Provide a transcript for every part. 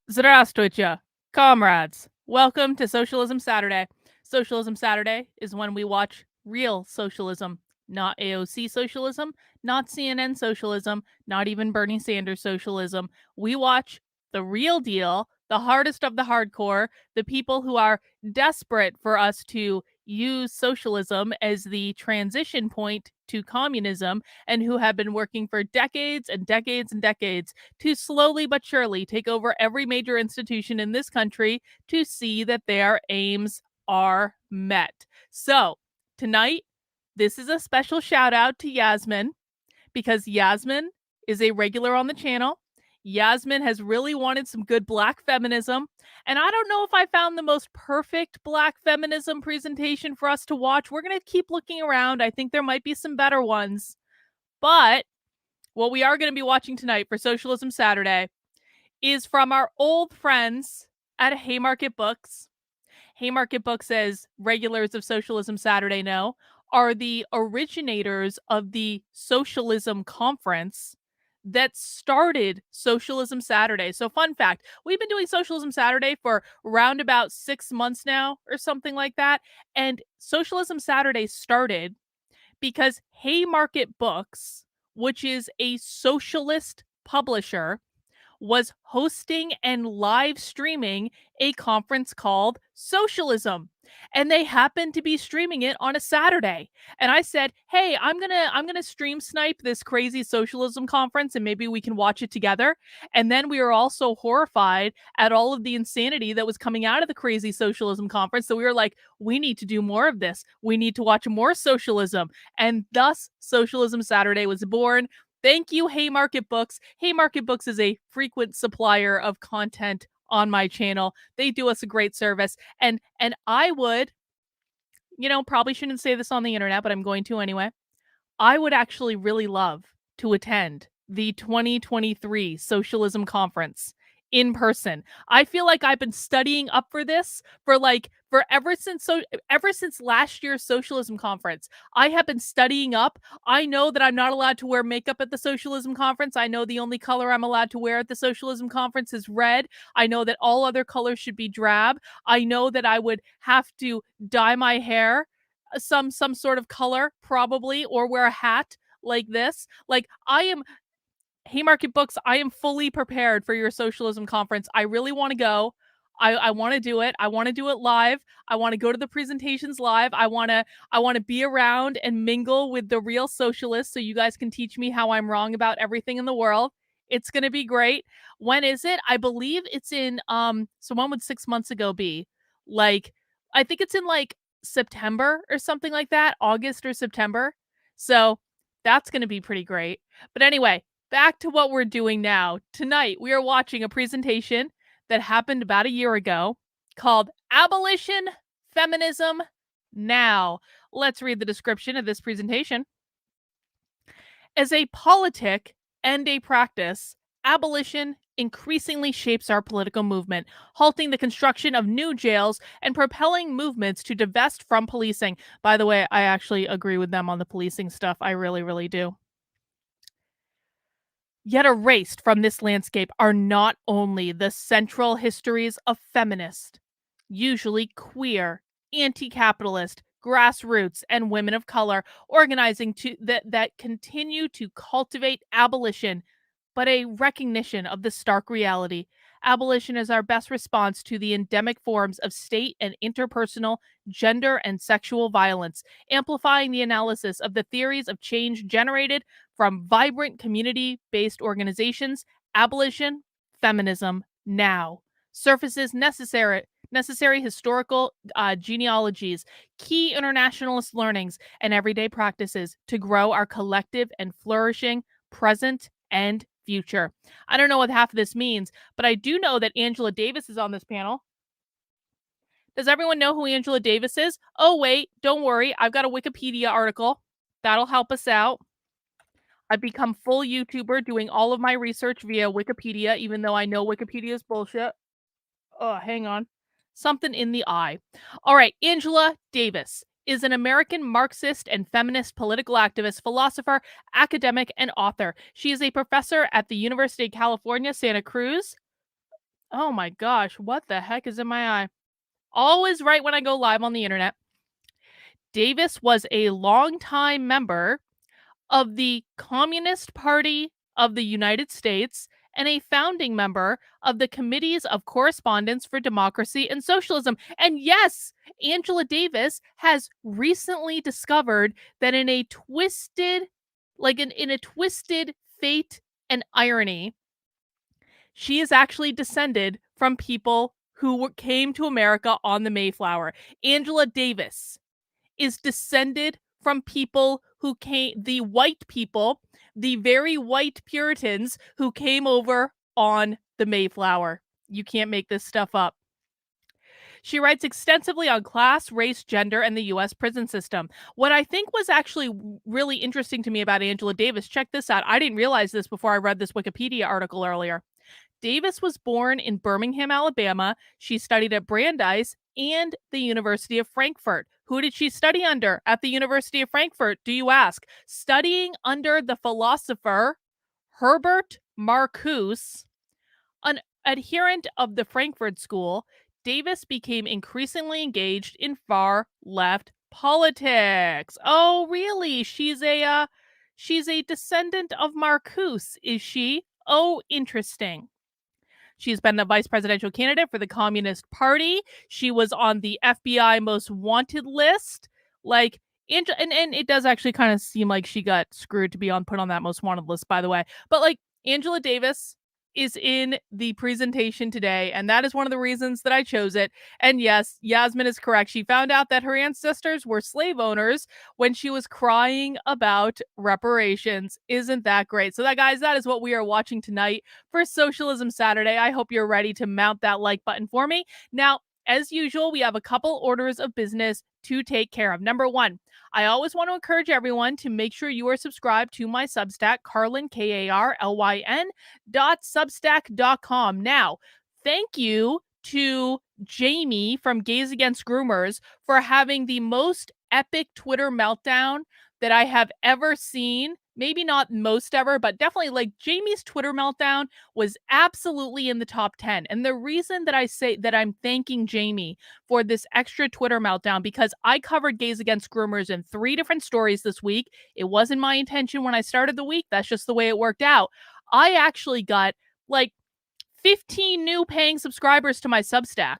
Здравствуйте, comrades. Welcome to Socialism Saturday. Socialism Saturday is when we watch real socialism, not AOC socialism, not CNN socialism, not even Bernie Sanders socialism. We watch the real deal, the hardest of the hardcore, the people who are desperate for us to use socialism as the transition point to communism and who have been working for decades and decades and decades to slowly but surely take over every major institution in this country to see that their aims are met. So, tonight, this is a special shout out to Yasmin because Yasmin is a regular on the channel. Yasmin has really wanted some good black feminism. And I don't know if I found the most perfect black feminism presentation for us to watch. We're going to keep looking around. I think there might be some better ones. But what we are going to be watching tonight for Socialism Saturday is from our old friends at Haymarket Books. Haymarket Books, as regulars of Socialism Saturday know, are the originators of the Socialism Conference that started Socialism Saturday. So, fun fact, we've been doing Socialism Saturday for around about 6 months now or something like that. And Socialism Saturday started because Haymarket Books, which is a socialist publisher, was hosting and live streaming a conference called Socialism. And they happened to be streaming it on a Saturday. And I said, "Hey, I'm going to stream snipe this crazy socialism conference and maybe we can watch it together." And then we were all so horrified at all of the insanity that was coming out of the crazy socialism conference. So we were like, "We need to do more of this. We need to watch more socialism." And thus Socialism Saturday was born. Thank you, Haymarket Books. Haymarket Books is a frequent supplier of content on my channel. They do us a great service. And I would, probably shouldn't say this on the internet, but I'm going to anyway. I would actually really love to attend the 2023 Socialism Conference in person. I feel like I've been studying up for this for ever since last year's Socialism Conference. I have been studying up. I know that I'm not allowed to wear makeup at the Socialism Conference. I know the only color I'm allowed to wear at the Socialism Conference is red. I know that all other colors should be drab. I know that I would have to dye my hair some sort of color probably, or wear a hat like this. Like, I am Haymarket Books, I am fully prepared for your socialism conference. I really want to go. I want to do it. I want to do it live. I want to go to the presentations live. I want to be around and mingle with the real socialists so you guys can teach me how I'm wrong about everything in the world. It's going to be great. When is it? I believe it's in so when would 6 months ago be? Like, I think it's in like September or something like that, August or September. So, that's going to be pretty great. But anyway, back to what we're doing now. Tonight, we are watching a presentation that happened about a year ago called Abolition, Feminism, Now. Let's read the description of this presentation. As a politic and a practice, abolition increasingly shapes our political movement, halting the construction of new jails and propelling movements to divest from policing. By the way, I actually agree with them on the policing stuff. I really, really do. Yet erased from this landscape are not only the central histories of feminist, usually queer, anti-capitalist, grassroots, and women of color organizing that continue to cultivate abolition, but a recognition of the stark reality. Abolition is our best response to the endemic forms of state and interpersonal, gender, and sexual violence, amplifying the analysis of the theories of change generated from vibrant community based organizations. Abolition, feminism, now. Surfaces necessary historical genealogies, key internationalist learnings, and everyday practices to grow our collective and flourishing present and future. I don't know what half of this means, but I do know that Angela Davis is on this panel. Does everyone know who Angela Davis is? Oh, wait, don't worry. I've got a Wikipedia article. That'll help us out. I've become full YouTuber doing all of my research via Wikipedia, even though I know Wikipedia is bullshit. Oh, hang on. Something in the eye. All right, Angela Davis is an American Marxist and feminist political activist, philosopher, academic, and author. She is a professor at the University of California, Santa Cruz. Oh my gosh, what the heck is in my eye? Always right when I go live on the internet. Davis was a longtime member of the Communist Party of the United States and a founding member of the Committees of Correspondence for Democracy and Socialism. And yes, Angela Davis has recently discovered that in a twisted, in a twisted fate and irony, she is actually descended from people who came to America on the Mayflower. Angela Davis is descended from people who came, the white people, the very white Puritans who came over on the Mayflower. You can't make this stuff up. She writes extensively on class, race, gender, and the US prison system. What I think was actually really interesting to me about Angela Davis, check this out. I didn't realize this before I read this Wikipedia article earlier. Davis was born in Birmingham, Alabama. She studied at Brandeis and the University of Frankfurt. Who did she study under at the University of Frankfurt, do you ask? Studying under the philosopher Herbert Marcuse, an adherent of the Frankfurt School. Davis became increasingly engaged in far left politics. Oh, really? She's a descendant of Marcuse, is she? Oh, interesting. She's been the vice presidential candidate for the Communist Party. She was on the FBI most wanted list. Like, and it does actually kind of seem like she got screwed to be put on that most wanted list, by the way. But like, Angela Davis is in the presentation today, and that is one of the reasons that I chose it. And yes, Yasmin is correct. She found out that her ancestors were slave owners when she was crying about reparations. Isn't that great? So that, guys, that is what we are watching tonight for Socialism Saturday. I hope you're ready to mount that like button for me. Now, as usual, we have a couple orders of business to take care of. Number one, I always want to encourage everyone to make sure you are subscribed to my Substack, Carlyn, KARLYN.substack.com. Now, thank you to Jamie from Gays Against Groomers for having the most epic Twitter meltdown that I have ever seen. Maybe not most ever, but definitely like Jamie's Twitter meltdown was absolutely in the top 10. And the reason that I say that I'm thanking Jamie for this extra Twitter meltdown, because I covered Gays Against Groomers in 3 different stories this week. It wasn't my intention when I started the week. That's just the way it worked out. I actually got like 15 new paying subscribers to my Substack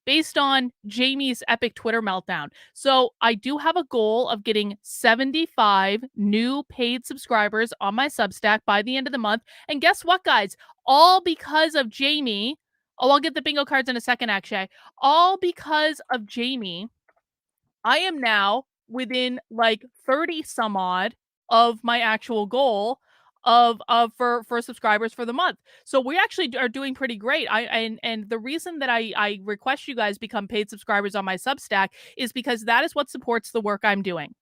based on Jamie's epic Twitter meltdown. So I do have a goal of getting 75 new paid subscribers on my Substack by the end of the month. And guess what, guys? All because of Jamie. Oh, I'll get the bingo cards in a second, actually. All because of Jamie, I am now within like 30 some odd of my actual goal of for subscribers for the month. So we actually are doing pretty great. And the reason that I request you guys become paid subscribers on my Substack is because that is what supports the work I'm doing.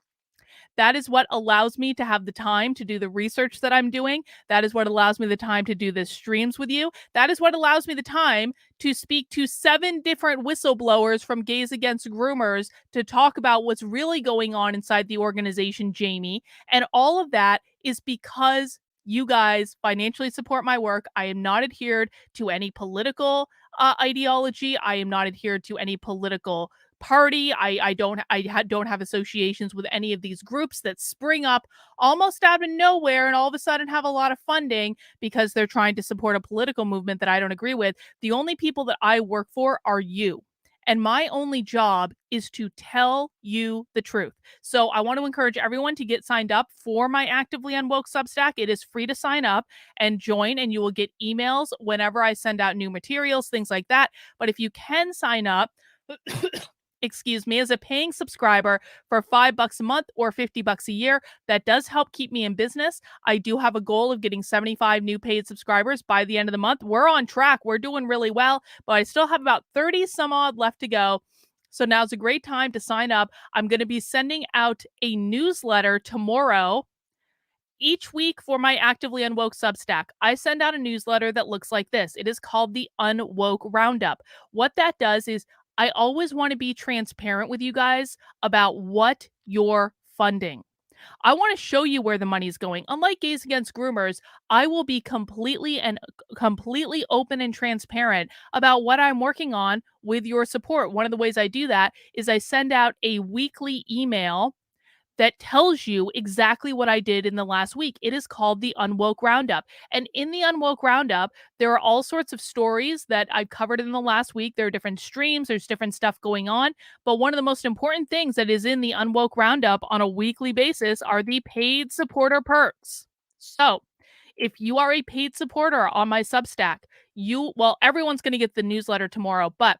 That is what allows me to have the time to do the research that I'm doing. That is what allows me the time to do the streams with you. That is what allows me the time to speak to 7 different whistleblowers from Gays Against Groomers to talk about what's really going on inside the organization, Jamie. And all of that is because you guys financially support my work. I am not adhered to any political ideology. I am not adhered to any political party. I don't have associations with any of these groups that spring up almost out of nowhere and all of a sudden have a lot of funding because they're trying to support a political movement that I don't agree with. The only people that I work for are you. And my only job is to tell you the truth. So I want to encourage everyone to get signed up for my Actively Unwoke Substack. It is free to sign up and join, and you will get emails whenever I send out new materials, things like that. But if you can sign up, excuse me, as a paying subscriber for $5 a month or $50 a year, that does help keep me in business. I do have a goal of getting 75 new paid subscribers by the end of the month. We're on track. We're doing really well, but I still have about 30 some odd left to go. So now's a great time to sign up. I'm going to be sending out a newsletter tomorrow each week for my Actively Unwoke Substack. I send out a newsletter that looks like this. It is called the Unwoke Roundup. What that does is I always want to be transparent with you guys about what you're funding. I want to show you where the money is going. Unlike Gays Against Groomers, I will be completely open and transparent about what I'm working on with your support. One of the ways I do that is I send out a weekly email that tells you exactly what I did in the last week. It is called the Unwoke Roundup. And in the Unwoke Roundup, there are all sorts of stories that I've covered in the last week. There are different streams, there's different stuff going on. But one of the most important things that is in the Unwoke Roundup on a weekly basis are the paid supporter perks. So, if you are a paid supporter on my Substack, everyone's going to get the newsletter tomorrow, but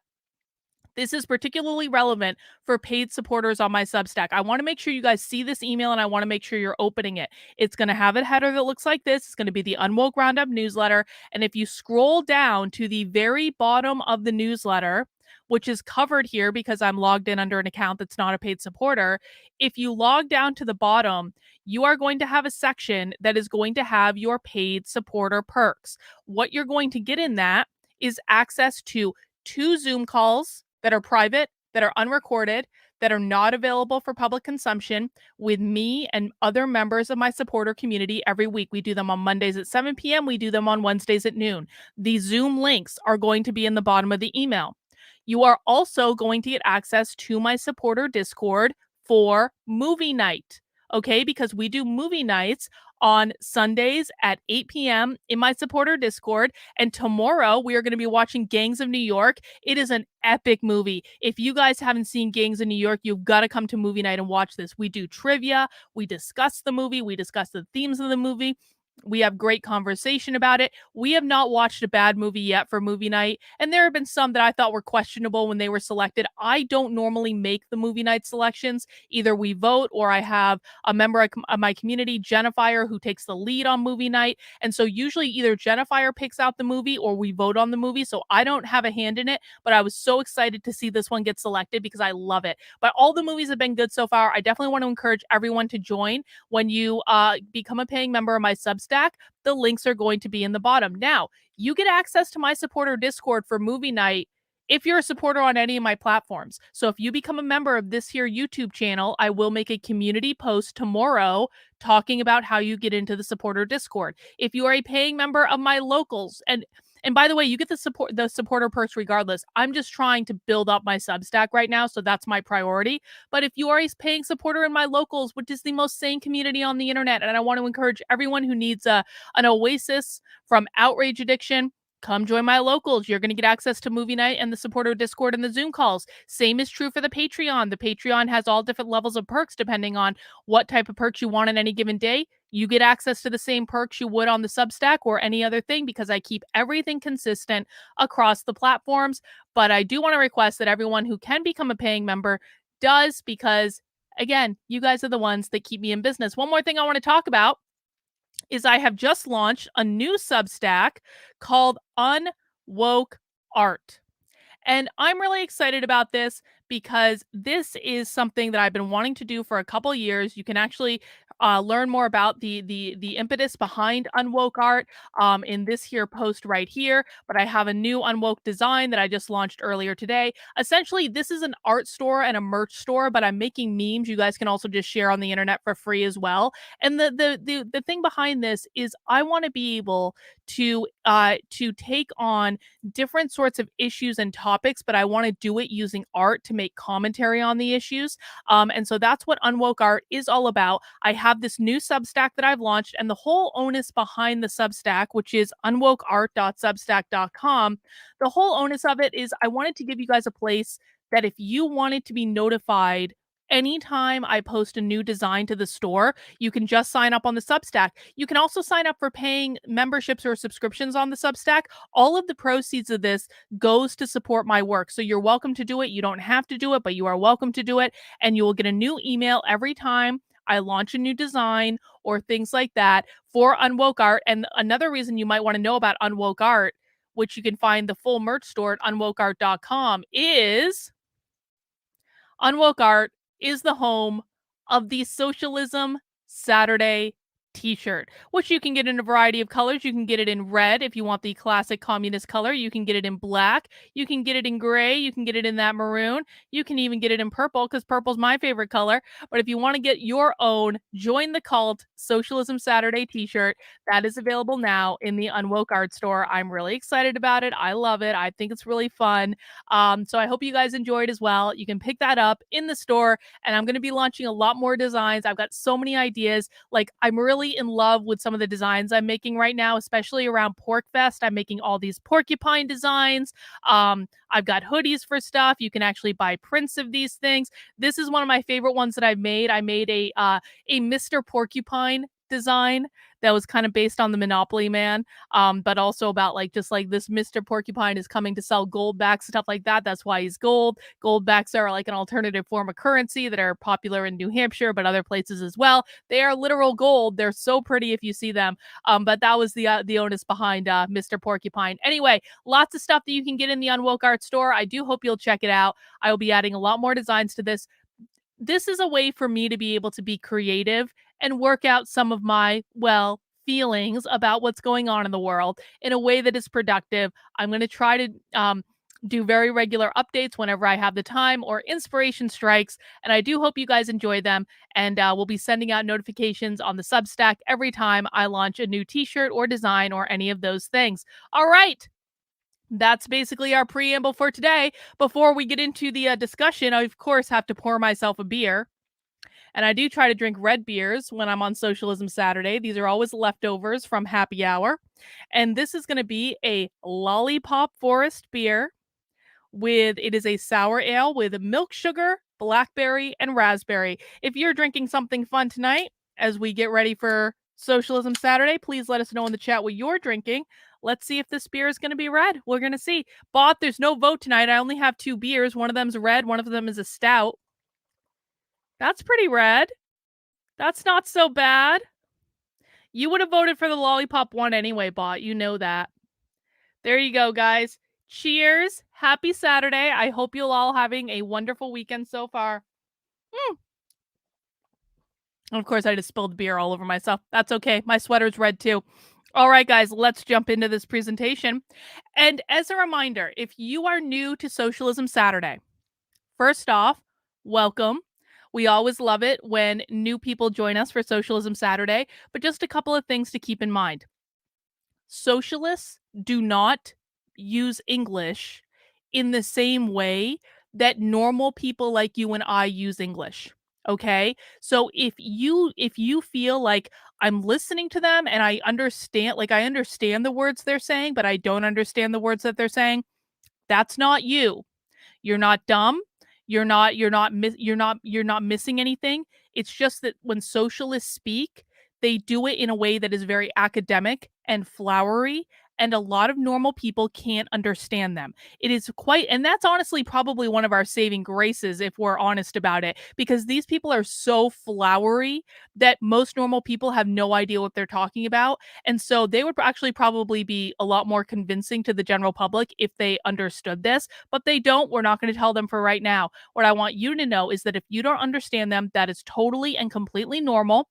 this is particularly relevant for paid supporters on my Substack. I want to make sure you guys see this email and I want to make sure you're opening it. It's going to have a header that looks like this. It's going to be the Unwoke Roundup newsletter. And if you scroll down to the very bottom of the newsletter, which is covered here because I'm logged in under an account that's not a paid supporter, if you log down to the bottom, you are going to have a section that is going to have your paid supporter perks. What you're going to get in that is access to 2 Zoom calls that are private, that are unrecorded, that are not available for public consumption with me and other members of my supporter community every week. We do them on Mondays at 7 p.m. We do them on Wednesdays at noon. The Zoom links are going to be in the bottom of the email. You are also going to get access to my supporter Discord for movie night. Okay, because we do movie nights on Sundays at 8 p.m. in my supporter Discord. And tomorrow we are going to be watching Gangs of New York. It is an epic movie. If you guys haven't seen Gangs of New York, you've got to come to movie night and watch this. We do trivia, we discuss the movie, we discuss the themes of the movie. We have great conversation about it. We have not watched a bad movie yet for movie night, and there have been some that I thought were questionable when they were selected. I don't normally make the movie night selections. Either we vote or I have a member of my community, Jennifer, who takes the lead on movie night. And so usually either Jennifer picks out the movie or we vote on the movie. So I don't have a hand in it, but I was so excited to see this one get selected because I love it. But all the movies have been good so far. I definitely want to encourage everyone to join. When you become a paying member of my Substack, the links are going to be in the bottom. Now, you get access to my supporter Discord for movie night if you're a supporter on any of my platforms. So if you become a member of this here YouTube channel, I will make a community post tomorrow talking about how you get into the supporter Discord. If you are a paying member of my locals, and by the way, you get the supporter perks regardless. I'm just trying to build up my Substack right now, so that's my priority. But if you are a paying supporter in my locals, which is the most sane community on the internet, and I want to encourage everyone who needs an oasis from outrage addiction, come join my locals. You're going to get access to movie night and the supporter Discord and the Zoom calls. Same is true for the Patreon. The Patreon has all different levels of perks depending on what type of perks you want on any given day. You get access to the same perks you would on the Substack or any other thing because I keep everything consistent across the platforms. But I do want to request that everyone who can become a paying member does because, again, you guys are the ones that keep me in business. One more thing I want to talk about is I have just launched a new Substack called Unwoke Art. And I'm really excited about this because this is something that I've been wanting to do for a couple of years. You can actually learn more about the impetus behind Unwoke Art in this here post right here. But I have a new Unwoke design that I just launched earlier today. Essentially, this is an art store and a merch store, but I'm making memes. You guys can also just share on the internet for free as well. And the thing behind this is I want to be able to take on different sorts of issues and topics, but I want to do it using art to make commentary on the issues. And so that's what Unwoke Art is all about. I have this new Substack that I've launched, and the whole onus behind the Substack, which is unwokeart.substack.com, the whole onus of it is I wanted to give you guys a place that if you wanted to be notified anytime I post a new design to the store, you can just sign up on the Substack. You can also sign up for paying memberships or subscriptions on the Substack. All of the proceeds of this goes to support my work. So you're welcome to do it. You don't have to do it, but you are welcome to do it. And you will get a new email every time I launch a new design or things like that for Unwoke Art. And another reason you might want to know about Unwoke Art, which you can find the full merch store at unwokeart.com, is Unwoke Art is the home of the Socialism Saturday t-shirt, which you can get in a variety of colors. You can get it in red if you want the classic communist color. You can get it in black. You can get it in gray. You can get it in that maroon. You can even get it in purple because purple's my favorite color. But if you want to get your own Join the Cult Socialism Saturday t-shirt, that is available now in the Unwoke art store. I'm really excited about it. I love it. I think it's really fun. So I hope you guys enjoyed as well. You can pick that up in the store, and I'm going to be launching a lot more designs. I've got so many ideas. Like, I'm really in love with some of the designs I'm making right now, especially around PorcFest. I'm making all these porcupine designs. I've got hoodies for stuff. You can actually buy prints of these things. This is one of my favorite ones that I've made. I made a Mr. Porcupine design that was kind of based on the Monopoly Man, but also about like just like this Mr. Porcupine is coming to sell gold backs, stuff like that. That's why he's gold. Gold backs are like an alternative form of currency that are popular in New Hampshire, but other places as well. They are literal gold. They're so pretty if you see them. But that was the onus behind Mr. Porcupine. Anyway, lots of stuff that you can get in the Unwoke Art Store. I do hope you'll check it out. I will be adding a lot more designs to this. This is a way for me to be able to be creative and work out some of my, well, feelings about what's going on in the world in a way that is productive. I'm going to try to do very regular updates whenever I have the time or inspiration strikes. And I do hope you guys enjoy them. And we'll be sending out notifications on the Substack every time I launch a new t-shirt or design or any of those things. All right. That's basically our preamble for today. Before we get into the discussion, I, of course, have to pour myself a beer. And I do try to drink red beers when I'm on Socialism Saturday. These are always leftovers from happy hour. And this is going to be a Lollipop Forest beer it is a sour ale with milk sugar, blackberry, and raspberry. If you're drinking something fun tonight as we get ready for Socialism Saturday, please let us know in the chat what you're drinking. Let's see if this beer is going to be red. We're going to see. Bot, there's no vote tonight. I only have 2 beers. One of them's red. One of them is a stout. That's pretty red. That's not so bad. You would have voted for the lollipop one anyway, Bot. You know that. There you go, guys. Cheers. Happy Saturday. I hope you'll all having a wonderful weekend so far. And of course, I just spilled beer all over myself. That's okay. My sweater's red too. All right, guys, let's jump into this presentation. And as a reminder, if you are new to Socialism Saturday, first off, welcome. We always love it when new people join us for Socialism Saturday, but just a couple of things to keep in mind. Socialists do not use English in the same way that normal people like you and I use English. Okay? So if you feel like I'm listening to them and I understand the words they're saying, but I don't understand the words that they're saying, that's not you. You're not dumb. You're not missing anything. It's just that when socialists speak, they do it in a way that is very academic and flowery, and a lot of normal people can't understand them. It is and that's honestly probably one of our saving graces if we're honest about it, because these people are so flowery that most normal people have no idea what they're talking about. And so they would actually probably be a lot more convincing to the general public if they understood this, but they don't. We're not going to tell them for right now. What I want you to know is that if you don't understand them, that is totally and completely normal.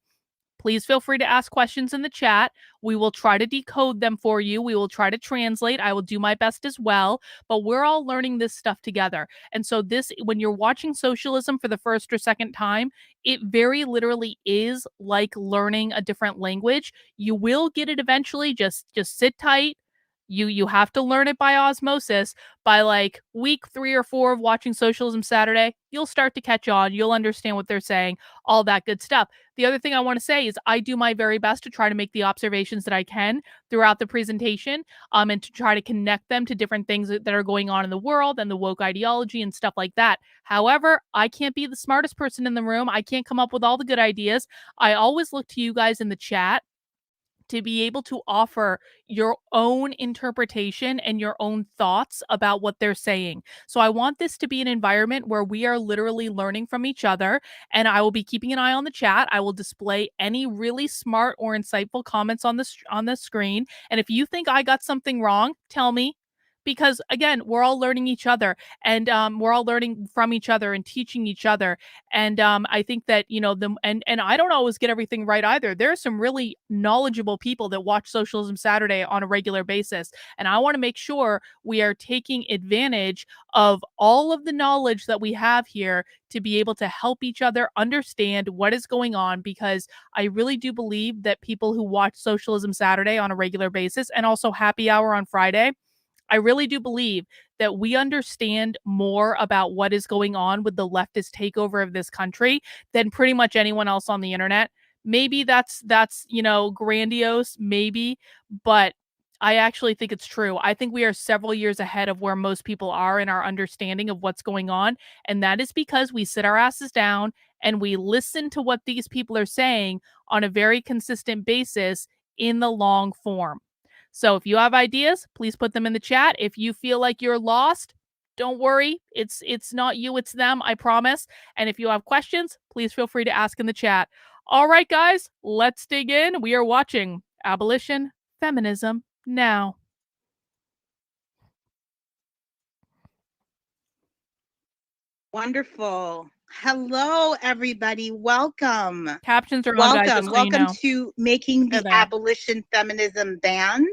Please feel free to ask questions in the chat. We will try to decode them for you. We will try to translate. I will do my best as well, but we're all learning this stuff together. And so when you're watching socialism for the first or second time, it very literally is like learning a different language. You will get it eventually. Just sit tight. You have to learn it by osmosis. By like week 3 or 4 of watching Socialism Saturday, you'll start to catch on. You'll understand what they're saying, all that good stuff. The other thing I want to say is I do my very best to try to make the observations that I can throughout the presentation, and to try to connect them to different things that are going on in the world and the woke ideology and stuff like that. However, I can't be the smartest person in the room. I can't come up with all the good ideas. I always look to you guys in the chat to be able to offer your own interpretation and your own thoughts about what they're saying. So I want this to be an environment where we are literally learning from each other, and I will be keeping an eye on the chat. I will display any really smart or insightful comments on the screen. And if you think I got something wrong, tell me. because again, we're all learning each other, and we're all learning from each other and teaching each other. And I think that, you know, and I don't always get everything right either. There are some really knowledgeable people that watch Socialism Saturday on a regular basis, and I want to make sure we are taking advantage of all of the knowledge that we have here to be able to help each other understand what is going on, because I really do believe that people who watch Socialism Saturday on a regular basis, and also Happy Hour on Friday, I really do believe that we understand more about what is going on with the leftist takeover of this country than pretty much anyone else on the internet. Maybe that's, you know, grandiose, maybe, but I actually think it's true. I think we are several years ahead of where most people are in our understanding of what's going on, and that is because we sit our asses down and we listen to what these people are saying on a very consistent basis in the long form. So if you have ideas, please put them in the chat. If you feel like you're lost, don't worry. It's not you, it's them, I promise. And if you have questions, please feel free to ask in the chat. All right, guys, let's dig in. We are watching Abolition, Feminism Now. Wonderful. Hello, everybody. Welcome. Captions are on, guys, just so Welcome you know. to Making the They're there. Abolition Feminism Band,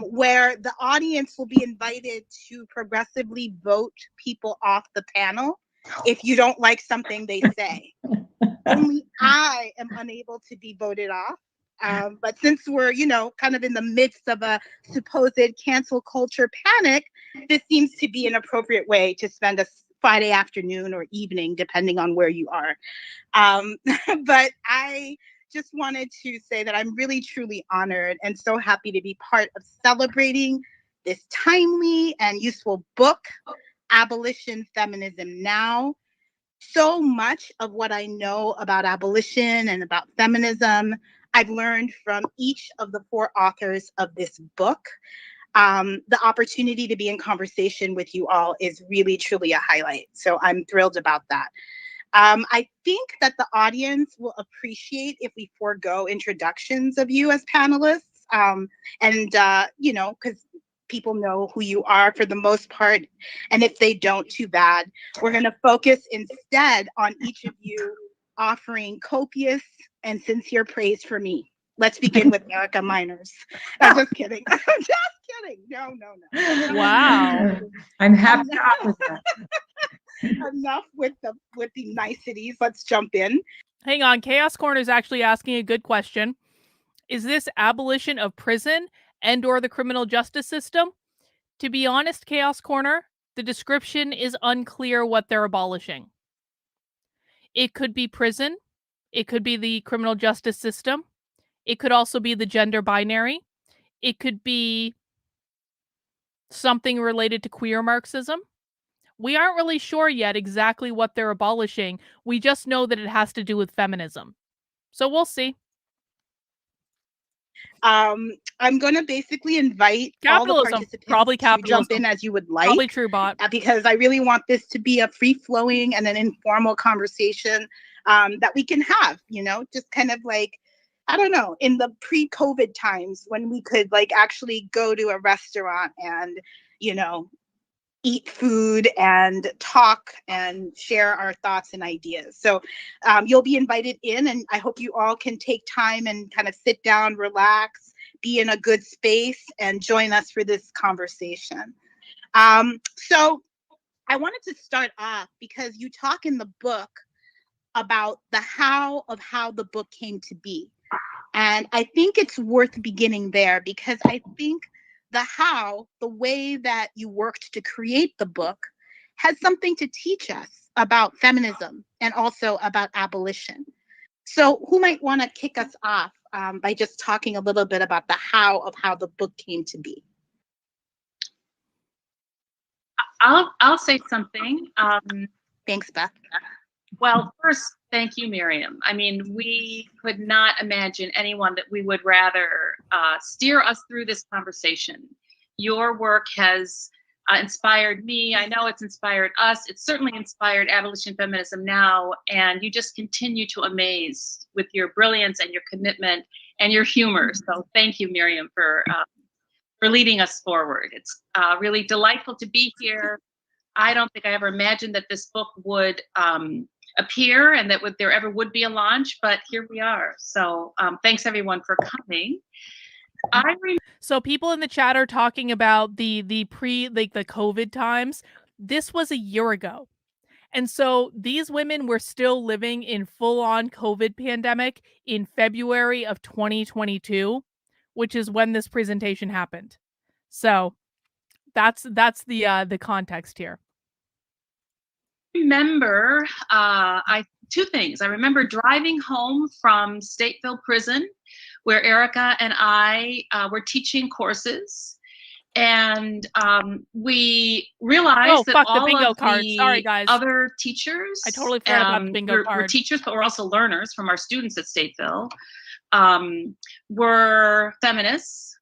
where the audience will be invited to progressively vote people off the panel if you don't like something they say. Only I am unable to be voted off. But since we're, you know, kind of in the midst of a supposed cancel culture panic, this seems to be an appropriate way to spend a Friday afternoon or evening, depending on where you are. But I just wanted to say that I'm really, truly honored and so happy to be part of celebrating this timely and useful book, Abolition, Feminism Now. So much of what I know about abolition and about feminism, I've learned from each of the 4 authors of this book. The opportunity to be in conversation with you all is really, truly a highlight. So I'm thrilled about that. I think that the audience will appreciate if we forego introductions of you as panelists. You know, because people know who you are for the most part. And if they don't, too bad. We're going to focus instead on each of you offering copious and sincere praise for me. Let's begin with Erica Miners. I'm just kidding. I'm just kidding. No. Wow. I'm happy with that. Enough with the niceties. Let's jump in. Hang on. Chaos Corner is actually asking a good question. Is this abolition of prison and or the criminal justice system? To be honest, Chaos Corner, the description is unclear what they're abolishing. It could be prison. It could be the criminal justice system. It could also be the gender binary. It could be something related to queer Marxism. We aren't really sure yet exactly what they're abolishing. We just know that it has to do with feminism. So we'll see. I'm going to basically invite all the participants probably to jump in as you would like. Probably true, bot. Because I really want this to be a free-flowing and an informal conversation that we can have, you know, just kind of like, I don't know, in the pre-COVID times when we could like actually go to a restaurant and, you know, eat food and talk and share our thoughts and ideas. So you'll be invited in, and I hope you all can take time and kind of sit down, relax, be in a good space, and join us for this conversation. So I wanted to start off because you talk in the book about the how of how the book came to be. And I think it's worth beginning there because I think the how, the way that you worked to create the book, has something to teach us about feminism and also about abolition. So who might want to kick us off by just talking a little bit about the how of how the book came to be? I'll say something. Thanks, Beth. Well, first, thank you, Miriam. I mean, we could not imagine anyone that we would rather steer us through this conversation. Your work has inspired me. I know it's inspired us. It's certainly inspired Abolition Feminism Now, and you just continue to amaze with your brilliance and your commitment and your humor. So thank you, Miriam, for for leading us forward. It's really delightful to be here. I don't think I ever imagined that this book would appear and that there ever would be a launch, but here we are. So thanks everyone for coming. So people in the chat are talking about the COVID times. This was a year ago. And so these women were still living in full-on COVID pandemic in February of 2022, which is when this presentation happened. So that's the context here. Remember two things. I remember driving home from Stateville Prison, where Erica and I were teaching courses, and we realized that all the of card. the Sorry, guys. other teachers, I totally forgot about the bingo card. We're teachers, but we're also learners from our students at Stateville, were feminists.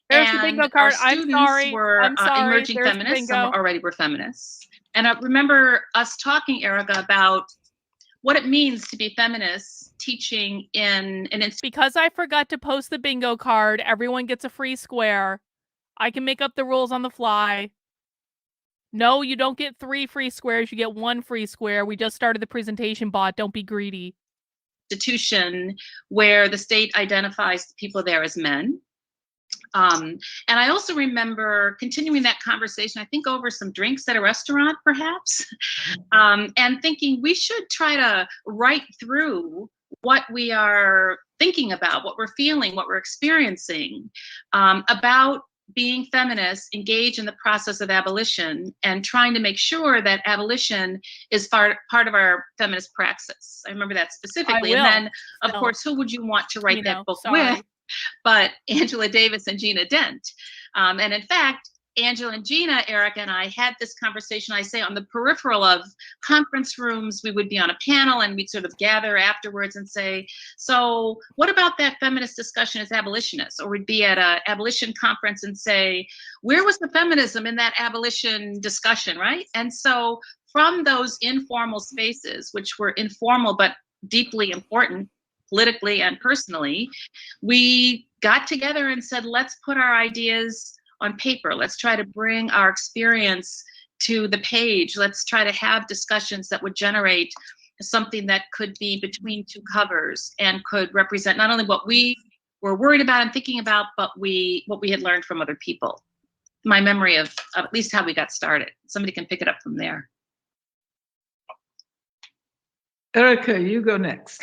There's the bingo card. I'm sorry. Were emerging There's feminists. Some already were feminists. And I remember us talking, Erica, about what it means to be feminists teaching in an institution. Because I forgot to post the bingo card, everyone gets a free square. I can make up the rules on the fly. No, you don't get 3 free squares. You get 1 free square. We just started the presentation bot. Don't be greedy. Institution where the state identifies the people there as men. And I also remember continuing that conversation, I think over some drinks at a restaurant, perhaps, and thinking we should try to write through what we are thinking about, what we're feeling, what we're experiencing, about being feminists, engaged in the process of abolition, and trying to make sure that abolition is part of our feminist praxis. I remember that specifically. And then, of course, who would you want to write that book with? But Angela Davis and Gina Dent. And in fact, Angela and Gina, Erica and I had this conversation, I say, on the peripheral of conference rooms. We would be on a panel and we'd sort of gather afterwards and say, so what about that feminist discussion as abolitionists? Or we'd be at an abolition conference and say, where was the feminism in that abolition discussion, right? And so from those informal spaces, which were informal but deeply important, politically and personally, we got together and said, let's put our ideas on paper. Let's try to bring our experience to the page. Let's try to have discussions that would generate something that could be between 2 covers and could represent not only what we were worried about and thinking about, but what we had learned from other people. My memory of at least how we got started. Somebody can pick it up from there. Erica, you go next.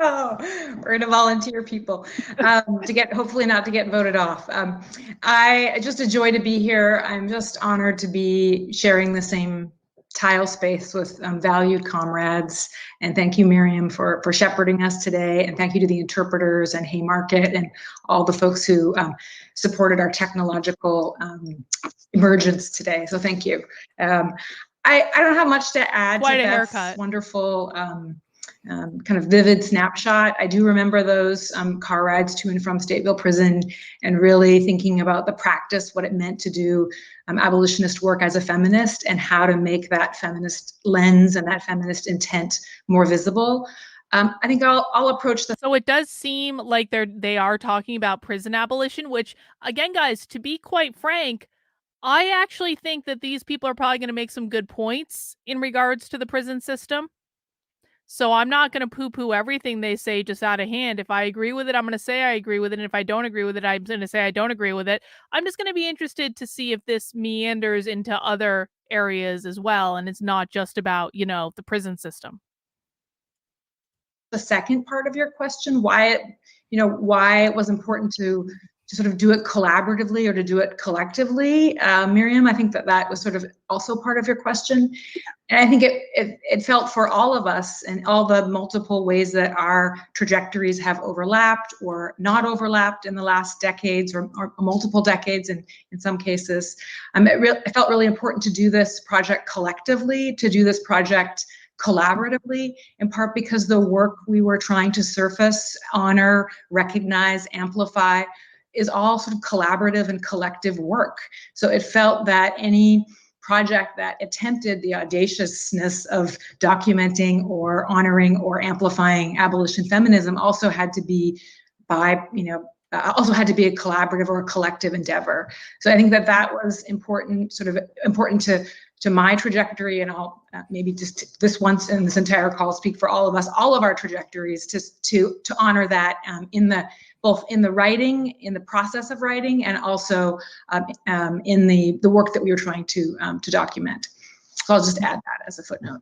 Oh, we're gonna volunteer people to get, hopefully not to get voted off. Just a joy to be here. I'm just honored to be sharing the same tile space with valued comrades. And thank you, Miriam, for shepherding us today. And thank you to the interpreters and Haymarket and all the folks who supported our technological emergence today. So thank you. I don't have much to add to Beth's wonderful kind of vivid snapshot. I do remember those car rides to and from Stateville Prison and really thinking about the practice, what it meant to do abolitionist work as a feminist and how to make that feminist lens and that feminist intent more visible. I think I'll approach the. So it does seem like they are talking about prison abolition, which again, guys, to be quite frank, I actually think that these people are probably going to make some good points in regards to the prison system. So I'm not going to poo-poo everything they say just out of hand. If I agree with it, I'm going to say I agree with it. And if I don't agree with it, I'm going to say I don't agree with it. I'm just going to be interested to see if this meanders into other areas as well. And it's not just about, the prison system. The second part of your question, why it was important to sort of do it collaboratively or to do it collectively. Miriam, I think that was sort of also part of your question. And I think it felt for all of us and all the multiple ways that our trajectories have overlapped or not overlapped in the last decades or multiple decades in some cases. It felt really important to do this project collectively, to do this project collaboratively, in part because the work we were trying to surface, honor, recognize, amplify is all sort of collaborative and collective work. So it felt that any project that attempted the audaciousness of documenting or honoring or amplifying abolition feminism also had to be by, also had to be a collaborative or a collective endeavor. So I think that was important, sort of important to my trajectory, and I'll maybe just this once in this entire call speak for all of us, all of our trajectories, to honor that both in the writing, in the process of writing, and also in the work that we were trying to document. So I'll just add that as a footnote.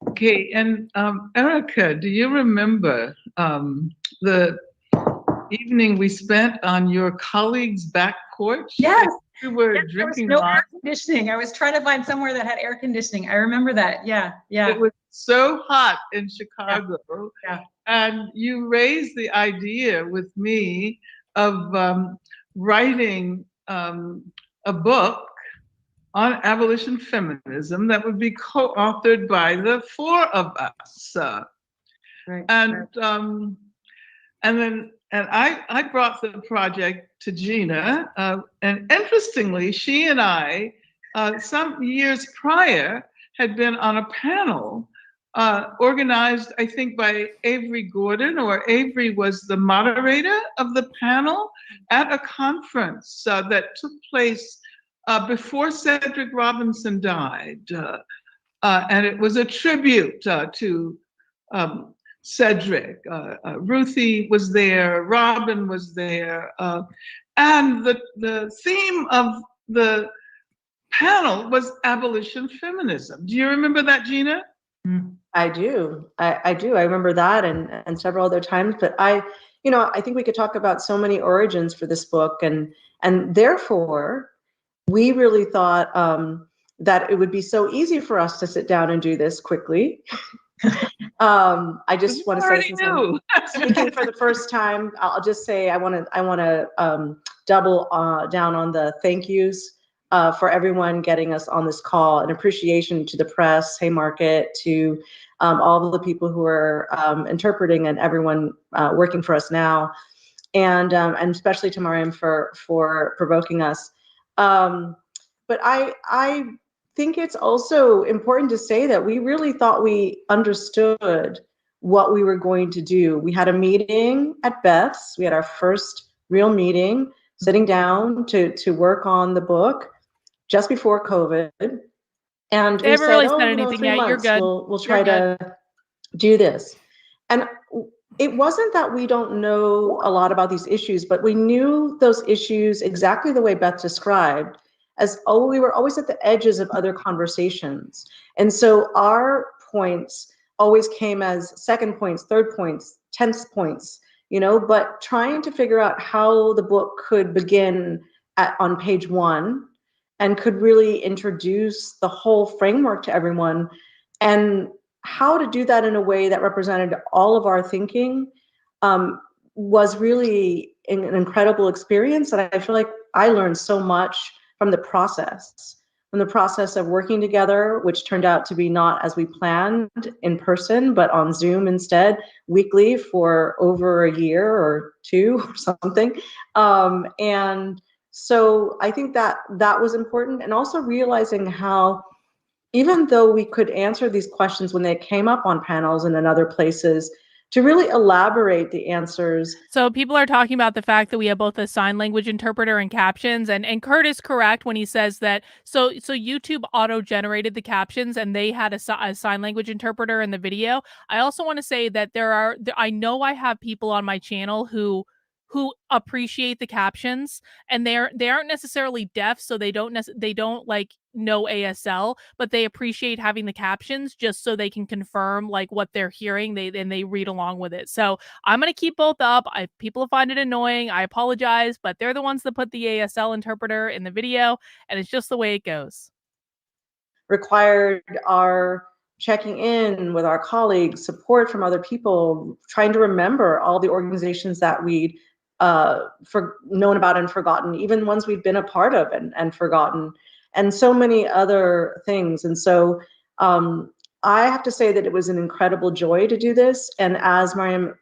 Okay, and Erica, do you remember the evening we spent on your colleague's back porch? Yes. We were Yes, drinking there was no wine. air conditioning. I was trying to find somewhere that had air conditioning. I remember that. Yeah. It was so hot in Chicago. Yeah. And you raised the idea with me of writing a book on abolition feminism that would be co-authored by the four of us. Right. And I brought the project to Gina, and interestingly, she and I, some years prior, had been on a panel organized, I think, by Avery Gordon, or Avery was the moderator of the panel at a conference that took place before Cedric Robinson died. And it was a tribute to Cedric. Ruthie was there, Robin was there, and the theme of the panel was abolition feminism. Do you remember that, Gina? I do. I do. I remember that and several other times. But I think we could talk about so many origins for this book, and therefore we really thought that it would be so easy for us to sit down and do this quickly. I just want to say, since I'm speaking for the first time, I'll just say I want to double down on the thank yous for everyone getting us on this call, and appreciation to the press, Haymarket, to all of the people who are interpreting, and everyone working for us now, and especially to Mariam for provoking us. But I think it's also important to say that we really thought we understood what we were going to do. We had a meeting at Beth's. We had our first real meeting, sitting down to work on the book just before COVID. And They we haven't said, really oh, said anything 3 yet. You're months, good. we'll try to do this. And it wasn't that we don't know a lot about these issues, but we knew those issues exactly the way Beth described, as we were always at the edges of other conversations. And so our points always came as second points, third points, 10th points, but trying to figure out how the book could begin on page 1 and could really introduce the whole framework to everyone, and how to do that in a way that represented all of our thinking was really an incredible experience. And I feel like I learned so much from the process of working together, which turned out to be not as we planned in person, but on Zoom instead, weekly for over a year or 2 or something. And so I think that was important, and also realizing how, even though we could answer these questions when they came up on panels and in other places, to really elaborate the answers. So people are talking about the fact that we have both a sign language interpreter and captions, and Kurt is correct when he says that. So YouTube auto-generated the captions, and they had a sign language interpreter in the video. I also want to say that I know I have people on my channel who appreciate the captions, and they aren't necessarily deaf, so they don't like know ASL, but they appreciate having the captions just so they can confirm like what they're hearing. They read along with it. So I'm gonna keep both up. People find it annoying, I apologize, but they're the ones that put the ASL interpreter in the video, and it's just the way it goes. Required our checking in with our colleagues, support from other people, trying to remember all the organizations that we'd known about and forgotten, even ones we'd been a part of and forgotten, and so many other things. And so I have to say that it was an incredible joy to do this. And as Mariam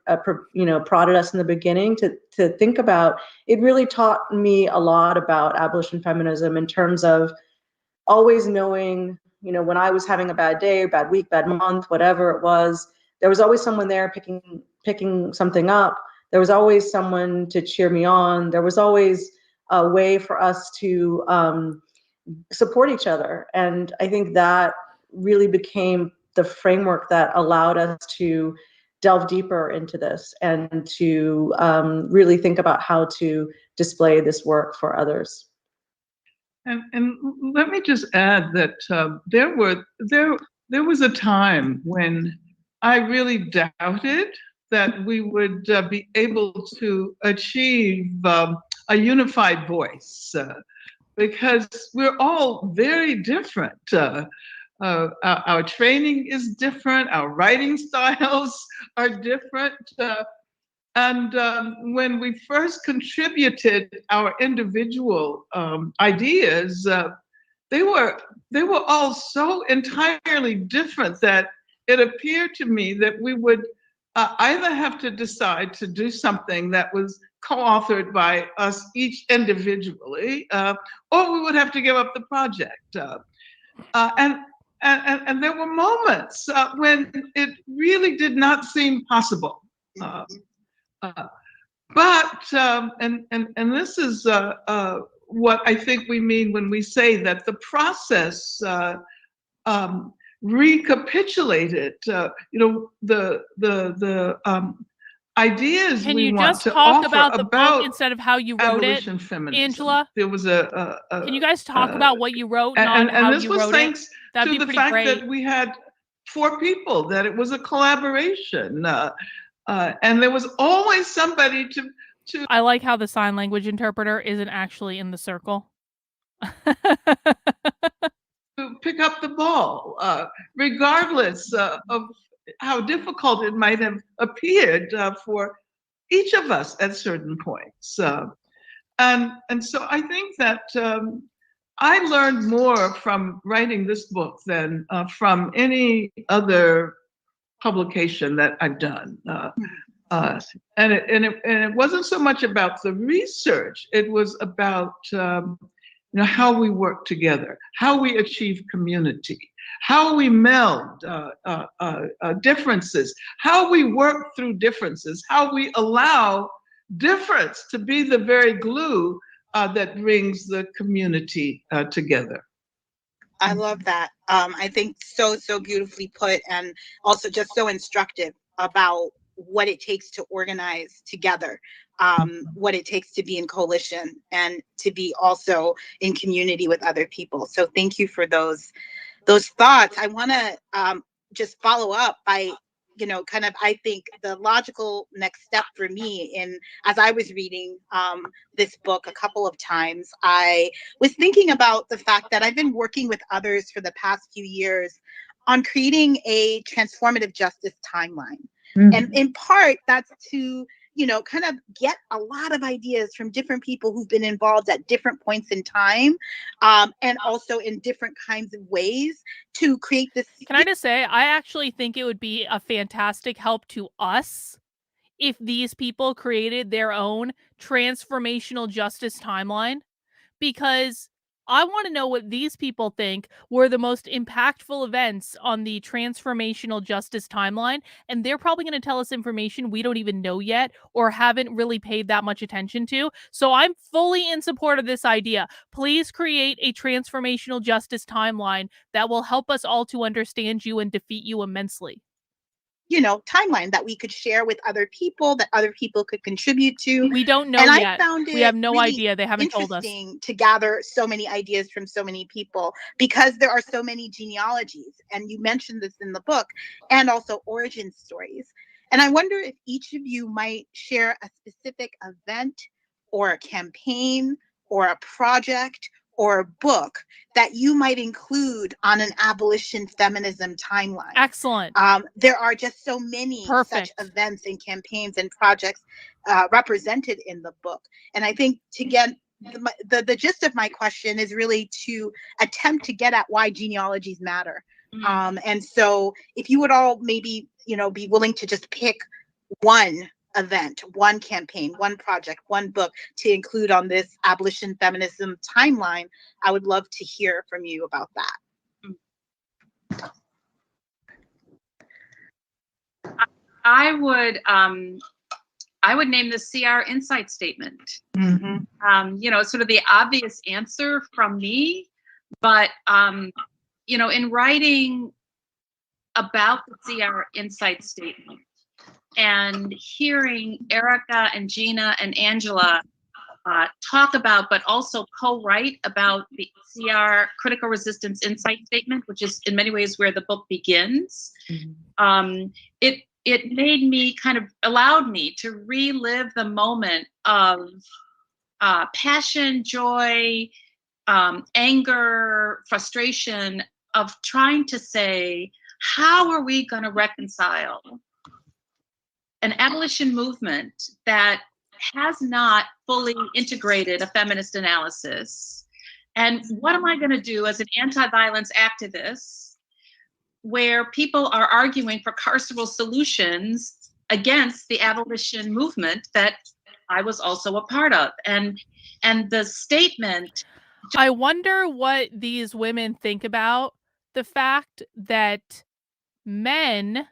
prodded us in the beginning to think about, it really taught me a lot about abolition feminism, in terms of always knowing, when I was having a bad day, bad week, bad month, whatever it was, there was always someone there picking something up There was always someone to cheer me on. There was always a way for us to support each other. And I think that really became the framework that allowed us to delve deeper into this and to really think about how to display this work for others. And let me just add that there was a time when I really doubted that we would be able to achieve a unified voice because we're all very different. Our training is different. Our writing styles are different. And when we first contributed our individual ideas, they were all so entirely different that it appeared to me that we would either have to decide to do something that was co-authored by us each individually, or we would have to give up the project. And there were moments when it really did not seem possible. But this is what I think we mean when we say that the process recapitulated, the ideas Can we you want just to talk offer about the book instead of how you wrote it, abolition feminism. Angela? There was Can you guys talk about what you wrote, and not how this you was wrote thanks it? That'd to be the pretty fact great. that we had 4 people, that it was a collaboration, and there was always somebody to I like how the sign language interpreter isn't actually in the circle. pick up the ball, regardless of how difficult it might have appeared for each of us at certain points. And so I think that I learned more from writing this book than from any other publication that I've done. And it wasn't so much about the research, it was about how we work together, how we achieve community, how we meld differences, how we work through differences, how we allow difference to be the very glue that brings the community together. I love that. I think so beautifully put, and also just so instructive about what it takes to organize together, what it takes to be in coalition and to be also in community with other people. So thank you for those thoughts. I want to just follow up by, I think the logical next step for me as I was reading this book a couple of times, I was thinking about the fact that I've been working with others for the past few years on creating a transformative justice timeline. And in part, that's to, kind of get a lot of ideas from different people who've been involved at different points in time, and also in different kinds of ways to create this. Can I just say, I actually think it would be a fantastic help to us if these people created their own transformational justice timeline, because I want to know what these people think were the most impactful events on the transformational justice timeline. And they're probably going to tell us information we don't even know yet or haven't really paid that much attention to. So I'm fully in support of this idea. Please create a transformational justice timeline that will help us all to understand you and defeat you immensely. Timeline that we could share with other people, that other people could contribute to. We don't know and yet. I found it we have no really idea. They haven't told us. Interesting to gather so many ideas from so many people, because there are so many genealogies, and you mentioned this in the book, and also origin stories. And I wonder if each of you might share a specific event or a campaign or a project or a book that you might include on an abolition feminism timeline. Excellent. There are just so many such events and campaigns and projects represented in the book. And I think, to get the gist of my question is really to attempt to get at why genealogies matter. And so if you would all maybe, be willing to just pick one event, one campaign, one project, one book to include on this abolition feminism timeline, I would love to hear from you about that. I would I would name the CR insight statement. Mm-hmm. You know, sort of the obvious answer from me, but you know, in writing about the CR insight statement and hearing Erica and Gina and Angela talk about, but also co-write about the CR critical resistance insight statement, which is in many ways where the book begins. It made me allowed me to relive the moment of passion, joy, anger, frustration of trying to say, how are we going to reconcile an abolition movement that has not fully integrated a feminist analysis? And what am I going to do as an anti-violence activist where people are arguing for carceral solutions against the abolition movement that I was also a part of? And the statement... I wonder what these women think about the fact that men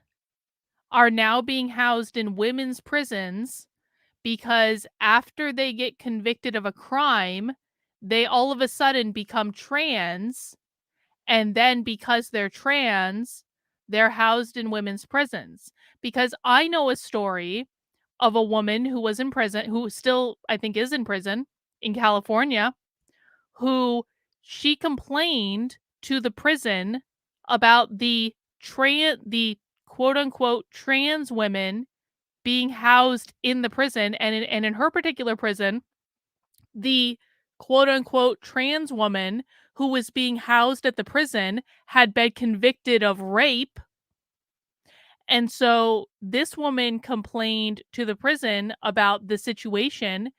are now being housed in women's prisons because after they get convicted of a crime, they all of a sudden become trans, and then because they're trans, they're housed in women's prisons. Because I know a story of a woman who was in prison, who still, I think, is in prison in California, who she complained to the prison about the quote unquote trans women being housed in the prison. And in her particular prison, the quote unquote trans woman who was being housed at the prison had been convicted of rape. And so this woman complained to the prison about the situation.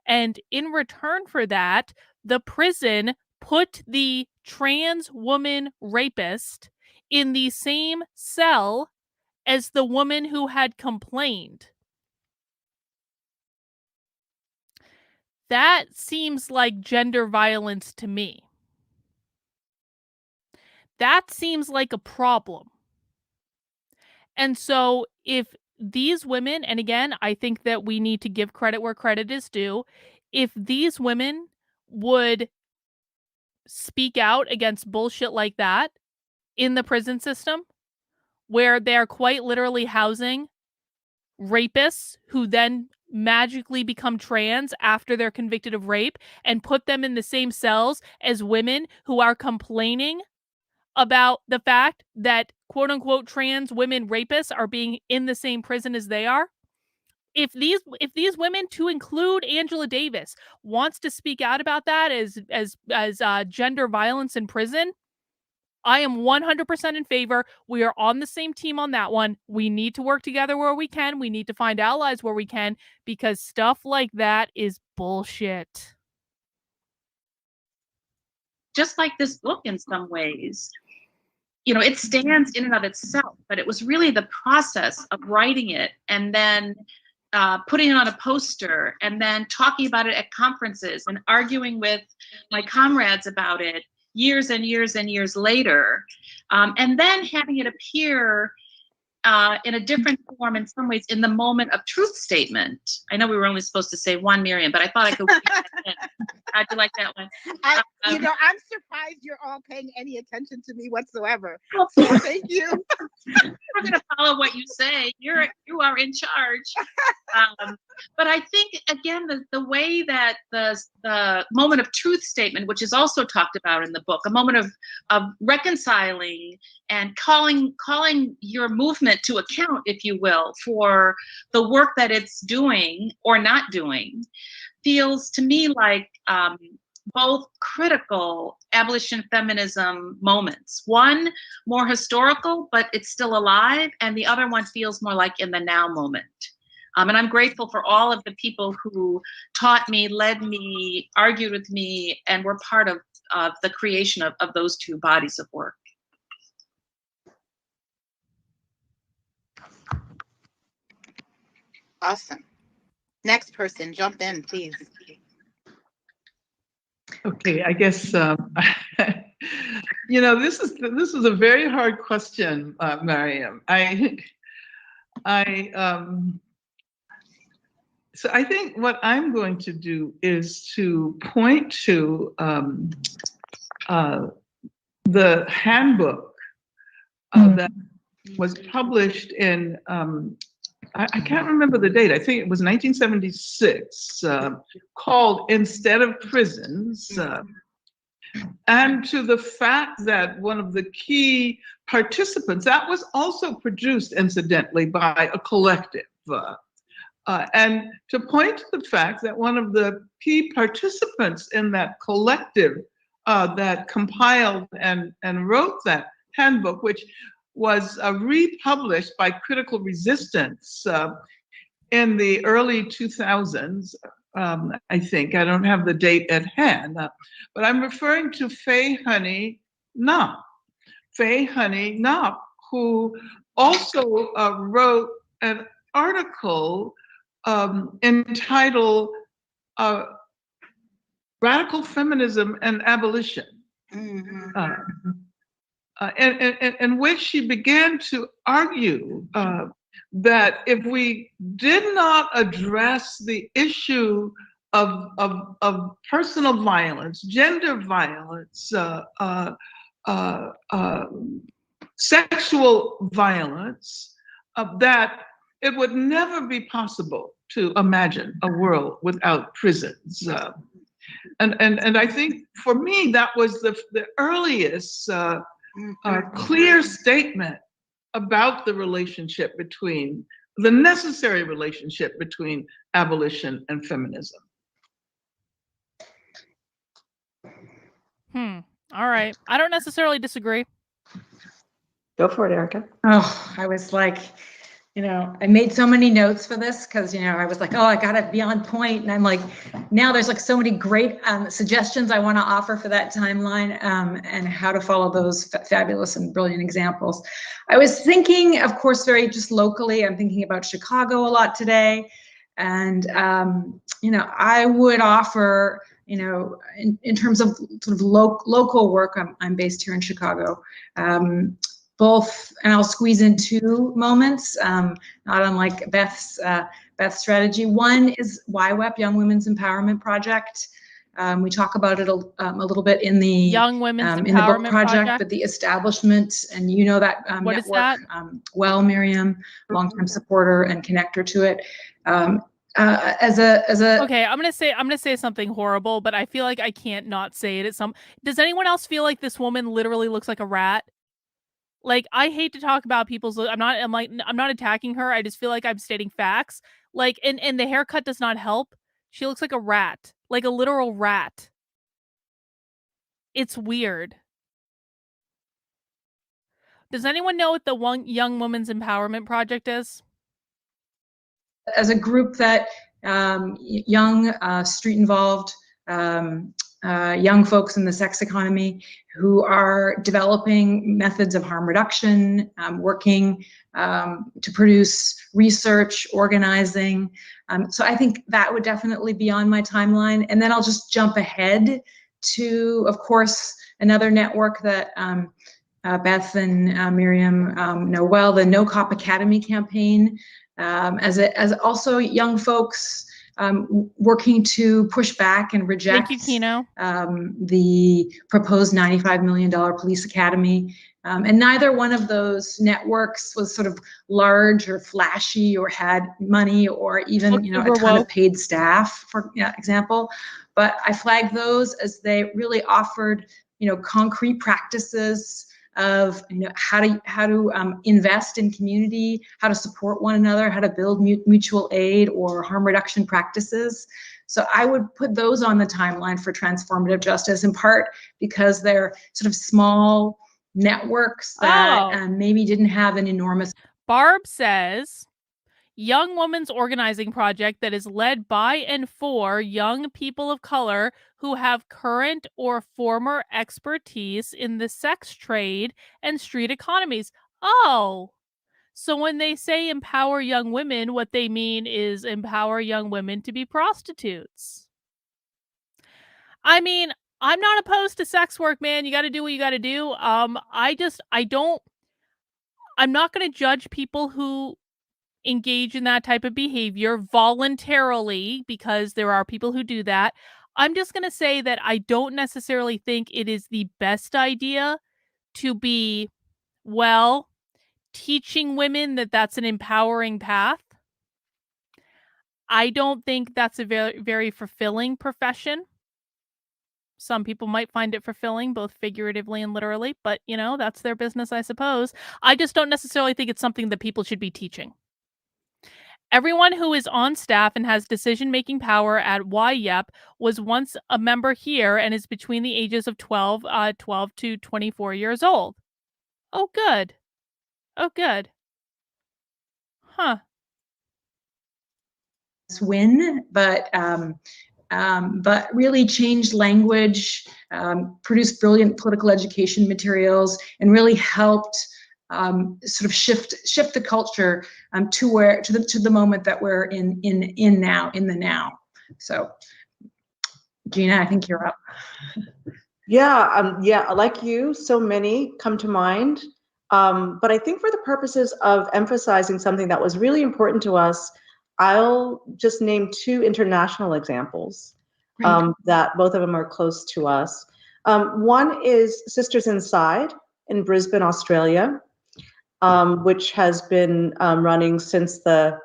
And in return for that, the prison put the trans woman rapist in the same cell as the woman who had complained. That seems like gender violence to me. That seems like a problem. And so if these women, and again, I think that we need to give credit where credit is due, if these women would speak out against bullshit like that in the prison system, where they're quite literally housing rapists who then magically become trans after they're convicted of rape, and put them in the same cells as women who are complaining about the fact that quote unquote trans women rapists are being in the same prison as they are. If these women, to include Angela Davis, wants to speak out about that as gender violence in prison, I am 100% in favor. We are on the same team on that one. We need to work together where we can. We need to find allies where we can, because stuff like that is bullshit. Just like this book in some ways, you know, it stands in and of itself, but it was really the process of writing it and then putting it on a poster and then talking about it at conferences and arguing with my comrades about it years and years and years later, and then having it appear in a different form in some ways in the moment of truth statement. I know we were only supposed to say one, Miriam, but I thought I could. How'd you like that one? You know, I'm surprised you're all paying any attention to me whatsoever. So thank you. I'm going to follow what you say. You are in charge. But I think, again, the way that the moment of truth statement, which is also talked about in the book, a moment of reconciling and calling your movement to account, if you will, for the work that it's doing or not doing, feels to me like both critical abolition feminism moments. One more historical, but it's still alive, and the other one feels more like in the now moment. And I'm grateful for all of the people who taught me, led me, argued with me, and were part of the creation of those two bodies of work. Awesome. Next person, jump in, please. Okay, I guess you know, this is a very hard question, Miriam. So I think what I'm going to do is to point to the handbook that was published in, I can't remember the date, I think it was 1976, called Instead of Prisons, and to the fact that one of the key participants, that was also produced incidentally by a collective, and to point to the fact that one of the key participants in that collective that compiled and wrote that handbook, which was republished by Critical Resistance in the early 2000s, I think. I don't have the date at hand, but I'm referring to Faye Honey Knopp. Faye Honey Knopp, who also wrote an article entitled Radical Feminism and Abolition, in which she began to argue that if we did not address the issue of personal violence, gender violence, sexual violence, that it would never be possible to imagine a world without prisons. And I think for me, that was the earliest clear statement about the relationship between, the necessary relationship between abolition and feminism. All right. I don't necessarily disagree. Go for it, Erica. Oh, I was like, I made so many notes for this because, I was like, oh, I got to be on point. And I'm like, now there's like so many great suggestions I want to offer for that timeline and how to follow those fabulous and brilliant examples. I was thinking, of course, very just locally, I'm thinking about Chicago a lot today. And, I would offer, in terms of sort of local work, I'm based here in Chicago, both, and I'll squeeze in two moments, not unlike Beth's strategy. One is YWEP, Young Women's Empowerment Project. We talk about it a little bit in the Young Women's Empowerment in the book project, but the establishment, and that what network, is that? Well, Miriam, longtime supporter and connector to it. As a okay, I'm gonna say something horrible, but I feel like I can't not say it. Does anyone else feel like this woman literally looks like a rat? Like, I hate to talk about people's. I'm not attacking her. I just feel like I'm stating facts. Like, and the haircut does not help. She looks like a rat, like a literal rat. It's weird. Does anyone know what the Young Women's Empowerment Project is? As a group that young, street involved, young folks in the sex economy who are developing methods of harm reduction, working to produce research, organizing. So I think that would definitely be on my timeline. And then I'll just jump ahead to, of course, another network that Beth and Miriam know well, the No Cop Academy campaign, as also young folks working to push back and reject the proposed $95 million police academy. And neither one of those networks was sort of large or flashy or had money or even a ton of paid staff, for example. But I flagged those as they really offered concrete practices of how to invest in community, how to support one another, how to build mutual aid or harm reduction practices. So I would put those on the timeline for transformative justice, in part because they're sort of small networks that maybe didn't have an enormous. Barb says, Young Women's Organizing Project that is led by and for young people of color who have current or former expertise in the sex trade and street economies. Oh, so when they say empower young women, what they mean is empower young women to be prostitutes. I mean, I'm not opposed to sex work, man. You got to do what you got to do. I'm not going to judge people who engage in that type of behavior voluntarily, because there are people who do that. I'm just going to say that I don't necessarily think it is the best idea to be, well, teaching women that that's an empowering path. I don't think that's a very, very fulfilling profession. Some people might find it fulfilling, both figuratively and literally, but that's their business, I suppose. I just don't necessarily think it's something that people should be teaching. Everyone who is on staff and has decision-making power at YEP was once a member here and is between the ages of 12 to 24 years old. Oh, good. Oh, good. Huh. Win, but really changed language, produced brilliant political education materials, and really helped sort of shift the culture to the moment that we're in the now. So, Gina, I think you're up. Yeah, like you, so many come to mind. But I think for the purposes of emphasizing something that was really important to us, I'll just name two international examples that both of them are close to us. One is Sisters Inside in Brisbane, Australia, which has been running since that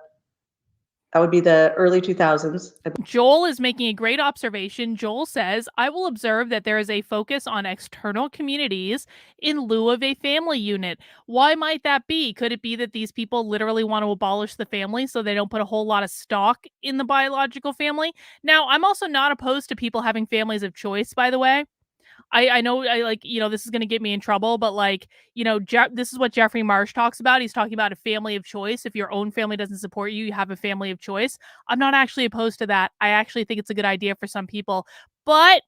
would be the early 2000s. Joel is making a great observation. Joel says, I will observe that there is a focus on external communities in lieu of a family unit. Why might that be? Could it be that these people literally want to abolish the family so they don't put a whole lot of stock in the biological family? Now, I'm also not opposed to people having families of choice, by the way. I know this is going to get me in trouble, but this is what Jeffrey Marsh talks about. He's talking about a family of choice. If your own family doesn't support you, you have a family of choice. I'm not actually opposed to that. I actually think it's a good idea for some people, but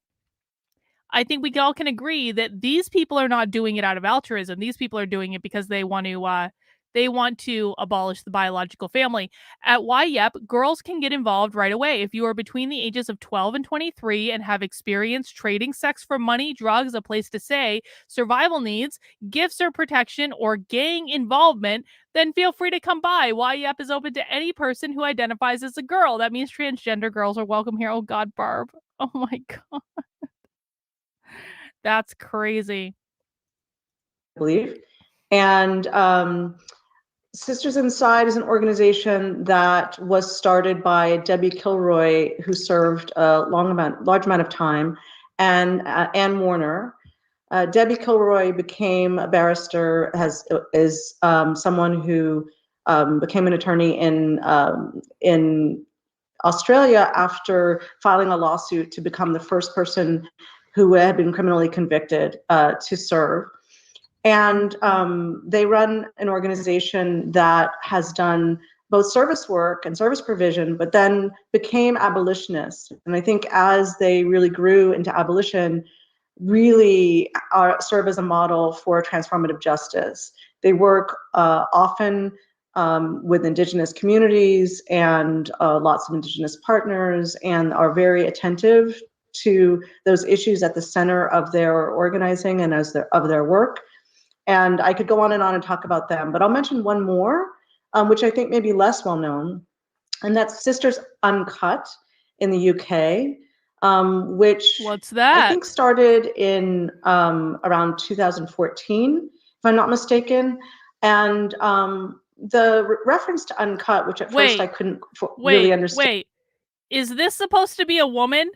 I think we all can agree that these people are not doing it out of altruism. These people are doing it because they want to abolish the biological family. At YEP, girls can get involved right away. If you are between the ages of 12 and 23 and have experienced trading sex for money, drugs, a place to stay, survival needs, gifts or protection, or gang involvement, then feel free to come by. YEP is open to any person who identifies as a girl. That means transgender girls are welcome here. Oh God, Barb. Oh my God. That's crazy. I believe. And Sisters Inside is an organization that was started by Debbie Kilroy, who served a large amount of time, and Ann Warner. Debbie Kilroy became a barrister, is someone who became an attorney in Australia after filing a lawsuit to become the first person who had been criminally convicted to serve. And they run an organization that has done both service work and service provision, but then became abolitionists. And I think as they really grew into abolition, really serve as a model for transformative justice. They work often with Indigenous communities and lots of Indigenous partners, and are very attentive to those issues at the center of their organizing and of their work. And I could go on and talk about them, but I'll mention one more, which I think may be less well known, and that's Sisters Uncut in the UK, which What's that? I think started in around 2014, if I'm not mistaken. And the reference to Uncut, which at first I couldn't really understand. Wait, is this supposed to be a woman?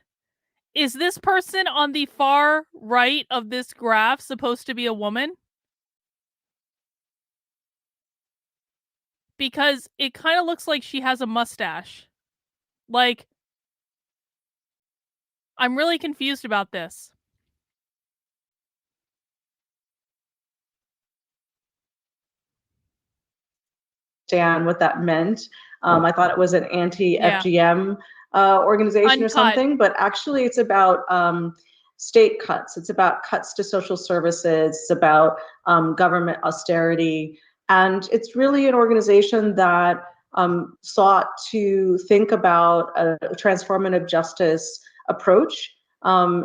Is this person on the far right of this graph supposed to be a woman? Because it kind of looks like she has a mustache. Like, I'm really confused about this. Understand what that meant. I thought it was an anti-FGM organization Uncut. Or something, but actually it's about state cuts. It's about cuts to social services. It's about government austerity. And it's really an organization that sought to think about a transformative justice approach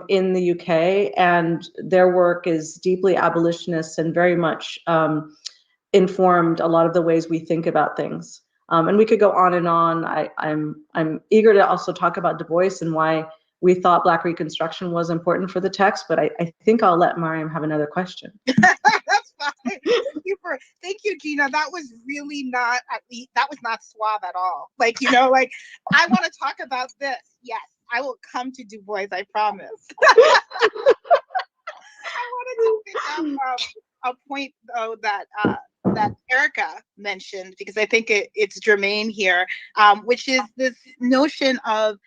in the UK. And their work is deeply abolitionist and very much informed a lot of the ways we think about things. And we could go on and on. I'm eager to also talk about Du Bois and why we thought Black Reconstruction was important for the text, but I think I'll let Mariam have another question. That's fine. Thank you, Gina. That was really not, that was not suave at all. Like, you know, like, I want to talk about this. Yes, I will come to Du Bois, I promise. I wanted to pick up a point, though, that Erica mentioned, because I think it's germane here, which is this notion of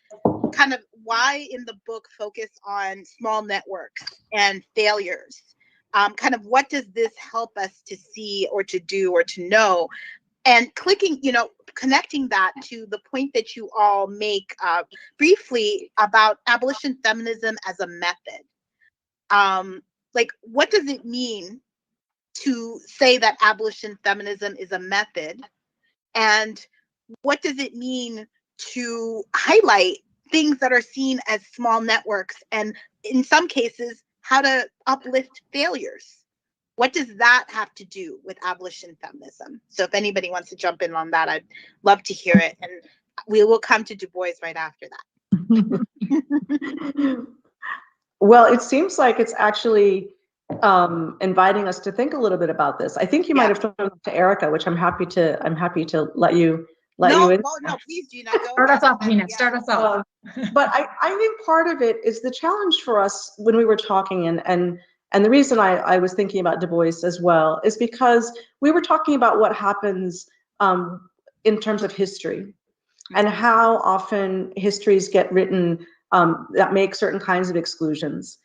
kind of why in the book focus on small networks and failures. Kind of what does this help us to see or to do or to know? And connecting that to the point that you all make briefly about abolition feminism as a method. Like, what does it mean to say that abolition feminism is a method? And what does it mean to highlight things that are seen as small networks, and in some cases, how to uplift failures? What does that have to do with abolition feminism? So if anybody wants to jump in on that, I'd love to hear it. And we will come to Du Bois right after that. Well, it seems like it's actually inviting us to think a little bit about this. I think you might have thrown it to Erica, which I'm happy to let you in. No, please, Gina. Start us off, Gina. Start us off. But I think part of it is the challenge for us when we were talking, and the reason I was thinking about Du Bois as well is because we were talking about what happens in terms of history and how often histories get written that make certain kinds of exclusions.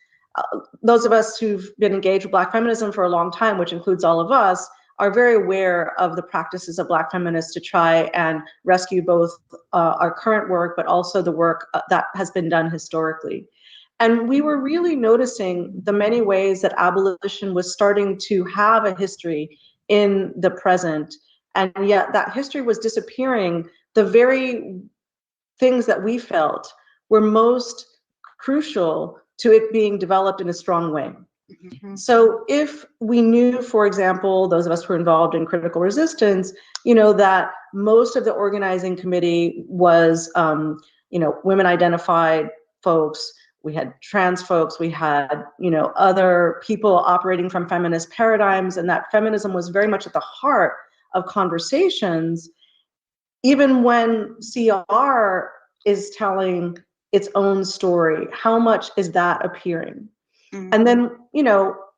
Those of us who've been engaged with Black feminism for a long time, which includes all of us, are very aware of the practices of Black feminists to try and rescue both our current work, but also the work that has been done historically. And we were really noticing the many ways that abolition was starting to have a history in the present, and yet that history was disappearing. The very things that we felt were most crucial to it being developed in a strong way. So if we knew, for example, those of us who were involved in critical resistance, that most of the organizing committee was, women identified folks, we had trans folks, we had, other people operating from feminist paradigms, and that feminism was very much at the heart of conversations, even when CR is telling its own story, how much is that appearing? And then,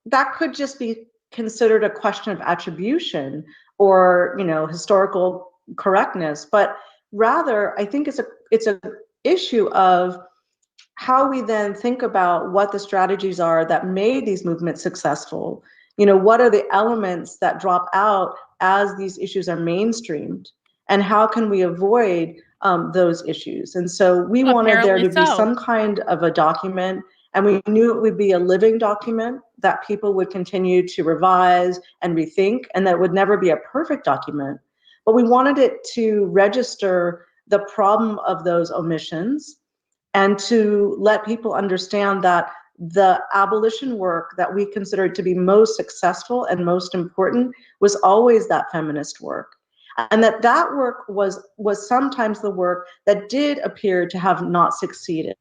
that could just be considered a question of attribution or, historical correctness. But rather, I think it's a issue of how we then think about what the strategies are that made these movements successful. What are the elements that drop out as these issues are mainstreamed? And how can we avoid those issues? And so we wanted there to be some kind of a document, and we knew it would be a living document that people would continue to revise and rethink, and that would never be a perfect document. But we wanted it to register the problem of those omissions and to let people understand that the abolition work that we considered to be most successful and most important was always that feminist work. And that work was sometimes the work that did appear to have not succeeded,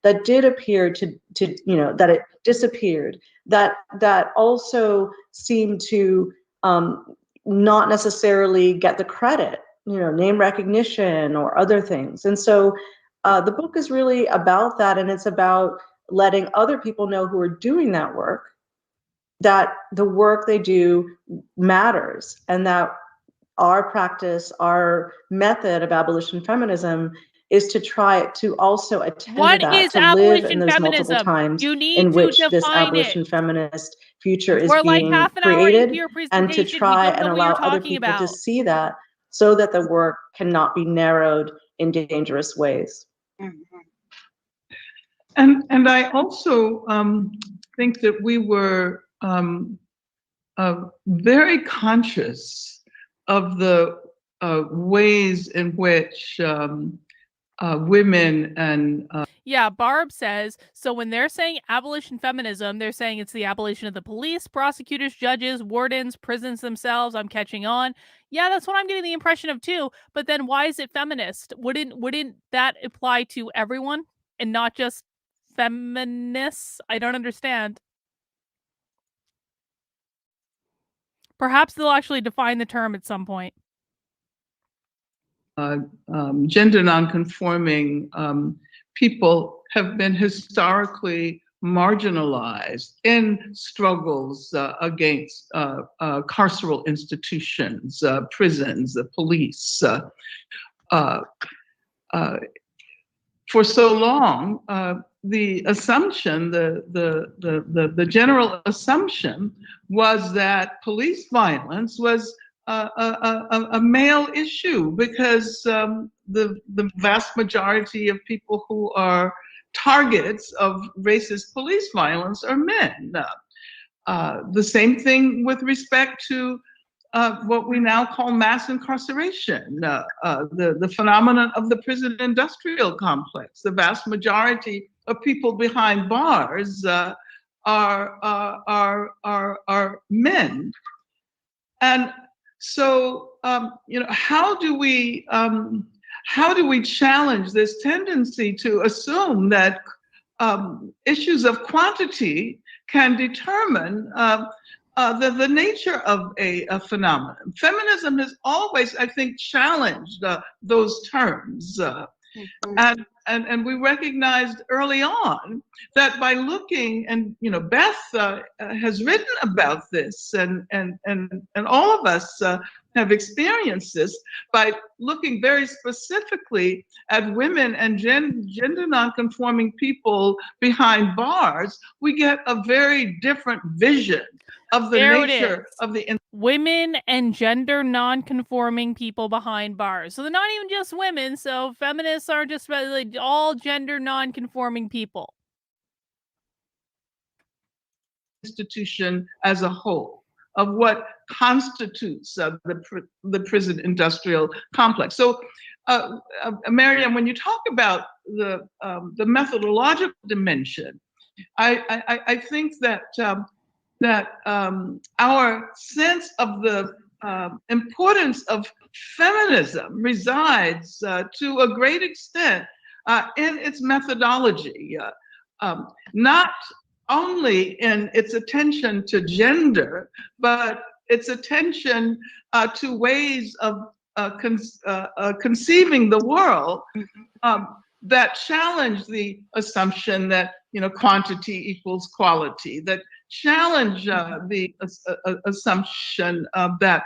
that did appear to that it disappeared, that also seemed to not necessarily get the credit, name recognition or other things. And so the book is really about that, and it's about letting other people know who are doing that work, that the work they do matters, and that our practice, our method of abolition feminism is to try to also attend to that, to live in those multiple times in which this abolition feminist future is being created, and to try and allow other people to see that, so that the work cannot be narrowed in dangerous ways. And I also think that we were very conscious of the ways in which women and Yeah, Barb says, so when they're saying abolition feminism, they're saying it's the abolition of the police, prosecutors, judges, wardens, prisons themselves. I'm catching on. Yeah, that's what I'm getting the impression of too. But then why is it feminist? Wouldn't that apply to everyone and not just feminists? I don't understand. Perhaps they'll actually define the term at some point. Gender nonconforming people have been historically marginalized in struggles against carceral institutions, prisons, the police. For so long, the assumption, the general assumption was that police violence was a male issue because the vast majority of people who are targets of racist police violence are men. The same thing with respect to what we now call mass incarceration, the phenomenon of the prison industrial complex. The vast majority of people behind bars are men. And so, how do we challenge this tendency to assume that issues of quantity can determine the nature of a phenomenon? Feminism has always, I think, challenged those terms. And we recognized early on that by looking, and Beth has written about this, and all of us have experienced this, by looking very specifically at women and gender nonconforming people behind bars, we get a very different vision of the nature of the women and gender non-conforming people behind bars. So they're not even just women. So feminists are just like all gender non-conforming people. Institution as a whole, of what constitutes the prison industrial complex. So, Mariam, when you talk about the methodological dimension, I think that our sense of the importance of feminism resides to a great extent in its methodology, not only in its attention to gender, but its attention to ways of conceiving the world that challenge the assumption that quantity equals quality, that challenge the assumption that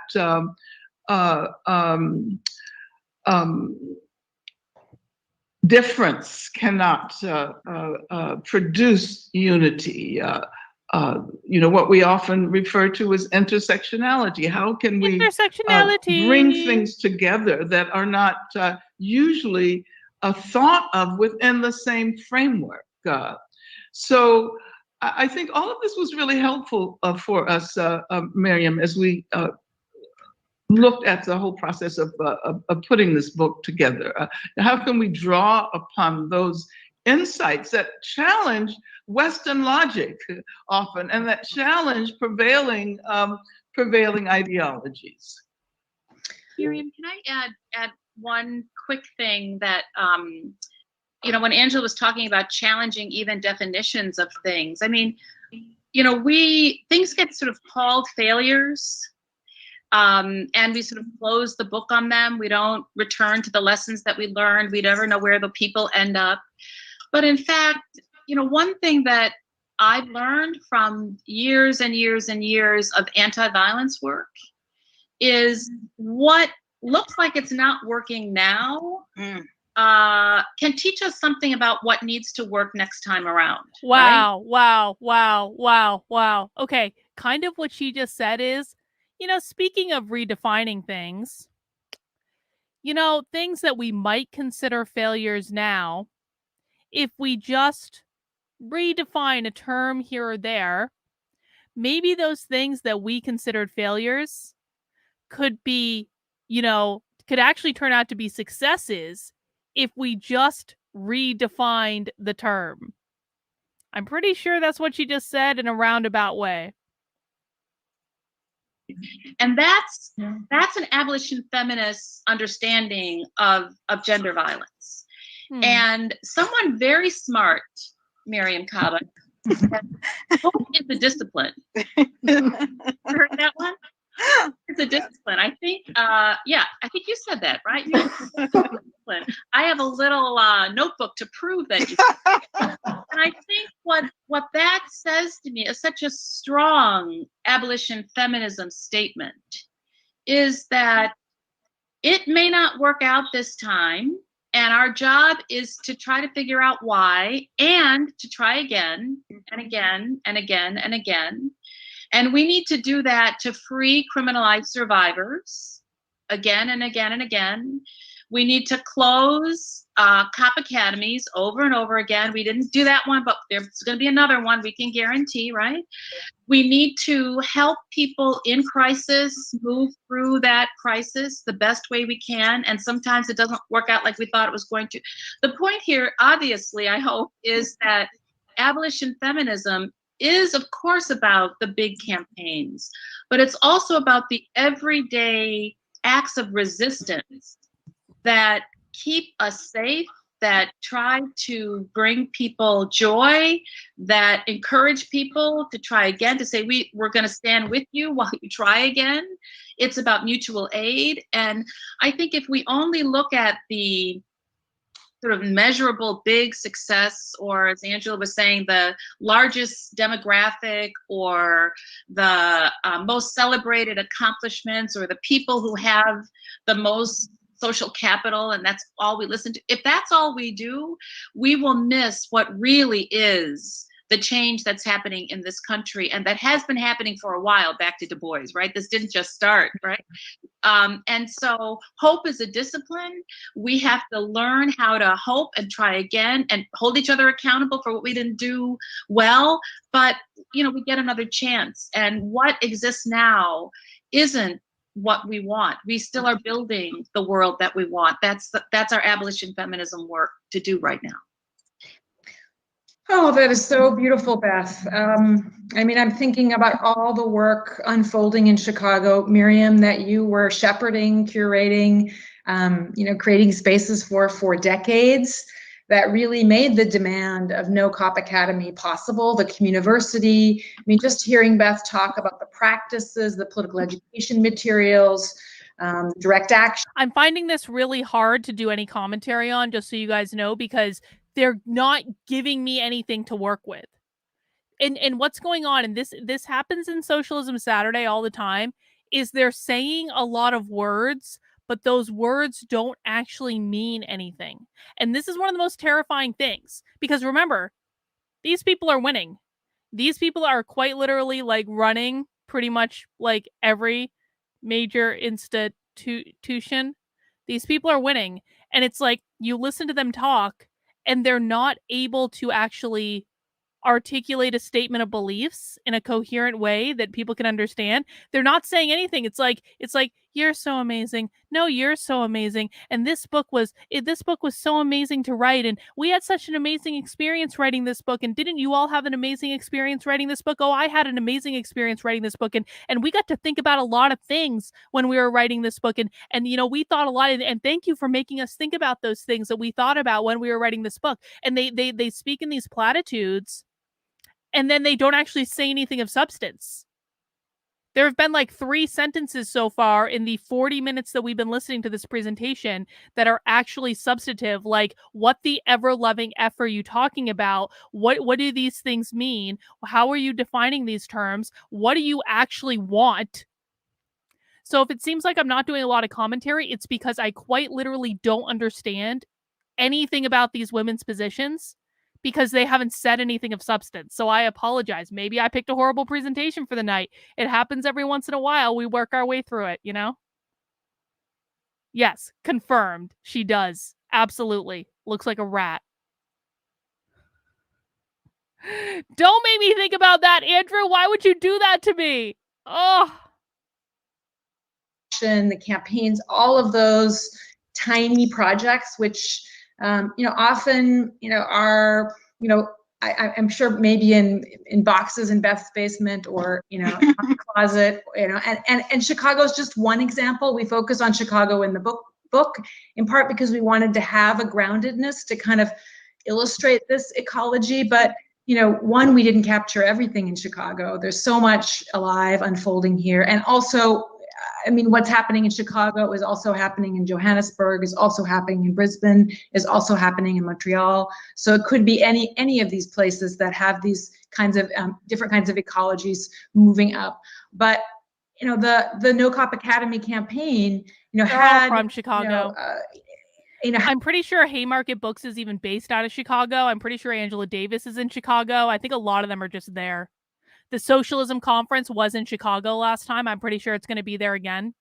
difference cannot produce unity. What we often refer to as intersectionality. How can we bring things together that are not usually thought of within the same framework? So I think all of this was really helpful for us, Mariam, as we looked at the whole process of putting this book together. How can we draw upon those insights that challenge Western logic often, and that challenge prevailing ideologies? Miriam, can I add one quick thing that when Angela was talking about challenging even definitions of things, I mean, things get sort of called failures. And we sort of close the book on them. We don't return to the lessons that we learned. We never know where the people end up. But in fact, one thing that I've learned from years and years and years of anti-violence work is what looks like it's not working now can teach us something about what needs to work next time around. Wow, right? Wow. Okay, kind of what she just said is, speaking of redefining things, things that we might consider failures now, if we just redefine a term here or there, maybe those things that we considered failures could be, could actually turn out to be successes if we just redefined the term. I'm pretty sure that's what she just said in a roundabout way. And that's an abolition feminist understanding of gender violence. And someone very smart, Miriam Kaba, hope is a discipline. Heard that one? It's a discipline. I think, yeah, I think you said that, right? I have a little notebook to prove that you said that. And I think what that says to me is such a strong abolition feminism statement, is that it may not work out this time, and our job is to try to figure out why, and to try again and again and again and again. And we need to do that to free criminalized survivors again and again and again. We need to close cop academies over and over again. We didn't do that one, but there's going to be another one, we can guarantee, right? We need to help people in crisis move through that crisis the best way we can. And sometimes it doesn't work out like we thought it was going to. The point here, obviously, I hope, is that abolition feminism is, of course, about the big campaigns, but it's also about the everyday acts of resistance that keep us safe, that try to bring people joy, that encourage people to try again, to say, we're going to stand with you while you try again. It's about mutual aid. And I think if we only look at the sort of measurable big success, or as Angela was saying, the largest demographic, or the most celebrated accomplishments, or the people who have the most social capital, and that's all we listen to. If that's all we do, we will miss what really is the change that's happening in this country, and that has been happening for a while, back to Du Bois, right? This didn't just start, right? And so hope is a discipline. We have to learn how to hope and try again and hold each other accountable for what we didn't do well. But, you know, we get another chance. And what exists now isn't what we want. We still are building the world that we want. That's our abolition feminism work to do right now. Oh, that is so beautiful, Beth. I mean, I'm thinking about all the work unfolding in Chicago, Miriam, that you were shepherding, curating, creating spaces for decades, that really made the demand of No Cop Academy possible, the community. I mean, just hearing Beth talk about the practices, the political education materials, direct action. I'm finding this really hard to do any commentary on, just so you guys know, because they're not giving me anything to work with. And what's going on, and this happens in Socialism Saturday all the time, is they're saying a lot of words, but those words don't actually mean anything. And this is one of the most terrifying things, because remember, these people are winning. These people are quite literally like running pretty much like every major institution. These people are winning. And it's like, you listen to them talk, and they're not able to actually articulate a statement of beliefs in a coherent way that people can understand. They're not saying anything. It's like you're so amazing. No, you're so amazing. And this book was so amazing to write, and we had such an amazing experience writing this book. And didn't you all have an amazing experience writing this book? Oh, I had an amazing experience writing this book, and we got to think about a lot of things when we were writing this book, and we thought a lot, and thank you for making us think about those things that we thought about when we were writing this book. And they speak in these platitudes, and then they don't actually say anything of substance. There have been like 3 sentences so far in the 40 minutes that we've been listening to this presentation that are actually substantive, like, what the ever-loving F are you talking about? What do these things mean? How are you defining these terms? What do you actually want? So if it seems like I'm not doing a lot of commentary, it's because I quite literally don't understand anything about these women's positions, because they haven't said anything of substance. So I apologize. Maybe I picked a horrible presentation for the night. It happens every once in a while. We work our way through it, Yes, confirmed. She does. Absolutely. Looks like a rat. Don't make me think about that, Andrew. Why would you do that to me? Oh. The campaigns, all of those tiny projects, which Often, are, I'm sure maybe in boxes in Beth's basement or, in the closet, and Chicago is just one example. We focus on Chicago in the book in part because we wanted to have a groundedness to kind of illustrate this ecology. But, one, we didn't capture everything in Chicago. There's so much alive, unfolding here. And also, what's happening in Chicago is also happening in Johannesburg, is also happening in Brisbane, is also happening in Montreal. So it could be any of these places that have these kinds of different kinds of ecologies moving up. But the No Cop Academy campaign, had from Chicago. I'm pretty sure Haymarket Books is even based out of Chicago. I'm pretty sure Angela Davis is in Chicago. I think a lot of them are just there. The Socialism Conference was in Chicago last time. I'm pretty sure it's going to be there again.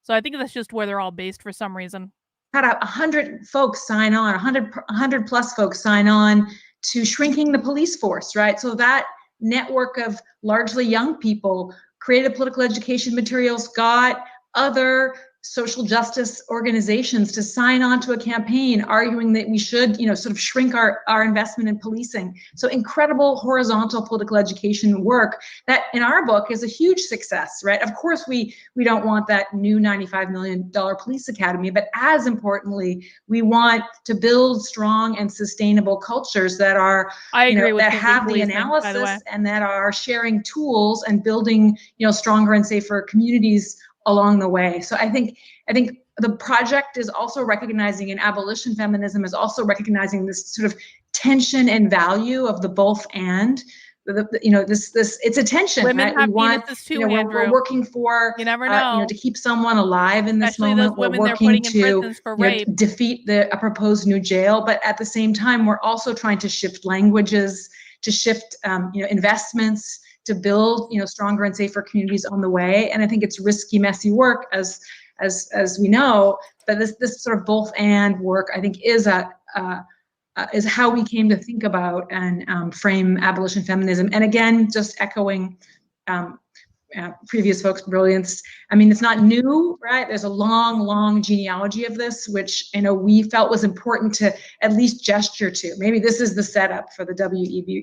So I think that's just where they're all based for some reason. Had 100 folks sign on, 100 plus folks sign on to shrinking the police force, right? So that network of largely young people created political education materials, got other social justice organizations to sign on to a campaign arguing that we should, sort of shrink our investment in policing. So incredible horizontal political education work that in our book is a huge success, right? Of course, we don't want that new $95 million police academy, but as importantly, we want to build strong and sustainable cultures that are, that have the analysis and that are sharing tools and building, stronger and safer communities along the way. So I think the project is also recognizing, and abolition feminism is also recognizing this sort of tension and value of the both and. It's a tension. Women right? have we want, penises too, Andrew. we're working for, you never know. To keep someone alive in this Especially moment. Those women we're working they're putting in prisons for rape. Defeat a proposed new jail, but at the same time, we're also trying to shift languages, to shift, investments, to build, stronger and safer communities on the way. And I think it's risky, messy work, as we know. But this sort of both and work, I think, is how we came to think about and frame abolition feminism. And again, just echoing previous folks' brilliance. It's not new, right? There's a long genealogy of this, which we felt was important to at least gesture to. Maybe this is the setup for the WEB.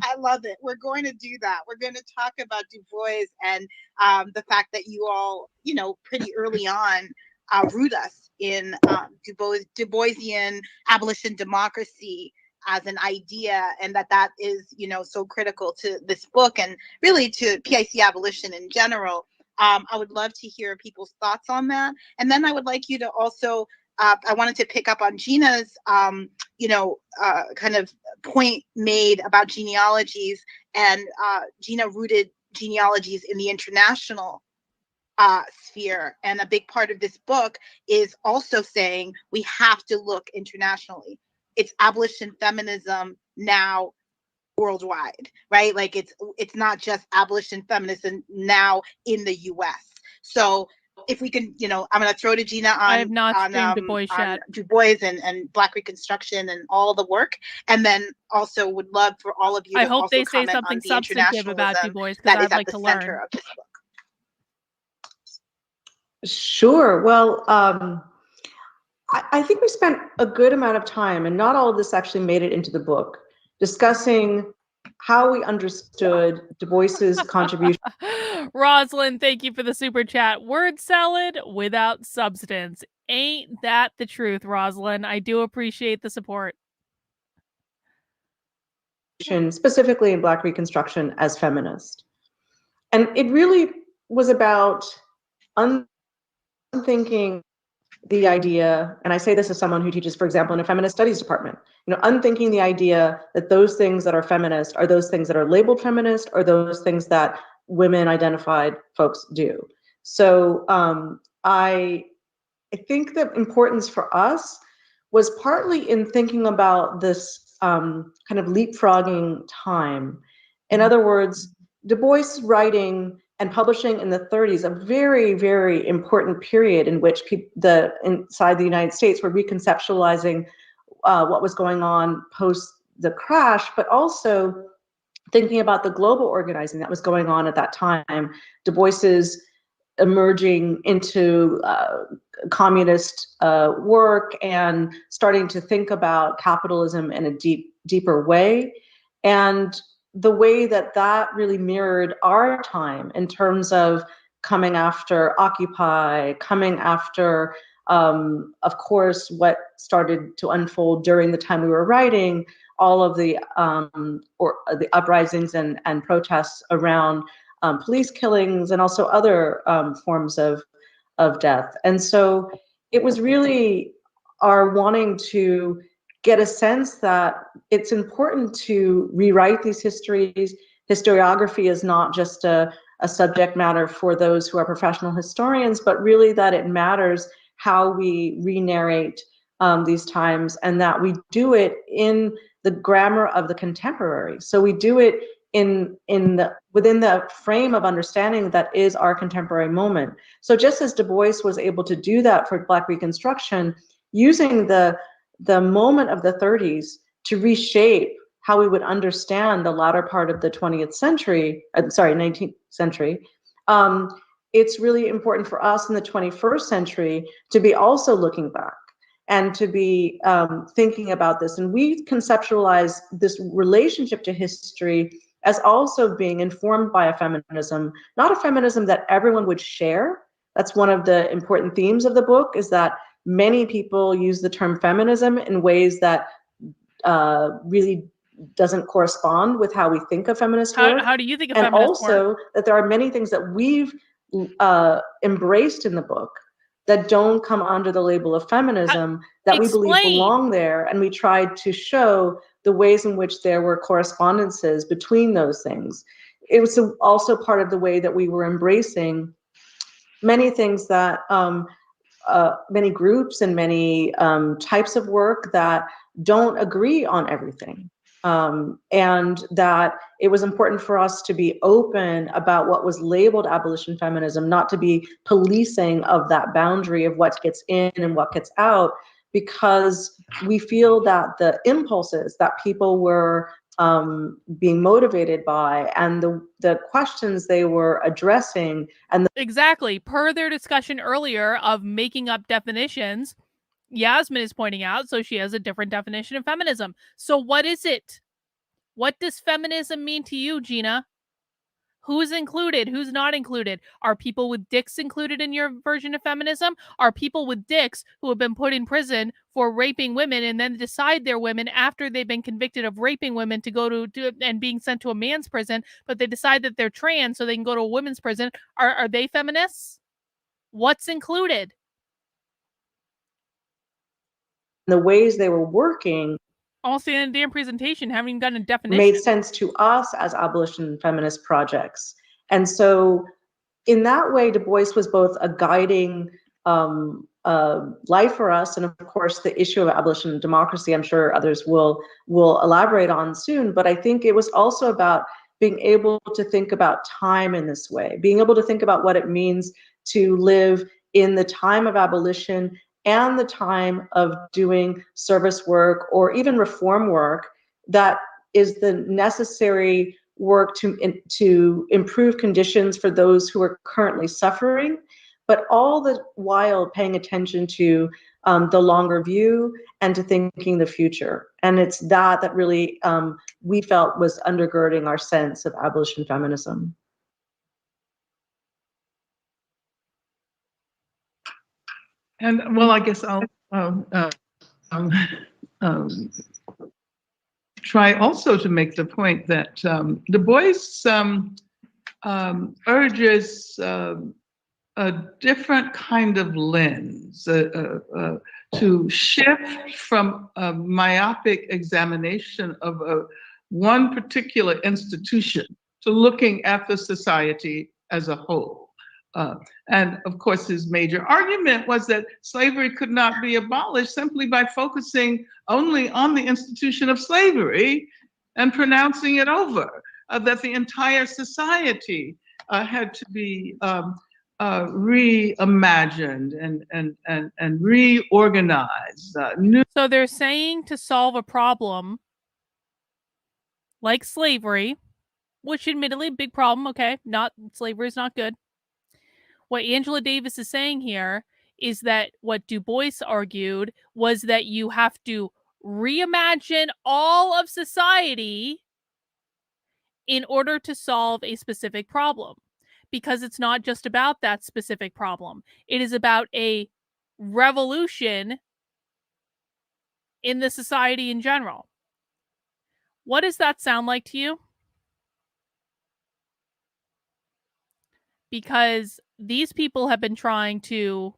I love it. We're going to do that. We're going to talk about Du Bois and the fact that you all, pretty early on root us in Du Boisian abolition democracy as an idea, and that is, so critical to this book and really to PIC abolition in general. I would love to hear people's thoughts on that. And then I would like you to also, I wanted to pick up on Gina's, kind of point made about genealogies, and Gina rooted genealogies in the international sphere. And a big part of this book is also saying we have to look internationally. It's abolition feminism now worldwide, right? Like it's not just abolition feminism now in the US. So if we can, I'm going to throw to Gina on, I have not streamed Du Bois yet. Du Bois and Black Reconstruction and all the work. And then also would love for all of you I to hope also they say comment something on the substantive about Du Bois, because that is I'd like at to the learn. center of this book. Sure. Well, I think we spent a good amount of time, and not all of this actually made it into the book, discussing how we understood Du Bois's contribution. Rosalind, thank you for the super chat. Word salad without substance. Ain't that the truth, Rosalind? I do appreciate the support. Specifically in Black Reconstruction as feminist. And it really was about unthinking the idea, and I say this as someone who teaches, for example, in a feminist studies department, unthinking the idea that those things that are feminist are those things that are labeled feminist, or those things that women identified folks do. So I think the importance for us was partly in thinking about this kind of leapfrogging time. In other words, Du Bois writing and publishing in the 30s, a very, very important period in which inside the United States were reconceptualizing what was going on post the crash, but also thinking about the global organizing that was going on at that time. Du Bois's emerging into communist work and starting to think about capitalism in a deeper way. And the way that that really mirrored our time in terms of coming after Occupy, coming after, of course, what started to unfold during the time we were writing, all of the uprisings and protests around police killings and also other forms of death. And so it was really our wanting to get a sense that it's important to rewrite these histories. Historiography is not just a subject matter for those who are professional historians, but really that it matters how we re-narrate these times, and that we do it in the grammar of the contemporary. So we do it within the frame of understanding that is our contemporary moment. So just as Du Bois was able to do that for Black Reconstruction, using the moment of the 30s to reshape how we would understand the latter part of the 20th century, 19th century, it's really important for us in the 21st century to be also looking back and to be thinking about this. And we conceptualize this relationship to history as also being informed by a feminism, not a feminism that everyone would share. That's one of the important themes of the book, is that many people use the term feminism in ways that really doesn't correspond with how we think of feminist work. How do you think of and feminist work? And also that there are many things that we've embraced in the book that don't come under the label of feminism that we believe belong there. And we tried to show the ways in which there were correspondences between those things. It was also part of the way that we were embracing many things that many groups and many types of work that don't agree on everything. And that it was important for us to be open about what was labeled abolition feminism, not to be policing of that boundary of what gets in and what gets out, because we feel that the impulses that people were being motivated by and the questions they were addressing and exactly, per their discussion earlier of making up definitions, Yasmin is pointing out, so she has a different definition of feminism. So what is it? What does feminism mean to you, Gina? Who's included? Who's not included? Are people with dicks included in your version of feminism? Are people with dicks who have been put in prison for raping women and then decide they're women after they've been convicted of raping women to go to and being sent to a man's prison, but they decide that they're trans so they can go to a women's prison? Are they feminists? What's included? the ways they were working Almost the end of the damn presentation, haven't even gotten a definition. Made sense to us as abolition feminist projects. And so in that way, Du Bois was both a guiding light for us, and of course the issue of abolition and democracy, I'm sure others will elaborate on soon, but I think it was also about being able to think about time in this way, being able to think about what it means to live in the time of abolition and the time of doing service work or even reform work that is the necessary work to improve conditions for those who are currently suffering, but all the while paying attention to the longer view and to thinking the future. And it's that really we felt was undergirding our sense of abolition feminism. And well, I guess I'll try also to make the point that Du Bois urges a different kind of lens, to shift from a myopic examination of one particular institution to looking at the society as a whole. And of course, his major argument was that slavery could not be abolished simply by focusing only on the institution of slavery and pronouncing it over, that the entire society had to be reimagined and reorganized. So they're saying to solve a problem like slavery, which admittedly, big problem, okay, slavery is not good. What Angela Davis is saying here is that what Du Bois argued was that you have to reimagine all of society in order to solve a specific problem. Because it's not just about that specific problem. It is about a revolution in the society in general. What does that sound like to you? Because these people have been trying to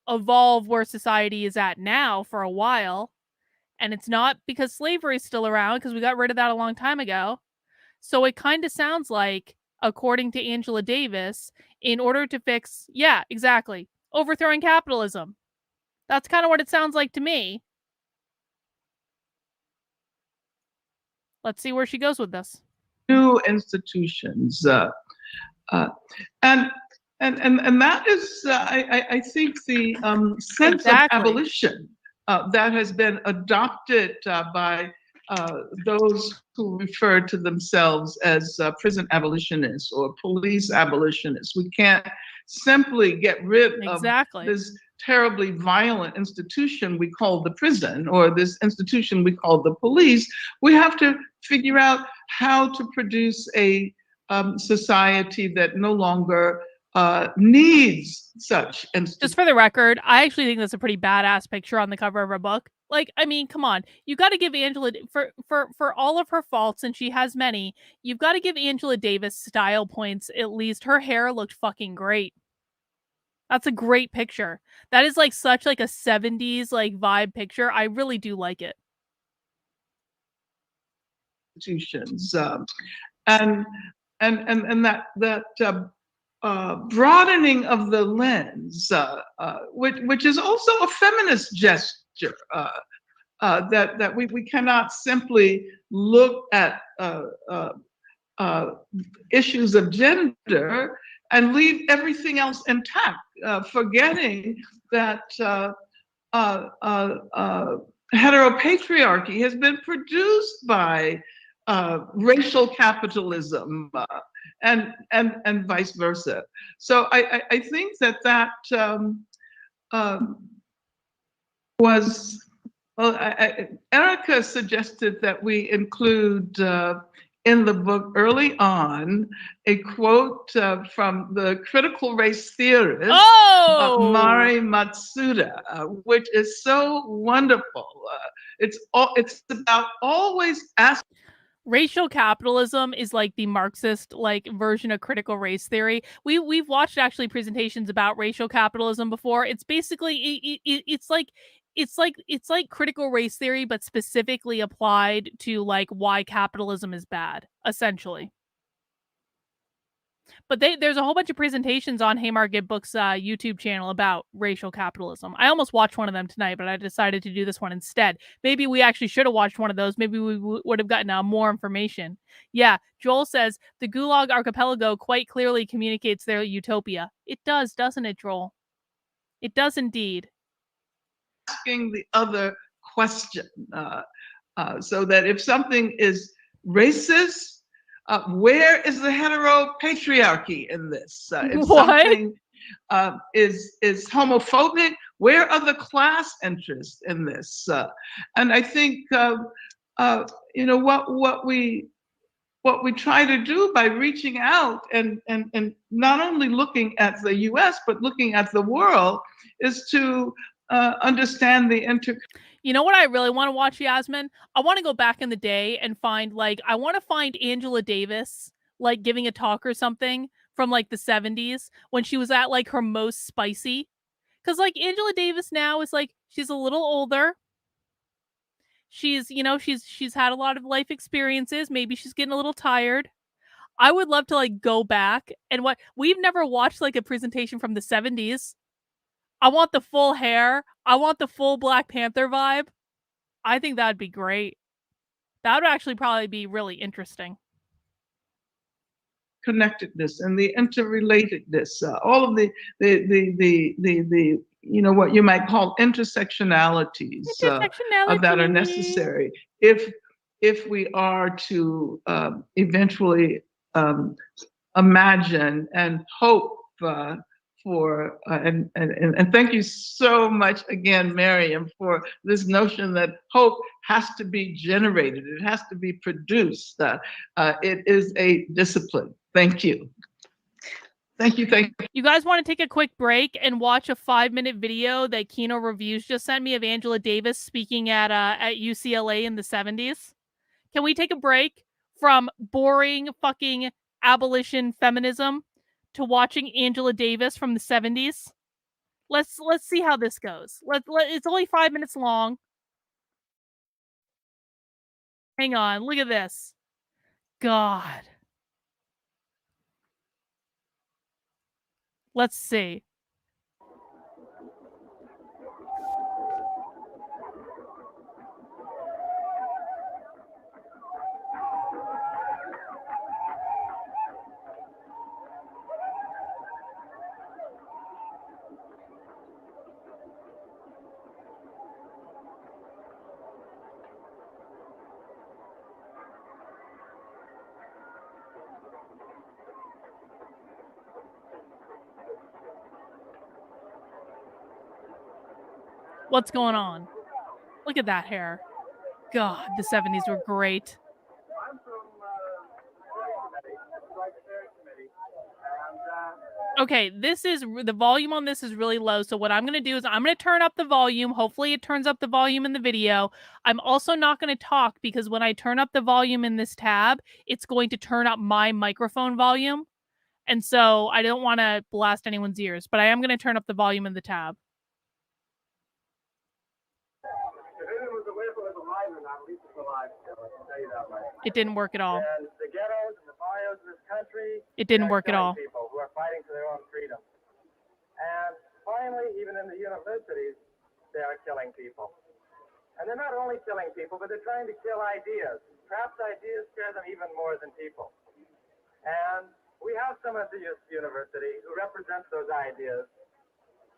evolve where society is at now for a while. And it's not because slavery is still around, because we got rid of that a long time ago. So it kind of sounds like, according to Angela Davis, in order to fix, yeah, exactly, overthrowing capitalism. That's kind of what it sounds like to me. Let's see where she goes with this. New institutions, and that is, I think, the sense of abolition that has been adopted by those who refer to themselves as prison abolitionists or police abolitionists. We can't simply get rid of this terribly violent institution we call the prison, or this institution we call the police. We have to figure out how to produce a society that no longer needs such institutions. Just for the record, I actually think that's a pretty badass picture on the cover of her book. Like, I mean, come on. You got to give Angela, for all of her faults, and she has many, you've got to give Angela Davis style points at least. Her hair looked fucking great. That's a great picture. That is like such like a 70s like vibe picture. I really do like it. Institutions, and that broadening of the lens, which is also a feminist gesture, that we cannot simply look at issues of gender and leave everything else intact, forgetting that heteropatriarchy has been produced by racial capitalism, and vice versa. So I think that was, well, Erica suggested that we include in the book early on a quote from the critical race theorist Mari Matsuda, which is so wonderful. It's about always asking. Racial capitalism is like the Marxist like version of critical race theory. We've watched actually presentations about racial capitalism before. It's basically it's like critical race theory, but specifically applied to like why capitalism is bad, essentially. But there's a whole bunch of presentations on Haymarket Books' YouTube channel about racial capitalism. I almost watched one of them tonight, but I decided to do this one instead. Maybe we actually should have watched one of those. Maybe we would have gotten more information. Yeah, Joel says, the Gulag Archipelago quite clearly communicates their utopia. It does, doesn't it, Joel? It does indeed. Asking the other question, so that if something is racist, where is the heteropatriarchy in this? If something is homophobic, where are the class interests in this? And I think you know what we try to do by reaching out and not only looking at the U.S. but looking at the world is to understand the You know what I really want to watch, Yasmin? I want to go back in the day and find, like, I want to find Angela Davis, like, giving a talk or something from, like, the 70s when she was at, like, her most spicy. Because, like, Angela Davis now is, like, she's a little older. She's, you know, she's had a lot of life experiences. Maybe she's getting a little tired. I would love to, like, go back and we've never watched, like, a presentation from the 70s. I want the full hair. I want the full Black Panther vibe. I think that'd be great. That would actually probably be really interesting. Connectedness and the interrelatedness, all of the you know what you might call intersectionalities that are necessary if we are to eventually imagine and hope for, and thank you so much again, Miriam, for this notion that hope has to be generated, it has to be produced. It is a discipline. Thank you. Thank you, thank you. You guys want to take a quick break and watch a 5-minute video that Kino Reviews just sent me of Angela Davis speaking at UCLA in the 70s? Can we take a break from boring fucking abolition feminism to watching Angela Davis from the 70s? Let's see how this goes. It's only 5 minutes long. Hang on, look at this. God. Let's see. What's going on? Look at that hair. God, the 70s were great. Okay, this is the volume on this is really low. So what I'm going to do is I'm going to turn up the volume. Hopefully it turns up the volume in the video. I'm also not going to talk because when I turn up the volume in this tab, it's going to turn up my microphone volume. And so I don't want to blast anyone's ears, but I am going to turn up the volume in the tab. It didn't work at all. And the ghettos and the bios of this country, it didn't work at all. People who are fighting for their own freedom. And finally, even in the universities, they are killing people. And they're not only killing people, but they're trying to kill ideas. Perhaps ideas scare them even more than people. And we have someone at the university who represents those ideas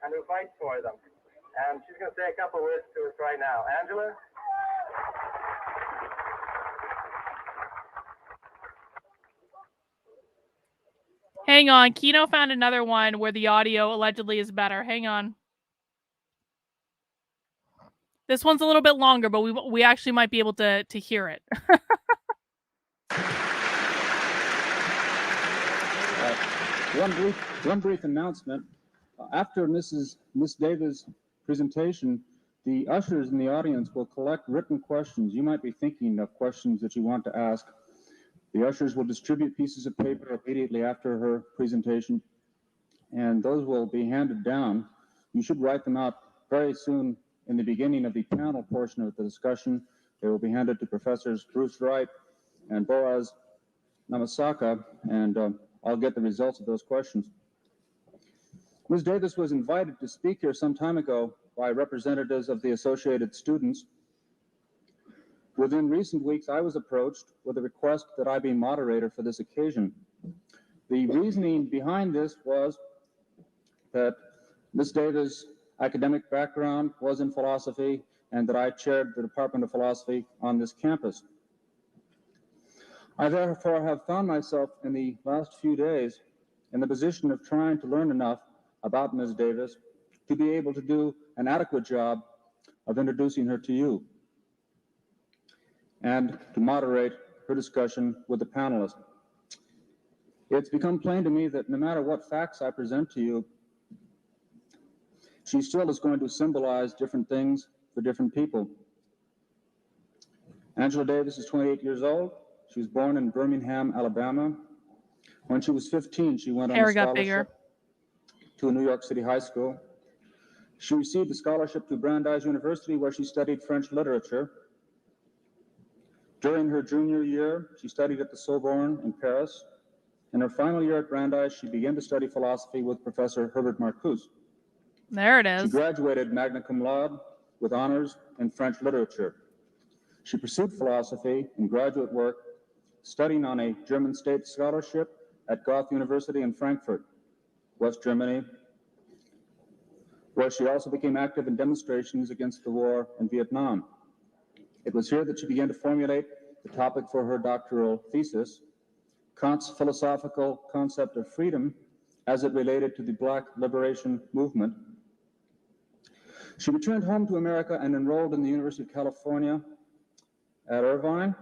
and who fights for them. And she's going to say a couple words to us right now. Angela? Hang on. Kino found another one where the audio allegedly is better. Hang on. This one's a little bit longer, but we actually might be able to hear it. One brief announcement. After Miss Davis' presentation, the ushers in the audience will collect written questions. You might be thinking of questions that you want to ask. The ushers will distribute pieces of paper immediately after her presentation, and those will be handed down. You should write them out very soon in the beginning of the panel portion of the discussion. They will be handed to Professors Bruce Wright and Boaz Namasaka, and I'll get the results of those questions. Ms. Davis was invited to speak here some time ago by representatives of the Associated Students. Within recent weeks, I was approached with a request that I be moderator for this occasion. The reasoning behind this was that Ms. Davis' academic background was in philosophy and that I chaired the Department of Philosophy on this campus. I therefore have found myself in the last few days in the position of trying to learn enough about Ms. Davis to be able to do an adequate job of introducing her to you and to moderate her discussion with the panelists. It's become plain to me that no matter what facts I present to you, she still is going to symbolize different things for different people. Angela Davis is 28 years old. She was born in Birmingham, Alabama. When she was 15, she went on a scholarship to a New York City high school. She received a scholarship to Brandeis University, where she studied French literature. During her junior year, she studied at the Sorbonne in Paris. In her final year at Brandeis, she began to study philosophy with Professor Herbert Marcuse. There it is. She graduated magna cum laude with honors in French literature. She pursued philosophy and graduate work, studying on a German state scholarship at Goethe University in Frankfurt, West Germany, where she also became active in demonstrations against the war in Vietnam. It was here that she began to formulate the topic for her doctoral thesis, Kant's philosophical concept of freedom as it related to the Black liberation movement. She returned home to America and enrolled in the University of California at Irvine,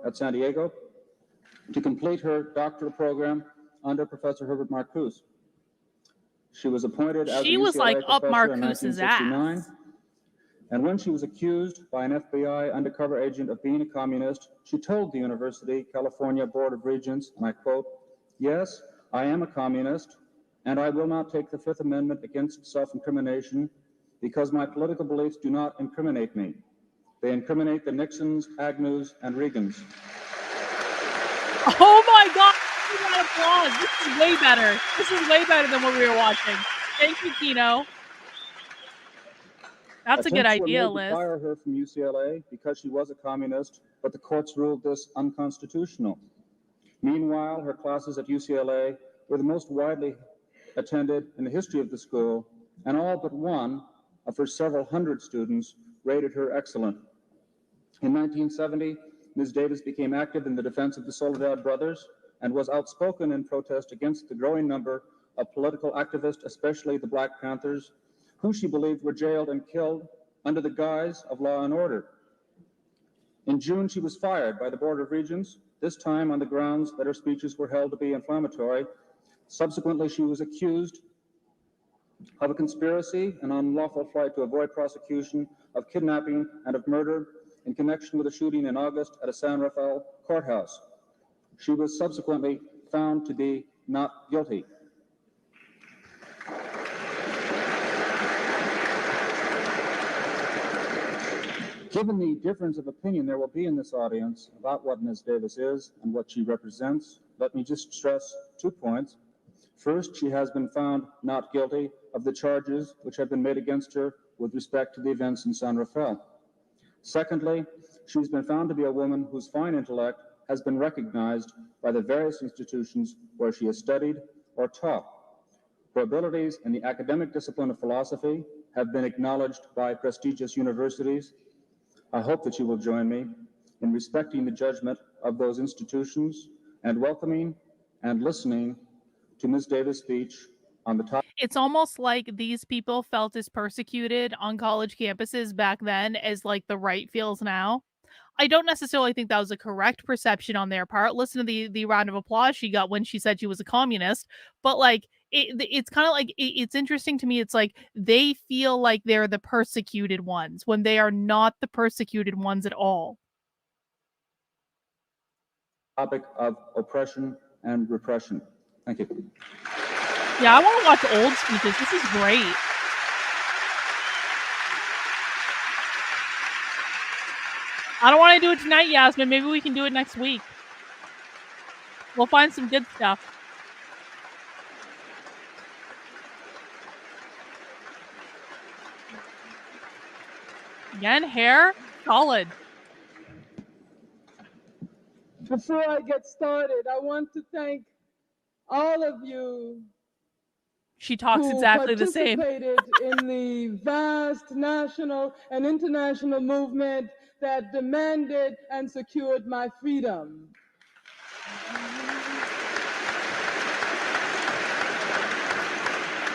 at San Diego, to complete her doctoral program under Professor Herbert Marcuse. She was appointed as a She was UCLA like up professor in Marcuse's 1969. ass. And when she was accused by an FBI undercover agent of being a communist, she told the University California Board of Regents, and I quote, "Yes, I am a communist, and I will not take the Fifth Amendment against self-incrimination because my political beliefs do not incriminate me. They incriminate the Nixons, Agnews, and Reagans." Oh my God! Applause. This is way better. This is way better than what we were watching. Thank you, Kino. That's a good idea, Liz. Attempts were made to fire her from UCLA because she was a communist, but the courts ruled this unconstitutional. Meanwhile, her classes at UCLA were the most widely attended in the history of the school, and all but one of her several hundred students rated her excellent. In 1970, Ms. Davis became active in the defense of the Soledad brothers and was outspoken in protest against the growing number of political activists, especially the Black Panthers, who she believed were jailed and killed under the guise of law and order. In June, she was fired by the Board of Regents, this time on the grounds that her speeches were held to be inflammatory. Subsequently, she was accused of a conspiracy and unlawful flight to avoid prosecution, of kidnapping, and of murder in connection with a shooting in August at a San Rafael courthouse. She was subsequently found to be not guilty. Given the difference of opinion there will be in this audience about what Ms. Davis is and what she represents, let me just stress 2 points. First, she has been found not guilty of the charges which have been made against her with respect to the events in San Rafael. Secondly, she's been found to be a woman whose fine intellect has been recognized by the various institutions where she has studied or taught. Her abilities in the academic discipline of philosophy have been acknowledged by prestigious universities. I hope that you will join me in respecting the judgment of those institutions and welcoming and listening to Ms. Davis' speech on the topic. It's almost like these people felt as persecuted on college campuses back then as like the right feels now. I don't necessarily think that was a correct perception on their part. Listen to the round of applause she got when she said she was a communist. But like it's kind of like it's interesting to me. It's like they feel like they're the persecuted ones when they are not the persecuted ones at all. Topic of oppression and repression. Thank you. Yeah, I want to watch old speeches. This is great. I don't want to do it tonight, Yasmin. Maybe we can do it next week. We'll find some good stuff. Again, hair, solid. Before I get started, I want to thank all of you. She talks exactly the same. Participated in the vast national and international movement that demanded and secured my freedom.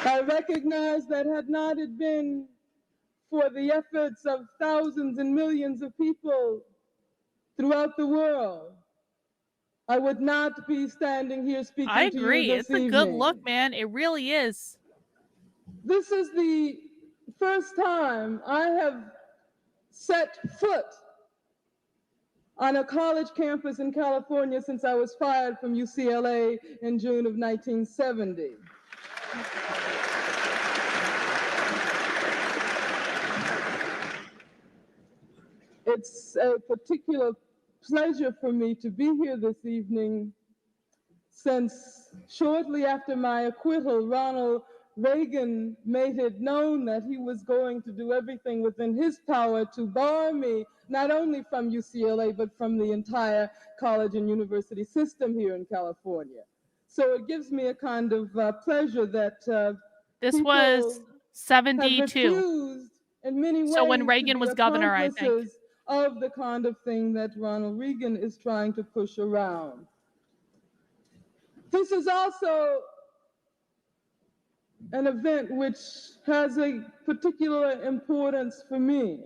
I recognize that had not it been for the efforts of thousands and millions of people throughout the world, I would not be standing here speaking to you this evening. I agree. It's a good look, man. It really is. This is the first time I have set foot on a college campus in California since I was fired from UCLA in June of 1970. It's a particular pleasure for me to be here this evening, since shortly after my acquittal, Ronald Reagan made it known that he was going to do everything within his power to bar me, not only from UCLA, but from the entire college and university system here in California. So it gives me a kind of pleasure that this was 72. In many ways, so when Reagan was governor, I think. Of the kind of thing that Ronald Reagan is trying to push around. This is also an event which has a particular importance for me,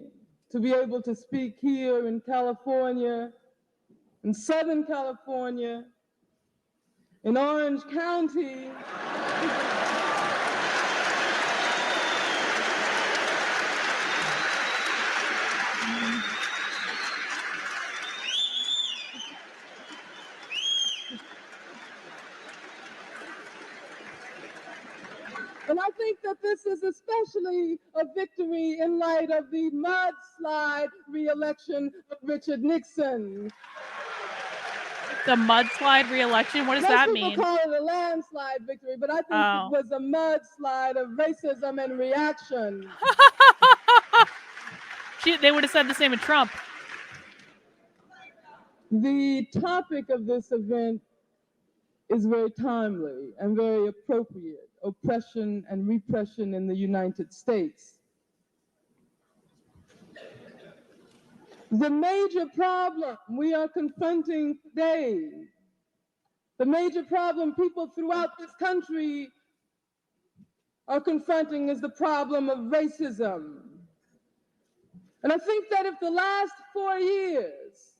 to be able to speak here in California, in Southern California, in Orange County. And I think that this is especially a victory in light of the mudslide re-election of Richard Nixon. The mudslide re-election? What does that mean? Most people call it a landslide victory, but I think it was a mudslide of racism and reaction. They would have said the same with Trump. The topic of this event is very timely and very appropriate: oppression and repression in the United States. The major problem we are confronting today, the major problem people throughout this country are confronting, is the problem of racism. And I think that if the last 4 years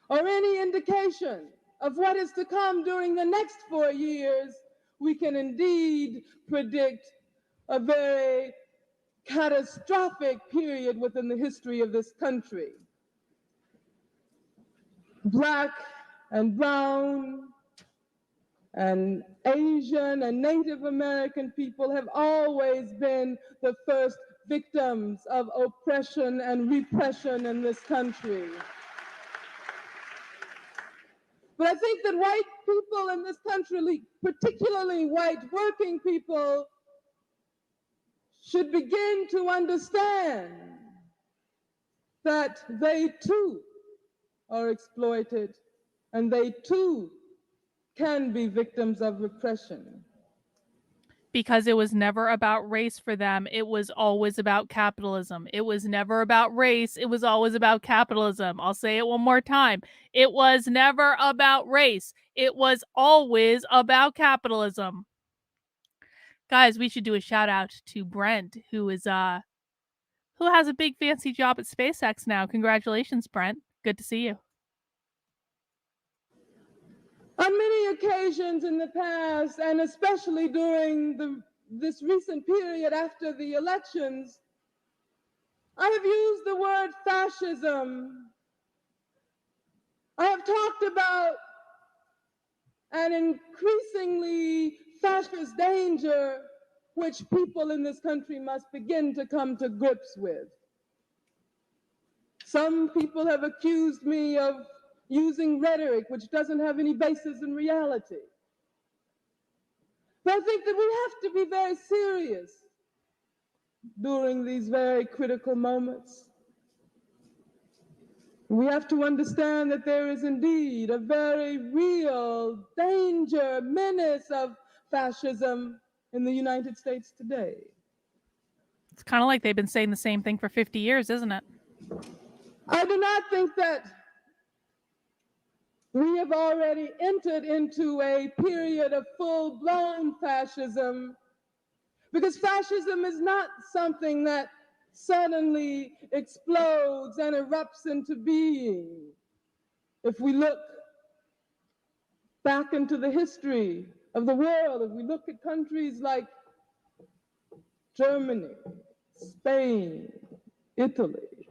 are any indication of what is to come during the next 4 years, we can indeed predict a very catastrophic period within the history of this country. Black and brown and Asian and Native American people have always been the first victims of oppression and repression in this country. But I think that white people in this country, particularly white working people, should begin to understand that they too are exploited and they too can be victims of repression. Because it was never about race for them. It was always about capitalism. It was never about race. It was always about capitalism. I'll say it one more time. It was never about race. It was always about capitalism. Guys, we should do a shout out to Brent, who has a big fancy job at SpaceX now. Congratulations, Brent. Good to see you. On many occasions in the past, and especially during this recent period after the elections, I have used the word fascism. I have talked about an increasingly fascist danger which people in this country must begin to come to grips with. Some people have accused me of using rhetoric which doesn't have any basis in reality. But I think that we have to be very serious during these very critical moments. We have to understand that there is indeed a very real danger, menace of fascism in the United States today. It's kind of like they've been saying the same thing for 50 years, isn't it? I do not think that we have already entered into a period of full-blown fascism, because fascism is not something that suddenly explodes and erupts into being. If we look back into the history of the world, if we look at countries like Germany, Spain, Italy,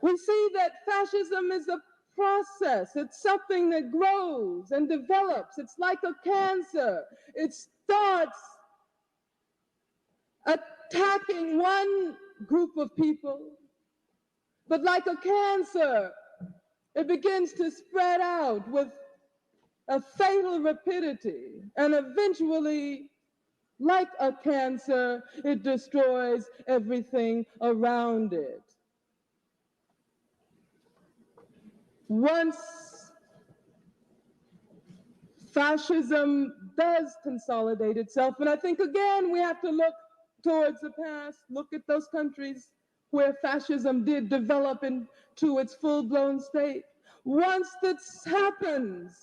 we see that fascism is a process. It's something that grows and develops. It's like a cancer. It starts attacking one group of people, but like a cancer, it begins to spread out with a fatal rapidity, and eventually, like a cancer, it destroys everything around it. Once fascism does consolidate itself, and I think again we have to look towards the past, look at those countries where fascism did develop into its full-blown state. Once this happens,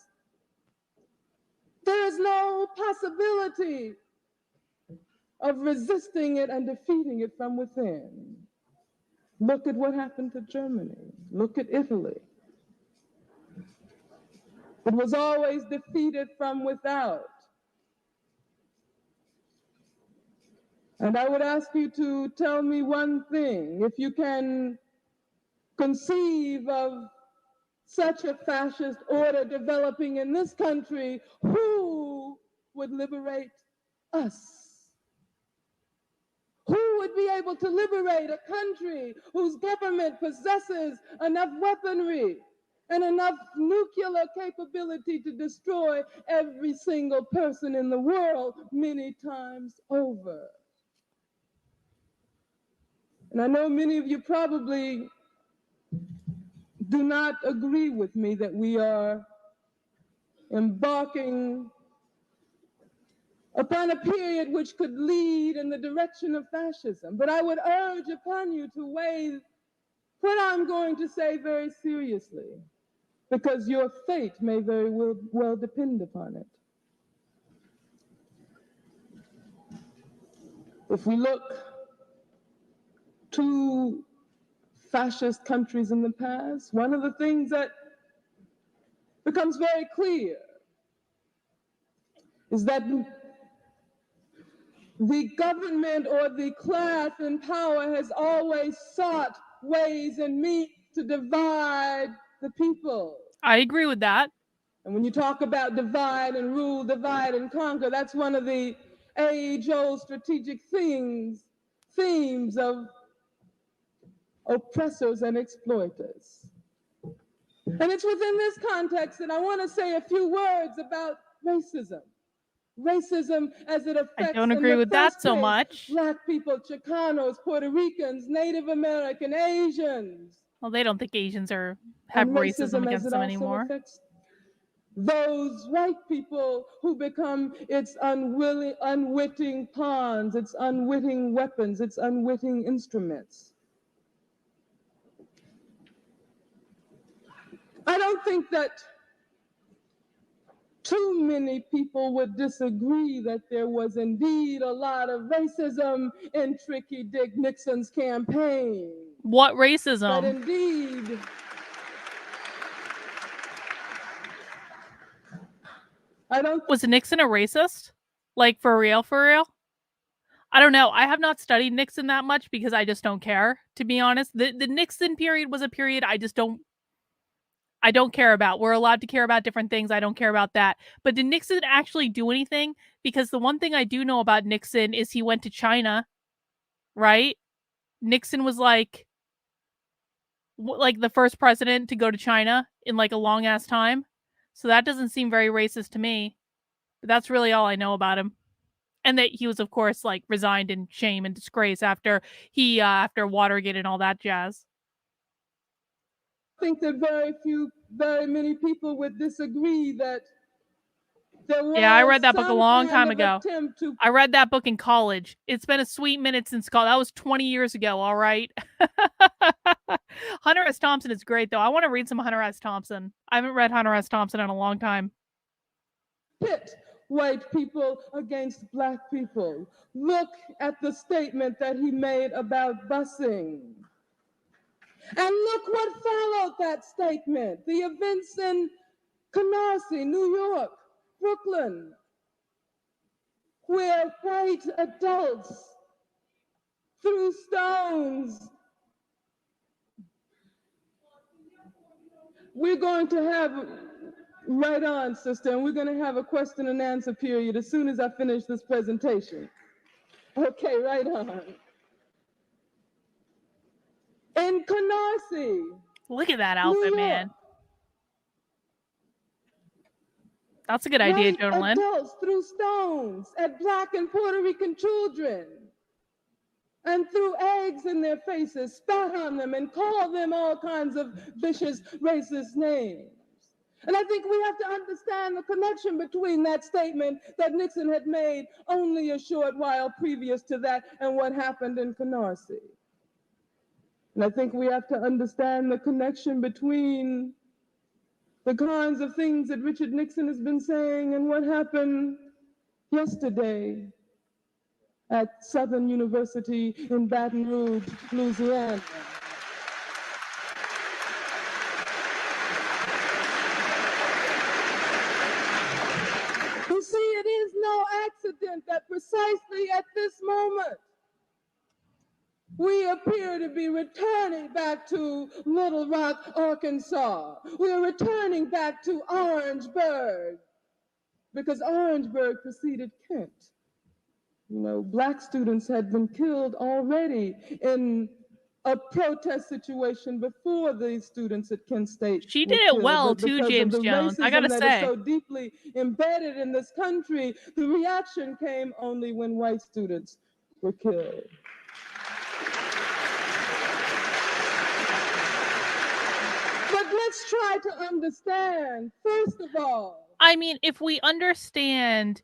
There is no possibility of resisting it and defeating it from within. Look at what happened to Germany. Look at Italy. It was always defeated from without. And I would ask you to tell me one thing. If you can conceive of such a fascist order developing in this country, who would liberate us? Who would be able to liberate a country whose government possesses enough weaponry and enough nuclear capability to destroy every single person in the world many times over? And I know many of you probably do not agree with me that we are embarking upon a period which could lead in the direction of fascism. But I would urge upon you to weigh what I'm going to say very seriously, because your fate may very well depend upon it. If we look to fascist countries in the past, one of the things that becomes very clear is that the government or the class in power has always sought ways and means to divide the people. I agree with that. And when you talk about divide and rule, divide and conquer, that's one of the age-old strategic themes of oppressors and exploiters. And it's within this context that I want to say a few words about racism. Racism as it affects, I don't agree with that so much. Black people, Chicanos, Puerto Ricans, Native American, Asians. Well, they don't think Asians have racism against them anymore. Those white people who become its unwitting pawns, its unwitting weapons, its unwitting instruments. I don't think that too many people would disagree that there was indeed a lot of racism in Tricky Dick Nixon's campaign. What racism? But indeed, was Nixon a racist? Like, for real, for real? I don't know. I have not studied Nixon that much because I just don't care, to be honest. The Nixon period was a period I don't care about. We're allowed to care about different things. I don't care about that. But did Nixon actually do anything? Because the one thing I do know about Nixon is he went to China, right? Nixon was like the first president to go to China in like a long ass time. So that doesn't seem very racist to me. But that's really all I know about him. And that he was, of course, like resigned in shame and disgrace after after Watergate and all that jazz. I think that very many people would disagree that there was I read that book a long time ago. To... I read that book in college. It's been a sweet minute since college. That was 20 years ago, all right? Hunter S. Thompson is great, though. I want to read some Hunter S. Thompson. I haven't read Hunter S. Thompson in a long time. Pit white people against black people. Look at the statement that he made about busing. And look what followed that statement. The events in Canarsie, New York, Brooklyn, where white adults threw stones. We're going to have, right on, sister, and we're going to have a question and answer period as soon as I finish this presentation. Okay, right on. In Canarsie. Look at that outfit, man. That's a good idea, Jonalyn. Adults threw stones at Black and Puerto Rican children and threw eggs in their faces, spat on them, and called them all kinds of vicious, racist names. And I think we have to understand the connection between that statement that Nixon had made only a short while previous to that and what happened in Canarsie. And I think we have to understand the connection between the kinds of things that Richard Nixon has been saying and what happened yesterday at Southern University in Baton Rouge, Louisiana. You see, it is no accident that precisely at this moment, we appear to be returning back to Little Rock, Arkansas. We are returning back to Orangeburg, because Orangeburg preceded Kent. You know, Black students had been killed already in a protest situation before these students at Kent State. She did it well too, James Jones. I gotta that say. is so deeply embedded in this country, the reaction came only when white students were killed. But let's try to understand, first of all. I mean, if we understand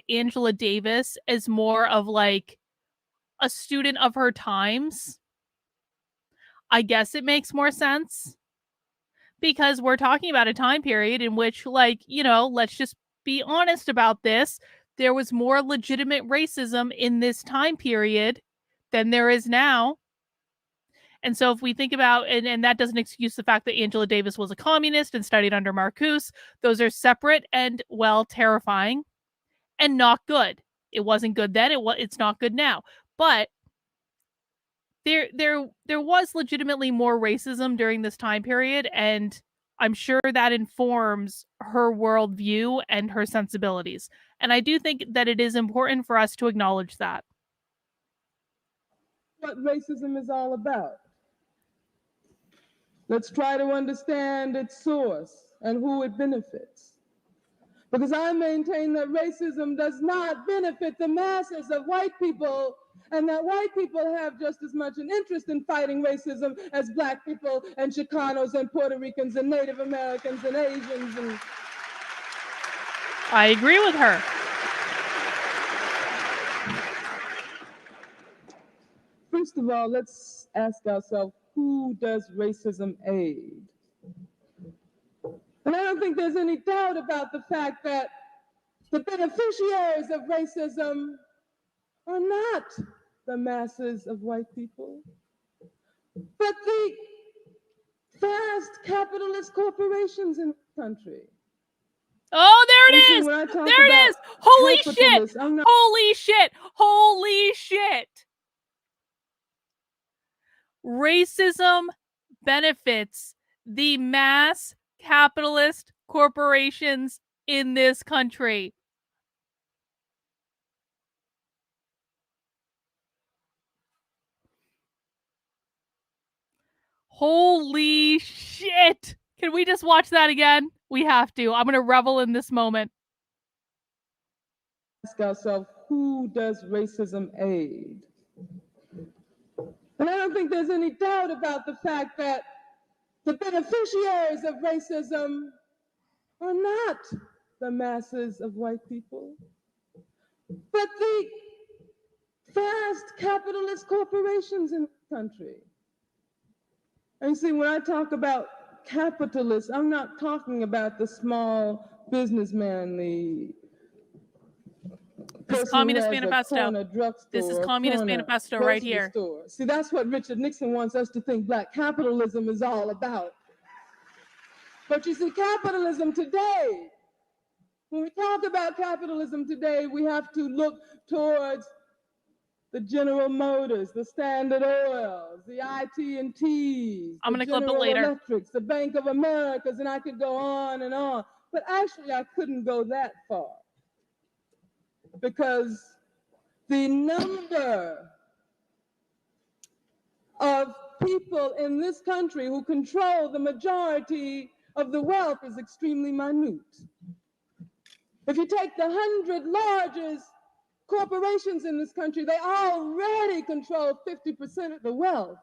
Angela Davis as more of like a student of her times, I guess it makes more sense. Because we're talking about a time period in which, like, you know, let's just be honest about this. There was more legitimate racism in this time period than there is now. And so if we think about, and that doesn't excuse the fact that Angela Davis was a communist and studied under Marcuse, those are separate and, well, terrifying and not good. It wasn't good then, it's not good now. But there was legitimately more racism during this time period, and I'm sure that informs her worldview and her sensibilities. And I do think that it is important for us to acknowledge that. What racism is all about. Let's try to understand its source and who it benefits. Because I maintain that racism does not benefit the masses of white people, and that white people have just as much an interest in fighting racism as Black people and Chicanos and Puerto Ricans and Native Americans and Asians. And I agree with her. First of all, let's ask ourselves, who does racism aid? And I don't think there's any doubt about the fact that the beneficiaries of racism are not the masses of white people, but the vast capitalist corporations in the country. Oh, there it is! There it is! Holy shit! Holy shit! Holy shit! Racism benefits the mass capitalist corporations in this country. Holy shit! Can we just watch that again? We have to. I'm going to revel in this moment. Ask ourselves, who does racism aid? And I don't think there's any doubt about the fact that the beneficiaries of racism are not the masses of white people, but the vast capitalist corporations in the country. And you see, when I talk about capitalists, I'm not talking about the small businessman, This is Communist Manifesto. This is Communist Manifesto right here. Store. See, that's what Richard Nixon wants us to think Black capitalism is all about. But you see, capitalism today, when we talk about capitalism today, we have to look towards the General Motors, the Standard Oils, the IT&Ts, I'm going to clip it later. Electrics, the Bank of Americas, and I could go on and on. But actually, I couldn't go that far, because the number of people in this country who control the majority of the wealth is extremely minute. If you take the 100 largest corporations in this country, they already control 50% of the wealth.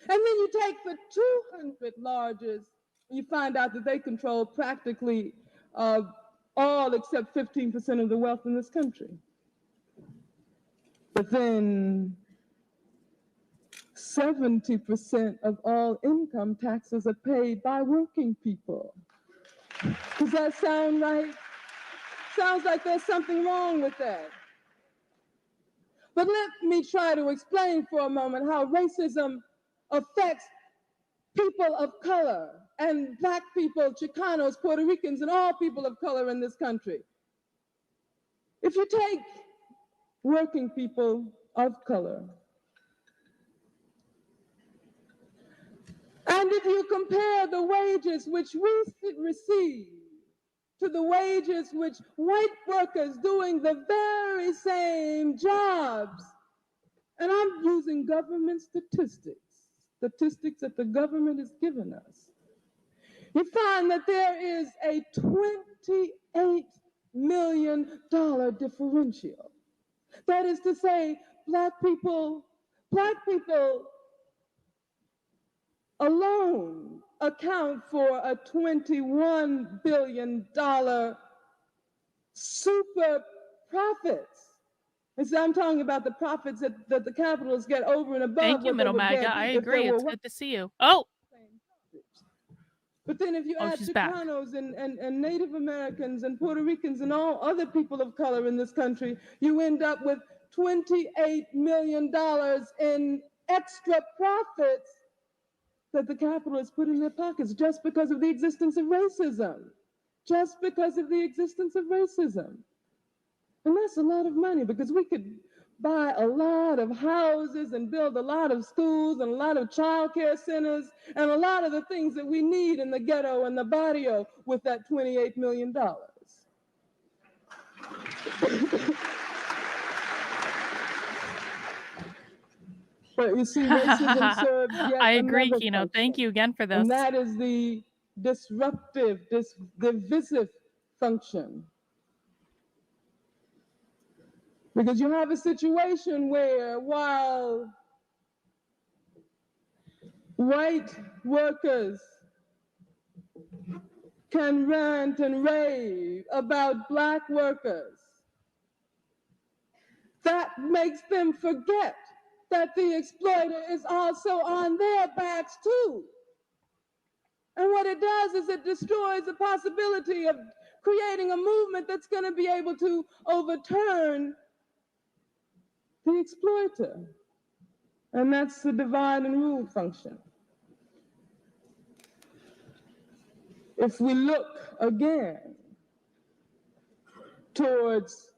And then you take the 200 largest, and you find out that they control practically all except 15% of the wealth in this country. But then 70% of all income taxes are paid by working people. Does that sound right? Sounds like there's something wrong with that. But let me try to explain for a moment how racism affects people of color and Black people, Chicanos, Puerto Ricans, and all people of color in this country. If you take working people of color, and if you compare the wages which we receive to the wages which white workers doing the very same jobs, and I'm using government statistics that the government has given us, you find that there is a $28 million differential. That is to say, Black people alone account for a $21 billion super profits. And so I'm talking about the profits that the capitalists get over and above. Thank you, what they Middle would Maga. get I if agree. there It's were good to see you. Oh, But then if you add she's back. Chicanos and Native Americans and Puerto Ricans and all other people of color in this country, you end up with $28 million in extra profits that the capitalists put in their pockets just because of the existence of racism. Just because of the existence of racism. And that's a lot of money, because we could buy a lot of houses and build a lot of schools and a lot of child care centers and a lot of the things that we need in the ghetto and the barrio with that $28 million. But you see, racism serves yet I agree, another Kino. Thank function, you again for this. and that is the disruptive, divisive function. Because you have a situation where, while white workers can rant and rave about Black workers, that makes them forget that the exploiter is also on their backs too. And what it does is it destroys the possibility of creating a movement that's going to be able to overturn the exploiter. And that's the divide and rule function. If we look again towards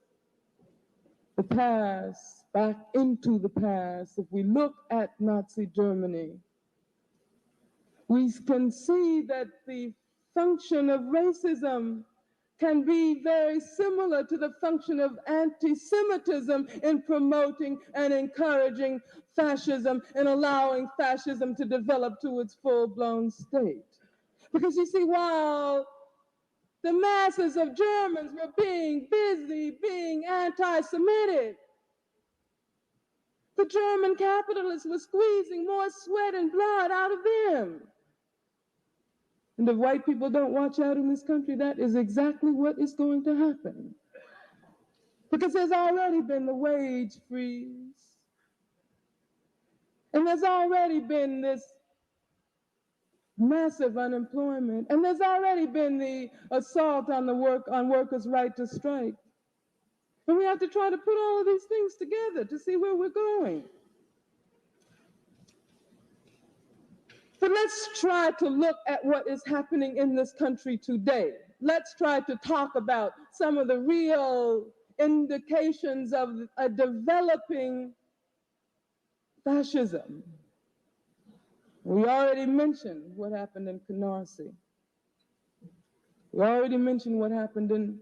the past, back into the past, if we look at Nazi Germany, we can see that the function of racism can be very similar to the function of anti-Semitism in promoting and encouraging fascism and allowing fascism to develop to its full-blown state. Because you see, while the masses of Germans were being busy being anti-Semitic, the German capitalists were squeezing more sweat and blood out of them. And if white people don't watch out in this country, that is exactly what is going to happen. Because there's already been the wage freeze. And there's already been this massive unemployment. And there's already been the assault on workers' right to strike. And we have to try to put all of these things together to see where we're going. But let's try to look at what is happening in this country today. Let's try to talk about some of the real indications of a developing fascism. We already mentioned what happened in Canarsie. We already mentioned what happened in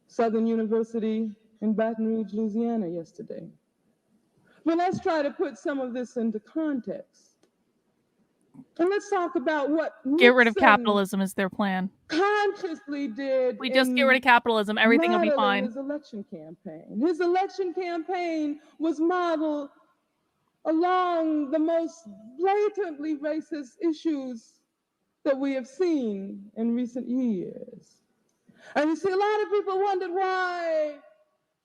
Southern University in Baton Rouge, Louisiana yesterday. But let's try to put some of this into context. And let's talk about what Get rid of capitalism is their plan. Consciously did. We just get rid of capitalism, everything will be fine. His election campaign. His election campaign was modeled along the most blatantly racist issues that we have seen in recent years. And you see, a lot of people wondered why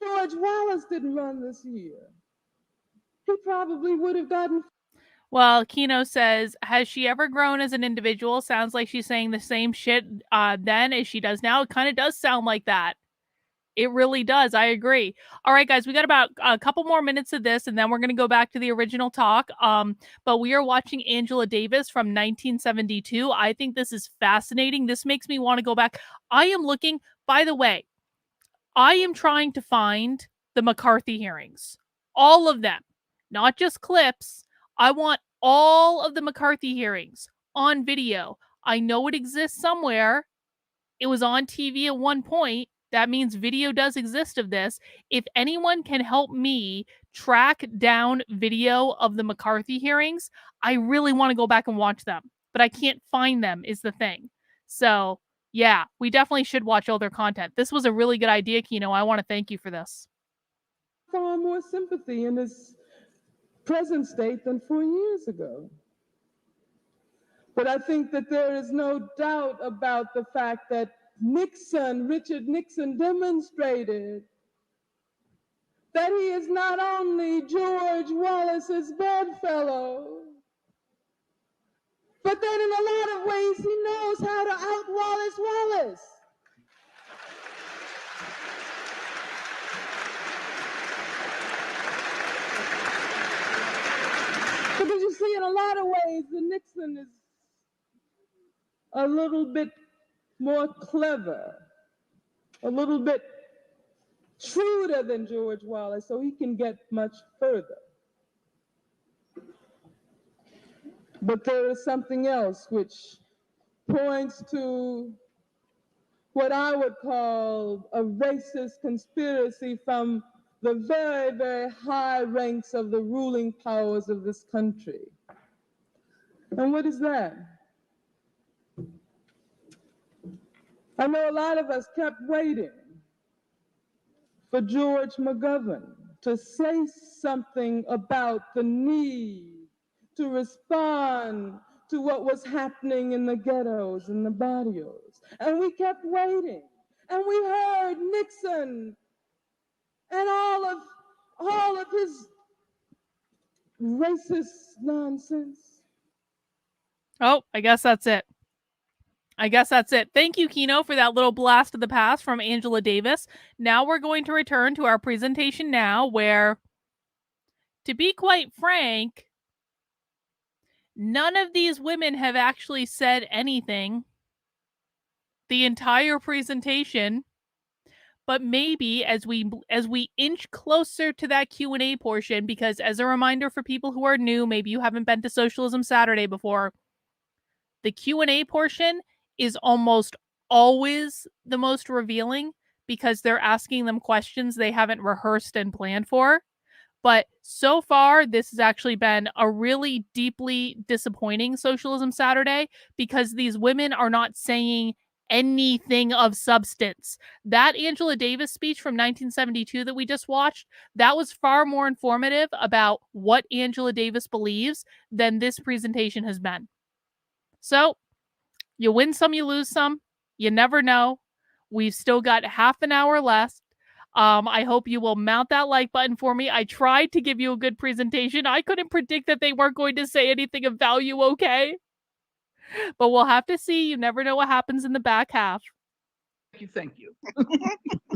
George Wallace didn't run this year. He probably would have gotten Well, Kino says, has she ever grown as an individual? Sounds like she's saying the same shit then as she does now. It kind of does sound like that. It really does. I agree. All right, guys, we got about a couple more minutes of this, and then we're going to go back to the original talk. But we are watching Angela Davis from 1972. I think this is fascinating. This makes me want to go back. I am looking, by the way, I am trying to find the McCarthy hearings, all of them, not just clips. I want all of the McCarthy hearings on video. I know it exists somewhere. It was on TV at one point. That means video does exist of this. If anyone can help me track down video of the McCarthy hearings, I really want to go back and watch them, but I can't find them is the thing. So yeah, we definitely should watch all their content. This was a really good idea, Kino. I want to thank you for this. Far more sympathy in his present state than 4 years ago. But I think that there is no doubt about the fact that Richard Nixon demonstrated that he is not only George Wallace's bedfellow, but that in a lot of ways he knows how to out-Wallace Wallace. Because you see, in a lot of ways, the Nixon is a little bit more clever, a little bit shrewder than George Wallace, so he can get much further. But there is something else which points to what I would call a racist conspiracy from the very, very high ranks of the ruling powers of this country. And what is that? I know a lot of us kept waiting for George McGovern to say something about the need to respond to what was happening in the ghettos and the barrios. And we kept waiting. And we heard Nixon and all of his racist nonsense. Oh, I guess that's it. Thank you, Kino, for that little blast of the past from Angela Davis. Now we're going to return to our presentation now, where, to be quite frank, none of these women have actually said anything the entire presentation. But maybe as we inch closer to that Q&A portion, because as a reminder for people who are new, maybe you haven't been to Socialism Saturday before, the Q&A portion is almost always the most revealing because they're asking them questions they haven't rehearsed and planned for. But so far, this has actually been a really deeply disappointing Socialism Saturday because these women are not saying anything of substance. That Angela Davis speech from 1972 that we just watched, that was far more informative about what Angela Davis believes than this presentation has been. So, you win some, you lose some. You never know. We've still got half an hour left. I hope you will mount that like button for me. I tried to give you a good presentation. I couldn't predict that they weren't going to say anything of value, okay? But we'll have to see. You never know what happens in the back half. Thank you.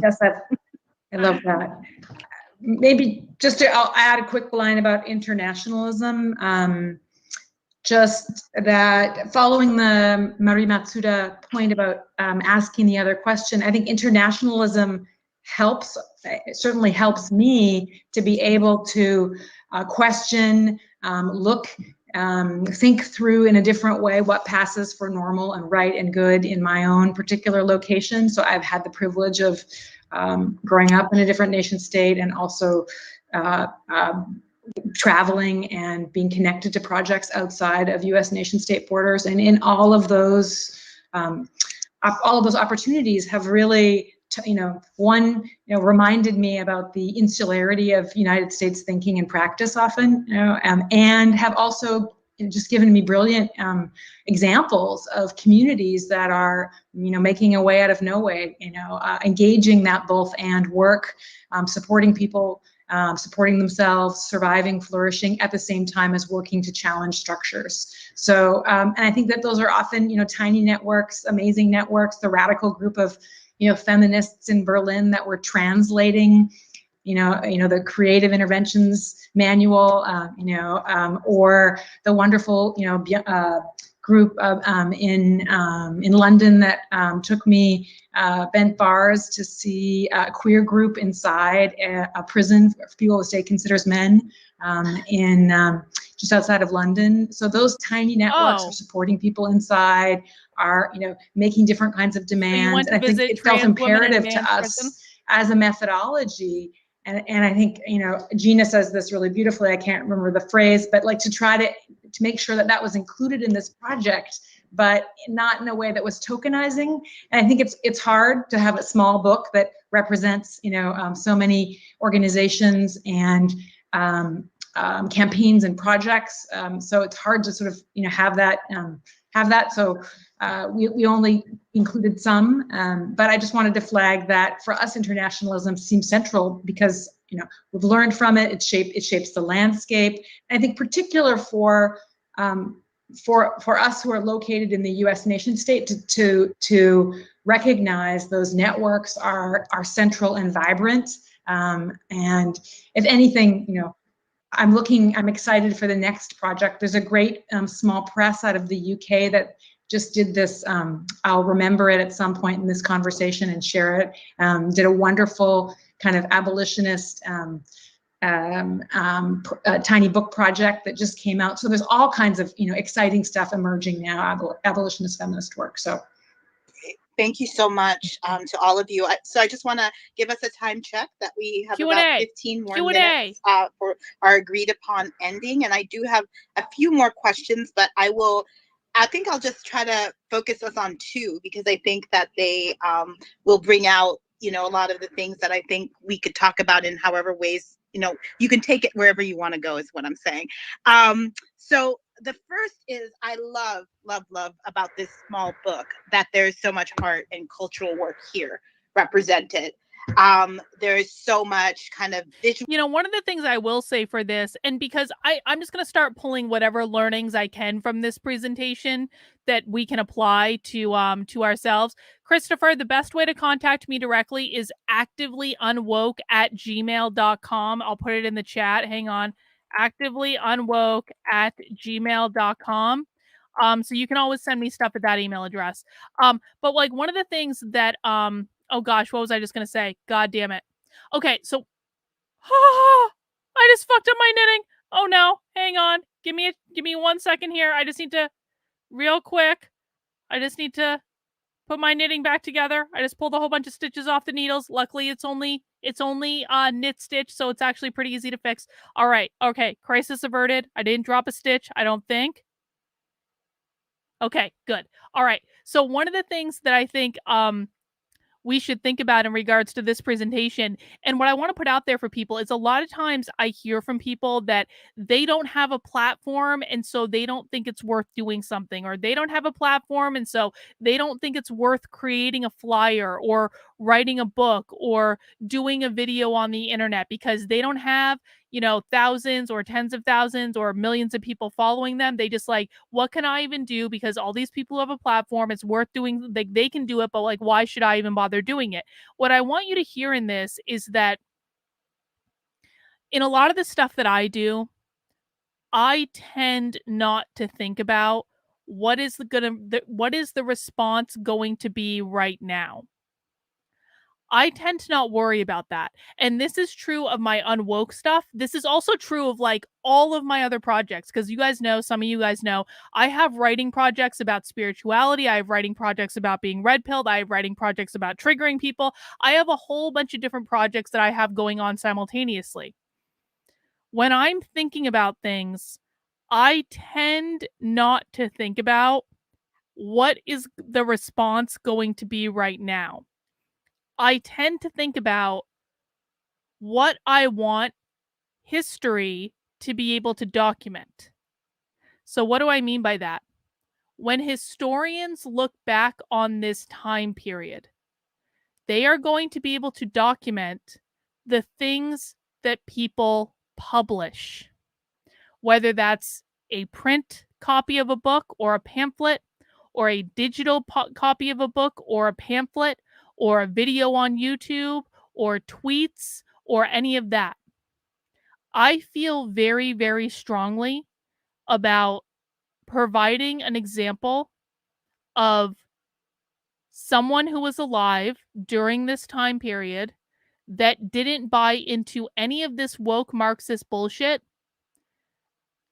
Yes, I love that. Maybe I'll add a quick line about internationalism. Just that following the Marie Matsuda point about asking the other question, I think internationalism certainly helps me to be able to question, look, think through in a different way what passes for normal and right and good in my own particular location. So I've had the privilege of growing up in a different nation state and also traveling and being connected to projects outside of U.S. nation-state borders, and in all of those opportunities have really, reminded me about the insularity of United States thinking and practice often, and have also just given me brilliant examples of communities that are, making a way out of no way, engaging that both and work, supporting people supporting themselves, surviving, flourishing at the same time as working to challenge structures. So, and I think that those are often, tiny networks, amazing networks, the radical group of, feminists in Berlin that were translating, the creative interventions manual, or the wonderful, group in London that took me bent bars to see a queer group inside a prison for people the state considers men in just outside of London. So those tiny networks are supporting people inside, are making different kinds of demands. So and I think it felt imperative to us as a methodology. And I think, Gina says this really beautifully, I can't remember the phrase, but like to try to make sure that that was included in this project, but not in a way that was tokenizing. And I think it's hard to have a small book that represents, so many organizations and campaigns and projects. So it's hard to sort of, have that. So we only included some, but I just wanted to flag that for us, internationalism seems central because, we've learned from it. It shapes the landscape. And I think particular for us who are located in the U.S. nation state to recognize those networks are central and vibrant. And if anything, I'm excited for the next project. There's a great small press out of the UK that just did this. I'll remember it at some point in this conversation and share it. Did a wonderful kind of abolitionist tiny book project that just came out. So there's all kinds of exciting stuff emerging now, abolitionist feminist work. So. Thank you so much to all of you. So I just want to give us a time check that we have Q&A. about 15 more minutes for our agreed upon ending. And I do have a few more questions, but I think I'll just try to focus us on two because I think that they will bring out, a lot of the things that I think we could talk about in however ways, you can take it wherever you want to go is what I'm saying. So the first is I love about this small book that there's so much art and cultural work here represented. There's so much kind of visual. One of the things I will say for this, and because I'm just going to start pulling whatever learnings I can from this presentation that we can apply to ourselves. Christopher, the best way to contact me directly is activelyunwoke@gmail.com. I'll put it in the chat. Hang on. activelyunwoke@gmail.com. So you can always send me stuff at that email address. But like one of the things that oh gosh, what was I just gonna say? God damn it. Okay, so I just fucked up my knitting. Oh no, hang on. Give me 1 second here. I just need to real quick. I just need to put my knitting back together. I just pulled a whole bunch of stitches off the needles. Luckily, it's only knit stitch, so it's actually pretty easy to fix. All right. Okay, crisis averted. I didn't drop a stitch, I don't think. Okay, good. All right. So one of the things that I think we should think about in regards to this presentation, and what I want to put out there for people is a lot of times I hear from people that they don't have a platform and so they don't think it's worth doing something, or they don't have a platform and so they don't think it's worth creating a flyer or writing a book or doing a video on the internet because they don't have thousands or tens of thousands or millions of people following them. They just like, what can I even do? Because all these people have a platform, it's worth doing. They can do it, but like, why should I even bother doing it? What I want you to hear in this is that in a lot of the stuff that I do, I tend not to think about what is the response going to be right now. I tend to not worry about that. And this is true of my Unwoke stuff. This is also true of like all of my other projects. Because some of you guys know, I have writing projects about spirituality. I have writing projects about being red pilled. I have writing projects about triggering people. I have a whole bunch of different projects that I have going on simultaneously. When I'm thinking about things, I tend not to think about what is the response going to be right now. I tend to think about what I want history to be able to document. So what do I mean by that? When historians look back on this time period, they are going to be able to document the things that people publish, whether that's a print copy of a book or a pamphlet, or a digital copy of a book or a pamphlet, or a video on YouTube, or tweets, or any of that. I feel very, very strongly about providing an example of someone who was alive during this time period that didn't buy into any of this woke Marxist bullshit,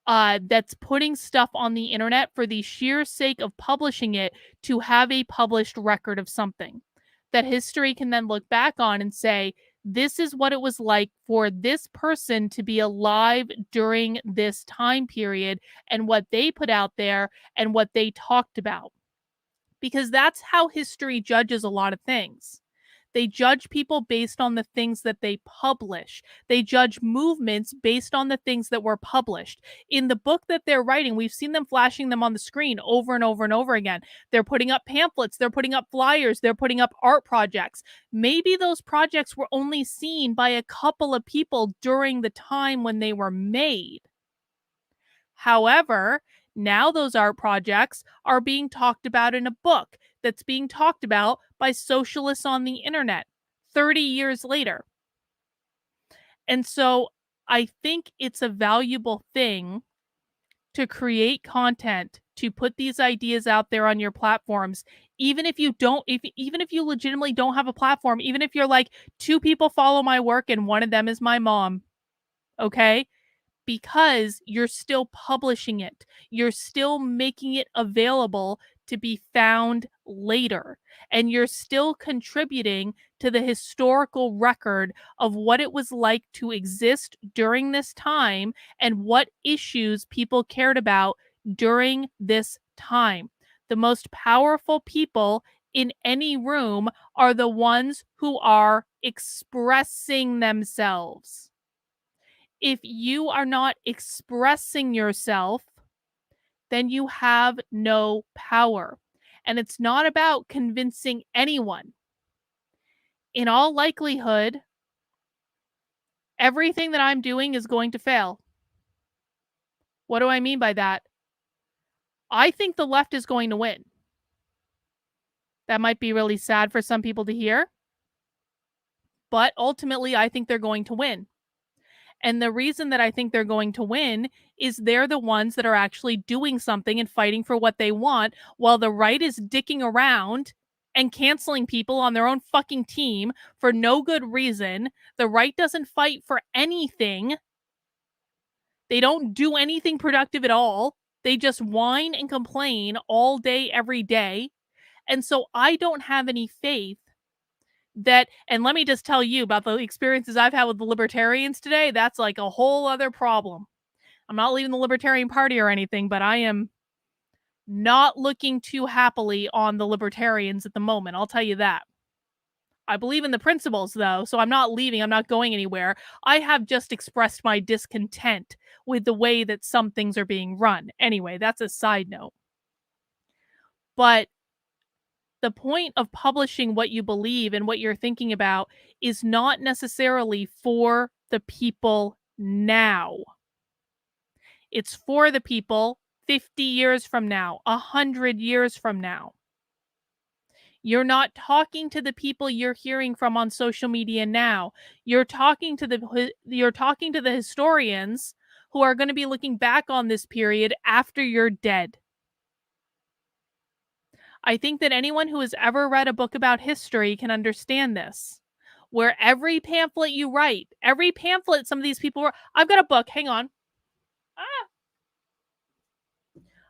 that's putting stuff on the internet for the sheer sake of publishing it to have a published record of something that history can then look back on and say, this is what it was like for this person to be alive during this time period and what they put out there and what they talked about. Because that's how history judges a lot of things. They judge people based on the things that they publish. They judge movements based on the things that were published. In the book that they're writing, we've seen them flashing them on the screen over and over and over again. They're putting up pamphlets, they're putting up flyers, they're putting up art projects. Maybe those projects were only seen by a couple of people during the time when they were made. However, now those art projects are being talked about in a book that's being talked about by socialists on the internet 30 years later. And so I think it's a valuable thing to create content, to put these ideas out there on your platforms, even if you don't, even if you legitimately don't have a platform, even if you're like, 2 people follow my work and one of them is my mom, okay? Because you're still publishing it. You're still making it available to be found later. And you're still contributing to the historical record of what it was like to exist during this time and what issues people cared about during this time. The most powerful people in any room are the ones who are expressing themselves. If you are not expressing yourself, then you have no power. And it's not about convincing anyone. In all likelihood, everything that I'm doing is going to fail. What do I mean by that? I think the left is going to win. That might be really sad for some people to hear, but ultimately, I think they're going to win. And the reason that I think they're going to win is they're the ones that are actually doing something and fighting for what they want, while the right is dicking around and canceling people on their own fucking team for no good reason. The right doesn't fight for anything. They don't do anything productive at all. They just whine and complain all day, every day. And so I don't have any faith that, and let me just tell you about the experiences I've had with the libertarians today. That's like a whole other problem. I'm not leaving the Libertarian Party or anything, but I am not looking too happily on the libertarians at the moment. I'll tell you that. I believe in the principles, though, so I'm not leaving. I'm not going anywhere. I have just expressed my discontent with the way that some things are being run. Anyway, that's a side note. But the point of publishing what you believe and what you're thinking about is not necessarily for the people now. It's for the people 50 years from now, 100 years from now. You're not talking to the people you're hearing from on social media now. You're talking to the historians who are going to be looking back on this period after you're dead. I think that anyone who has ever read a book about history can understand this. Where every pamphlet you write, every pamphlet some of these people were, I've got a book, hang on.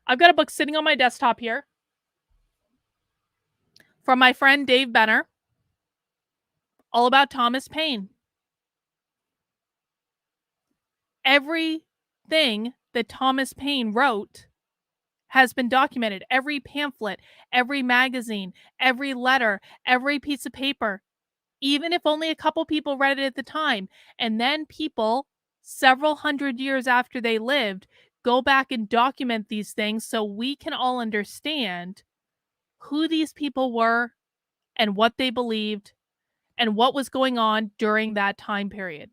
I've got a book sitting on my desktop here from my friend Dave Benner, all about Thomas Paine. Everything that Thomas Paine wrote has been documented. Every pamphlet, every magazine, every letter, every piece of paper, even if only a couple people read it at the time. And then people, several hundred years after they lived, go back and document these things so we can all understand who these people were and what they believed and what was going on during that time period.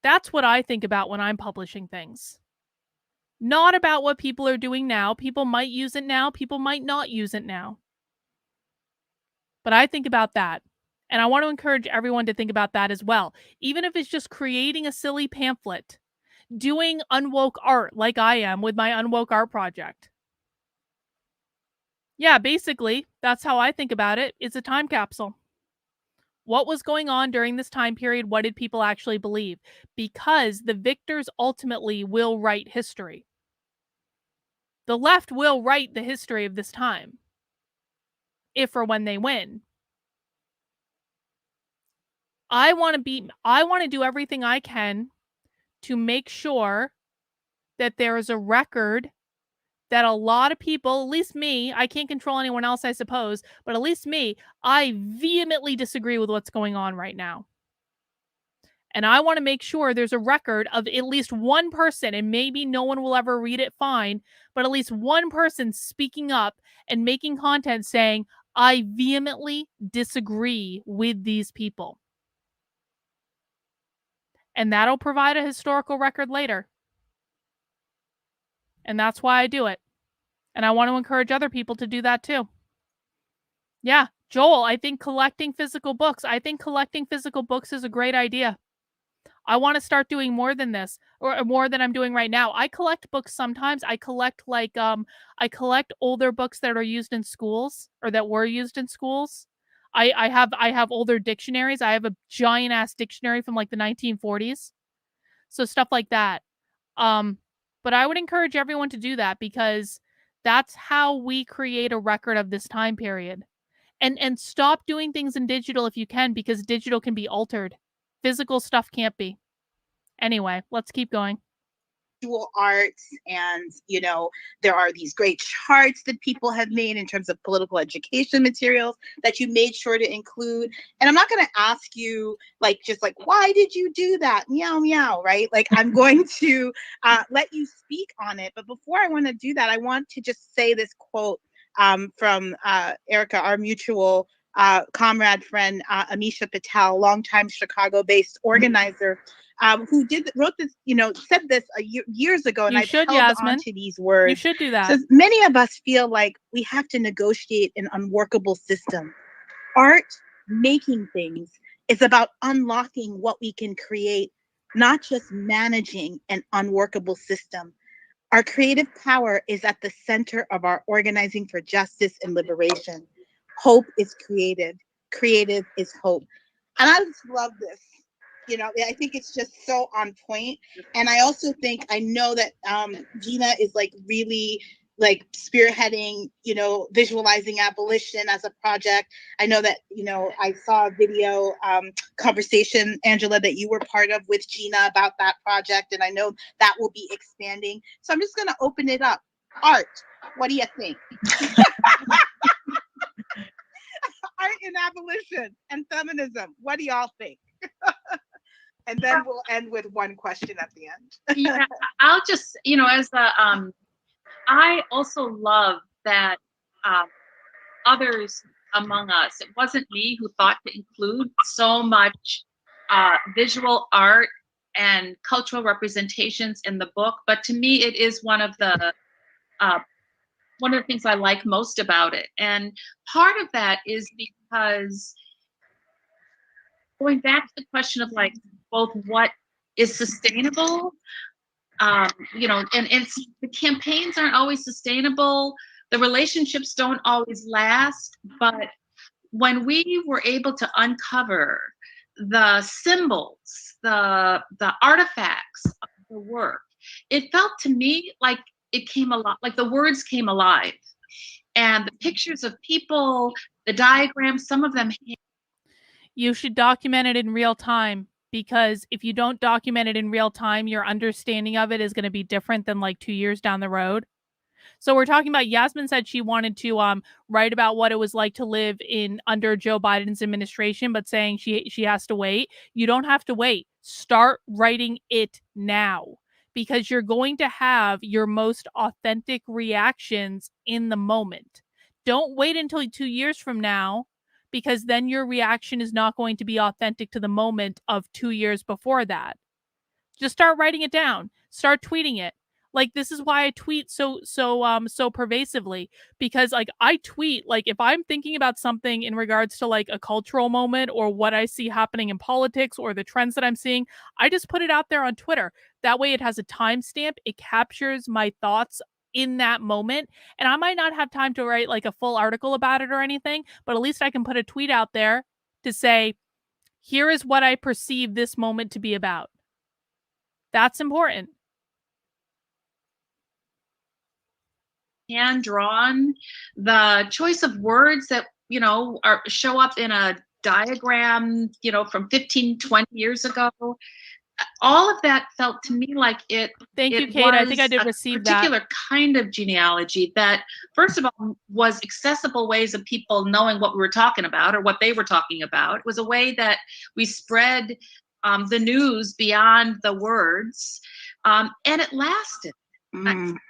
That's what I think about when I'm publishing things. Not about what people are doing now. People might use it now, people might not use it now. But I think about that. And I want to encourage everyone to think about that as well. Even if it's just creating a silly pamphlet, doing unwoke art like I am with my Unwoke art project. Yeah, basically, that's how I think about it. It's a time capsule. What was going on during this time period? What did people actually believe? Because the victors ultimately will write history. The left will write the history of this time, if or when they win. I want to do everything I can to make sure that there is a record that a lot of people, at least me, I can't control anyone else, I suppose, but at least me, I vehemently disagree with what's going on right now. And I want to make sure there's a record of at least one person, and maybe no one will ever read it, fine, but at least one person speaking up and making content saying, I vehemently disagree with these people. And that'll provide a historical record later. And that's why I do it. And I want to encourage other people to do that too. Yeah, Joel, I think collecting physical books is a great idea. I want to start doing more than this, or more than I'm doing right now. I collect books sometimes. I collect older books that are used in schools, or that were used in schools. I have older dictionaries. I have a giant ass dictionary from like the 1940s. So stuff like that. But I would encourage everyone to do that, because that's how we create a record of this time period. And stop doing things in digital if you can, because digital can be altered. Physical stuff can't be. Anyway, let's keep going. Visual arts, and there are these great charts that people have made in terms of political education materials that you made sure to include. And I'm not going to ask you just why did you do that, meow meow, right? I'm going to let you speak on it. But before I want to do that, I want to just say this quote from Erica, our mutual comrade friend, Amisha Patel, longtime Chicago-based organizer, who wrote this, said this years ago, and You I've should, held Yasmin. on to these words. You should do that. Says, many of us feel like we have to negotiate an unworkable system. Art, making things, is about unlocking what we can create, not just managing an unworkable system. Our creative power is at the center of our organizing for justice and liberation. Hope is creative. Creative is hope. And I just love this. I think it's just so on point. And I also think, I know that Gina is really spearheading, visualizing abolition as a project. I know that, I saw a video conversation, Angela, that you were part of with Gina about that project. And I know that will be expanding. So I'm just going to open it up. Art, what do you think? Art and abolition and feminism, what do y'all think? And then we'll end with one question at the end. Yeah, I'll just, I also love that others among us, it wasn't me who thought to include so much visual art and cultural representations in the book, but to me, it is one of the things I like most about it. And part of that is because, going back to the question of both what is sustainable, and the campaigns aren't always sustainable, the relationships don't always last, but when we were able to uncover the symbols, the artifacts of the work, it felt to me like it came alive, like the words came alive, and the pictures of people, the diagrams, some of them. You should document it in real time, because if you don't document it in real time, your understanding of it is going to be different than 2 years down the road. So we're talking about, Yasmin said she wanted to write about what it was like to live under Joe Biden's administration, but saying she has to wait. You don't have to wait. Start writing it now, because you're going to have your most authentic reactions in the moment. Don't wait until 2 years from now, because then your reaction is not going to be authentic to the moment of 2 years before that. Just start writing it down. Start tweeting it. Like, this is why I tweet so pervasively, because like I tweet, like if I'm thinking about something in regards to like a cultural moment or what I see happening in politics or the trends that I'm seeing, I just put it out there on Twitter. That way it has a timestamp. It captures my thoughts in that moment. And I might not have time to write like a full article about it or anything, but at least I can put a tweet out there to say, here is what I perceive this moment to be about. That's important. Hand drawn, the choice of words that, you know, show up in a diagram, you know, from 15, 20 years ago. All of that felt to me like it. Thank you, it Kate. I think I was did a receive that. particular kind of genealogy that, first of all, was accessible ways of people knowing what we were talking about or what they were talking about. It was a way that we spread the news beyond the words, and it lasted.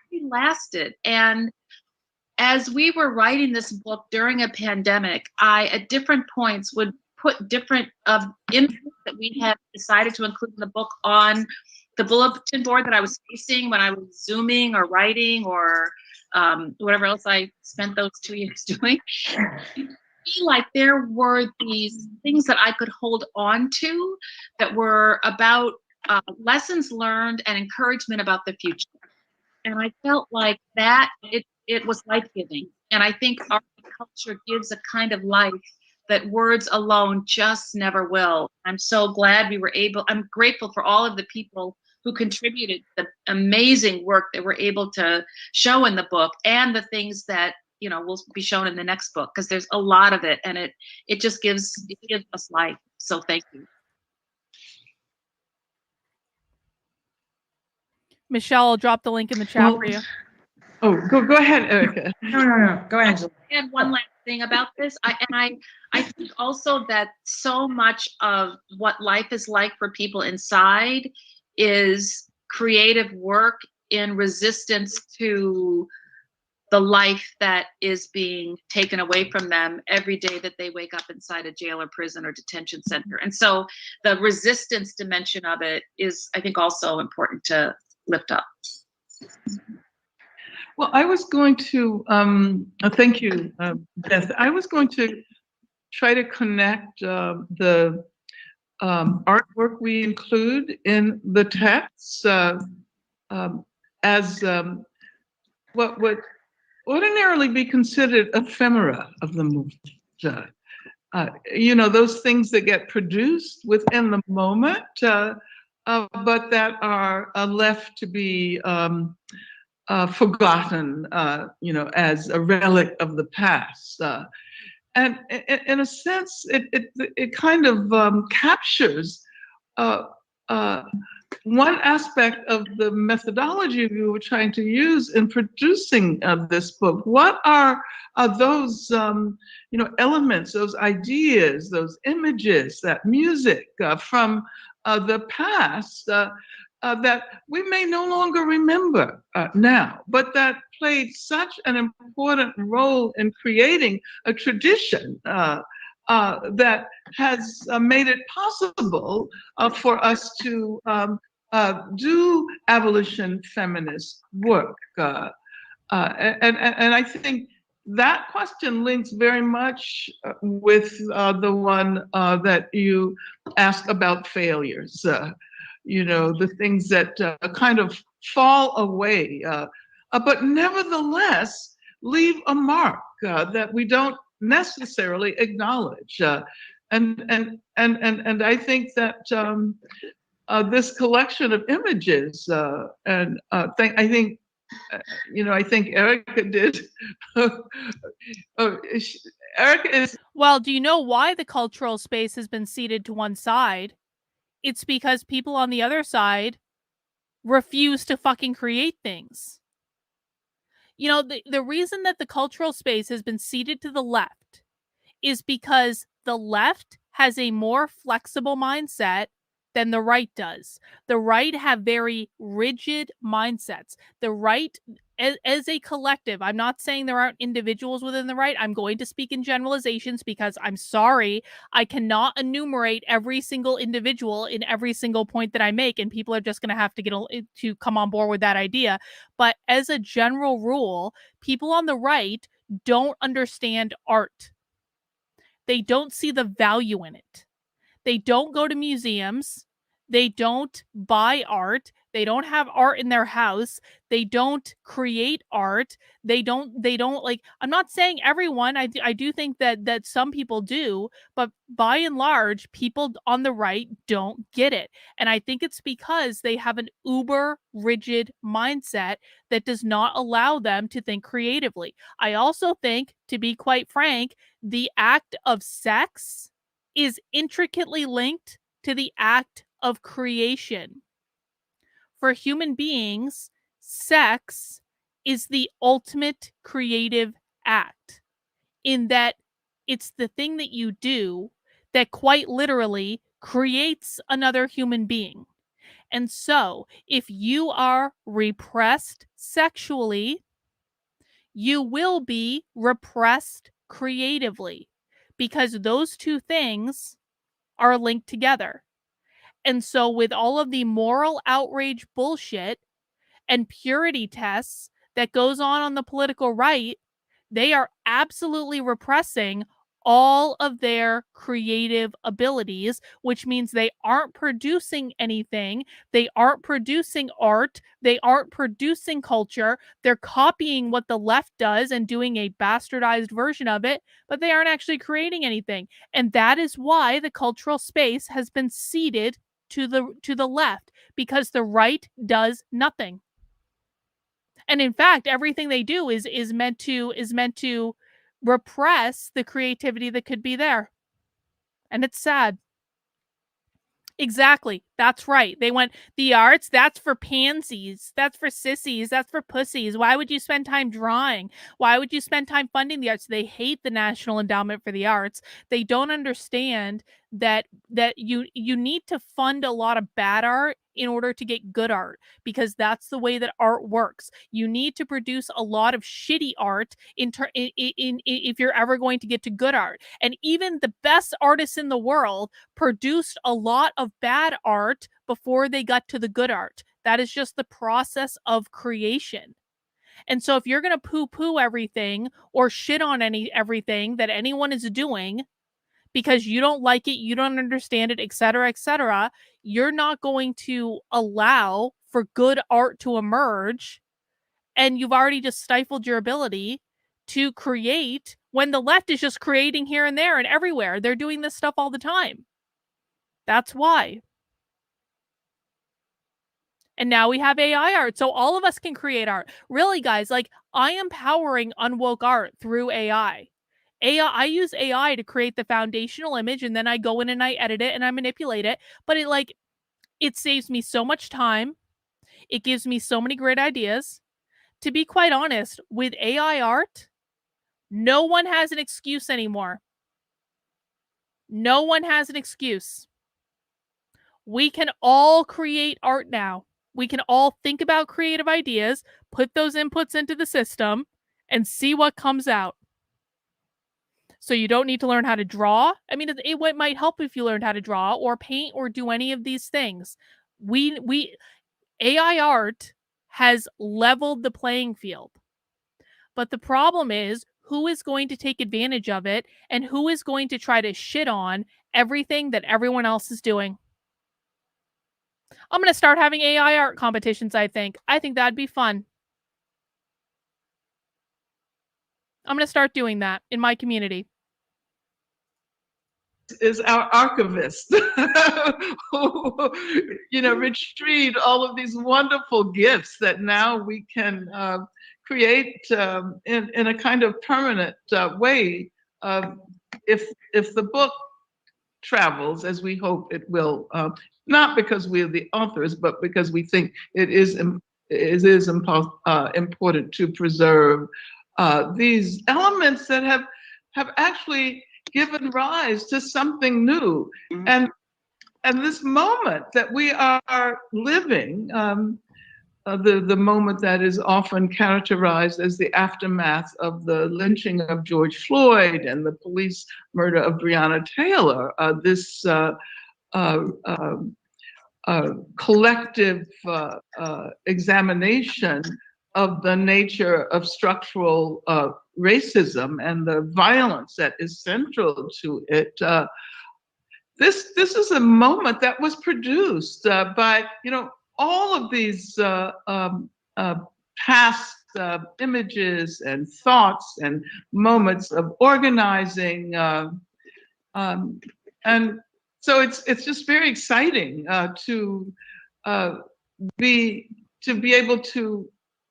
It lasted. And as we were writing this book during a pandemic, I, at different points, would put different images that we had decided to include in the book on the bulletin board that I was facing when I was Zooming or writing or whatever else I spent those 2 years doing. It feel like there were these things that I could hold on to that were about lessons learned and encouragement about the future. And I felt like that it was life-giving. And I think our culture gives a kind of life that words alone just never will. I'm so glad we were able, I'm grateful for all of the people who contributed the amazing work that we're able to show in the book and the things that, you know, will be shown in the next book, because there's a lot of it, and it just gives us life. So thank you. Michelle, I'll drop the link in the chat for you. Oh, go ahead, Erica. No. Go ahead, Angela. And one last thing about this, I think also that so much of what life is like for people inside is creative work in resistance to the life that is being taken away from them every day that they wake up inside a jail or prison or detention center. And so the resistance dimension of it is, I think, also important to lift up. Well, I was going to, thank you, Beth. I was going to try to connect the artwork we include in the texts as what would ordinarily be considered ephemera of the movement. You know, those things that get produced within the moment, but that are left to be forgotten, you know, as a relic of the past. And in a sense, it kind of captures one aspect of the methodology we were trying to use in producing this book. What are those, you know, elements, those ideas, those images, that music from the past that we may no longer remember now, but that played such an important role in creating a tradition that has made it possible for us to do abolition feminist work. And I think that question links very much with the one that you asked about failures. You know, the things that kind of fall away, but nevertheless leave a mark that we don't necessarily acknowledge. And I think that this collection of images, and I think, you know, I think Erica did. Erica is. Well, do you know why the cultural space has been ceded to one side? It's because people on the other side refuse to fucking create things. You know, the reason that the cultural space has been ceded to the left is because the left has a more flexible mindset than the right does. The right have very rigid mindsets. The right as a collective, I'm not saying there aren't individuals within the right. I'm going to speak in generalizations because I'm sorry, I cannot enumerate every single individual in every single point that I make, and people are just going to have to get to come on board with that idea. But as a general rule, people on the right don't understand art. They don't see the value in it. They don't go to museums. They don't buy art. They don't have art in their house. They don't create art. They don't like, I'm not saying everyone. I do think that some people do, but by and large, people on the right don't get it. And I think it's because they have an uber rigid mindset that does not allow them to think creatively. I also think, to be quite frank, the act of sex is intricately linked to the act of creation. For human beings, sex is the ultimate creative act, in that it's the thing that you do that quite literally creates another human being. And so, if you are repressed sexually, you will be repressed creatively, because those two things are linked together. And so, with all of the moral outrage bullshit and purity tests that goes on the political right, they are absolutely repressing all of their creative abilities, which means they aren't producing anything. They aren't producing art. They aren't producing culture. They're copying what the left does and doing a bastardized version of it, but they aren't actually creating anything. And that is why the cultural space has been ceded to the left, because the right does nothing. And in fact, everything they do is meant to repress the creativity that could be there. And it's sad. Exactly. That's right. They went, the arts, that's for pansies. That's for sissies. That's for pussies. Why would you spend time drawing? Why would you spend time funding the arts? They hate the National Endowment for the Arts. They don't understand that you need to fund a lot of bad art in order to get good art, because that's the way that art works. You need to produce a lot of shitty art if you're ever going to get to good art. And even the best artists in the world produced a lot of bad art before they got to the good art. That is just the process of creation. And so if you're going to poo-poo everything or shit on everything that anyone is doing because you don't like it, you don't understand it, etc., you're not going to allow for good art to emerge, and you've already just stifled your ability to create, when the left is just creating here and there and everywhere. They're doing this stuff all the time. That's why. And now we have AI art, so all of us can create art. Really, guys, like, I am powering Unwoke art through AI. I use AI to create the foundational image, and then I go in and I edit it and I manipulate it. But it saves me so much time. It gives me so many great ideas. To be quite honest, with AI art, no one has an excuse anymore. No one has an excuse. We can all create art now. We can all think about creative ideas, put those inputs into the system, and see what comes out. So you don't need to learn how to draw. I mean, it might help if you learned how to draw or paint or do any of these things. AI art has leveled the playing field. But the problem is, who is going to take advantage of it, and who is going to try to shit on everything that everyone else is doing? I'm going to start having AI art competitions, I think. I think that'd be fun. I'm going to start doing that in my community. Is our archivist who, retrieved all of these wonderful gifts that now we can create in a kind of permanent way. If the book travels as we hope it will, not because we're the authors, but because we think it is important to preserve these elements that have actually given rise to something new. Mm-hmm. And this moment that we are living, the moment that is often characterized as the aftermath of the lynching of George Floyd and the police murder of Breonna Taylor. This collective examination of the nature of structural racism and the violence that is central to it. This is a moment that was produced by, all of these past images and thoughts and moments of organizing, and so it's just very exciting to be able to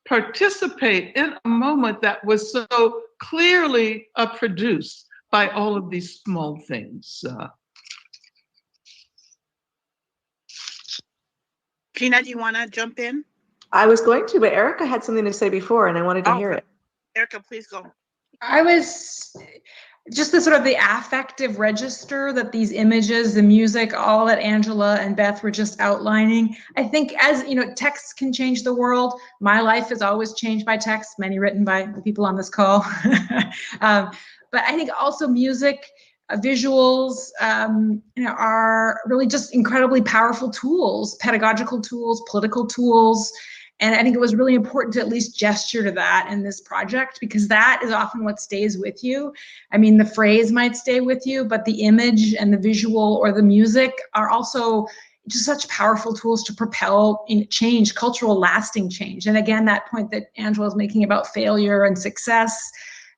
participate in a moment that was so clearly produced by all of these small things. Gina, do you want to jump in? I was going to, but Erica had something to say before, and I wanted to hear it. Erica, please go. I was just the sort of the affective register that these images, the music, all that Angela and Beth were just outlining. I think, as texts can change the world. My life is always changed by text, many written by the people on this call. But I think also music, visuals, are really just incredibly powerful tools, pedagogical tools, political tools. And I think it was really important to at least gesture to that in this project, because that is often what stays with you. I mean, the phrase might stay with you, but the image and the visual or the music are also just such powerful tools to propel change, cultural lasting change. And again, that point that Angela was making about failure and success,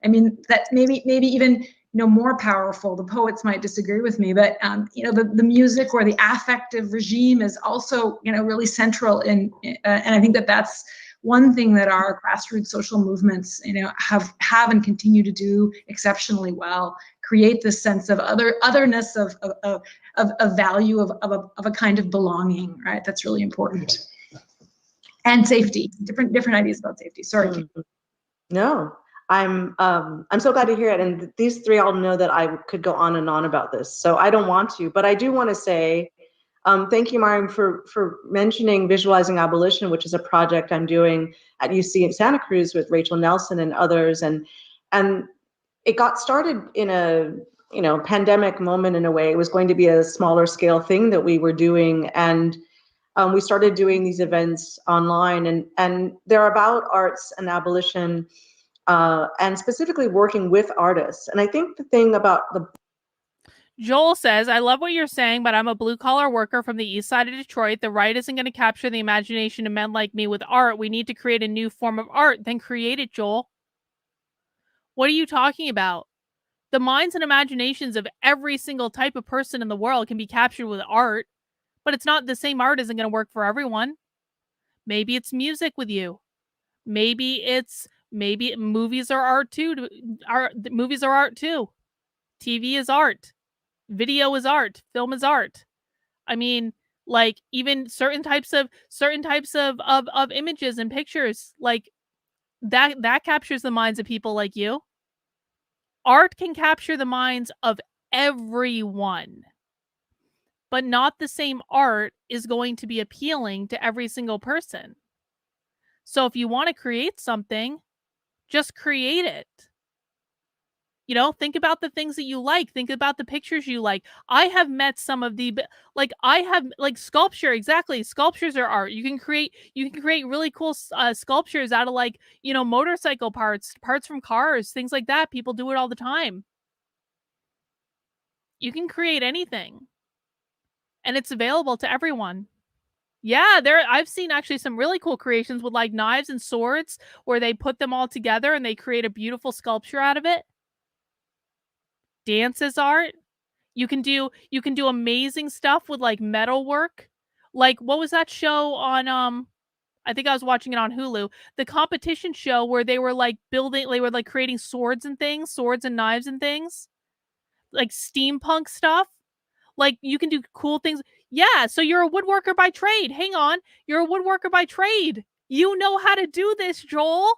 I mean, that maybe even more powerful. The poets might disagree with me, but the music or the affective regime is also really central in, and I think that's one thing that our grassroots social movements have and continue to do exceptionally well. Create this sense of otherness, of value, of a kind of belonging, right? That's really important. And safety, different ideas about safety. Sorry. No. I'm so glad to hear it. And these three all know that I could go on and on about this. So I don't want to, but I do want to say, thank you, Mariam, for mentioning Visualizing Abolition, which is a project I'm doing at UC in Santa Cruz with Rachel Nelson and others. And it got started in a, pandemic moment in a way. It was going to be a smaller scale thing that we were doing. And we started doing these events online, and they're about arts and abolition, and specifically working with artists. And I think the thing about Joel says, I love what you're saying, but I'm a blue-collar worker from the east side of Detroit. The right isn't going to capture the imagination of men like me with art. We need to create a new form of art. Then create it, Joel. What are you talking about? The minds and imaginations of every single type of person in the world can be captured with art, but it's not the same art isn't going to work for everyone. Maybe it's music with you. Maybe movies are art too. Movies are art too. TV is art. Video is art. Film is art. I mean, like, even certain types of images and pictures, like that captures the minds of people like you. Art can capture the minds of everyone, but not the same art is going to be appealing to every single person. So if you want to create something, just create it. Think about the things that you like. Think about the pictures you like. I have met some of the, sculpture. Exactly. Sculptures are art. You can create really cool sculptures out of motorcycle parts from cars, things like that. People do it all the time. You can create anything, and it's available to everyone. Yeah, I've seen actually some really cool creations with knives and swords where they put them all together and they create a beautiful sculpture out of it. Dance is art. You can do amazing stuff with metal work. What was that show on I think I was watching it on Hulu. The competition show where they were creating swords and knives and things. Steampunk stuff. You can do cool things. Yeah, so you're a woodworker by trade. Hang on. You're a woodworker by trade. You know how to do this, Joel.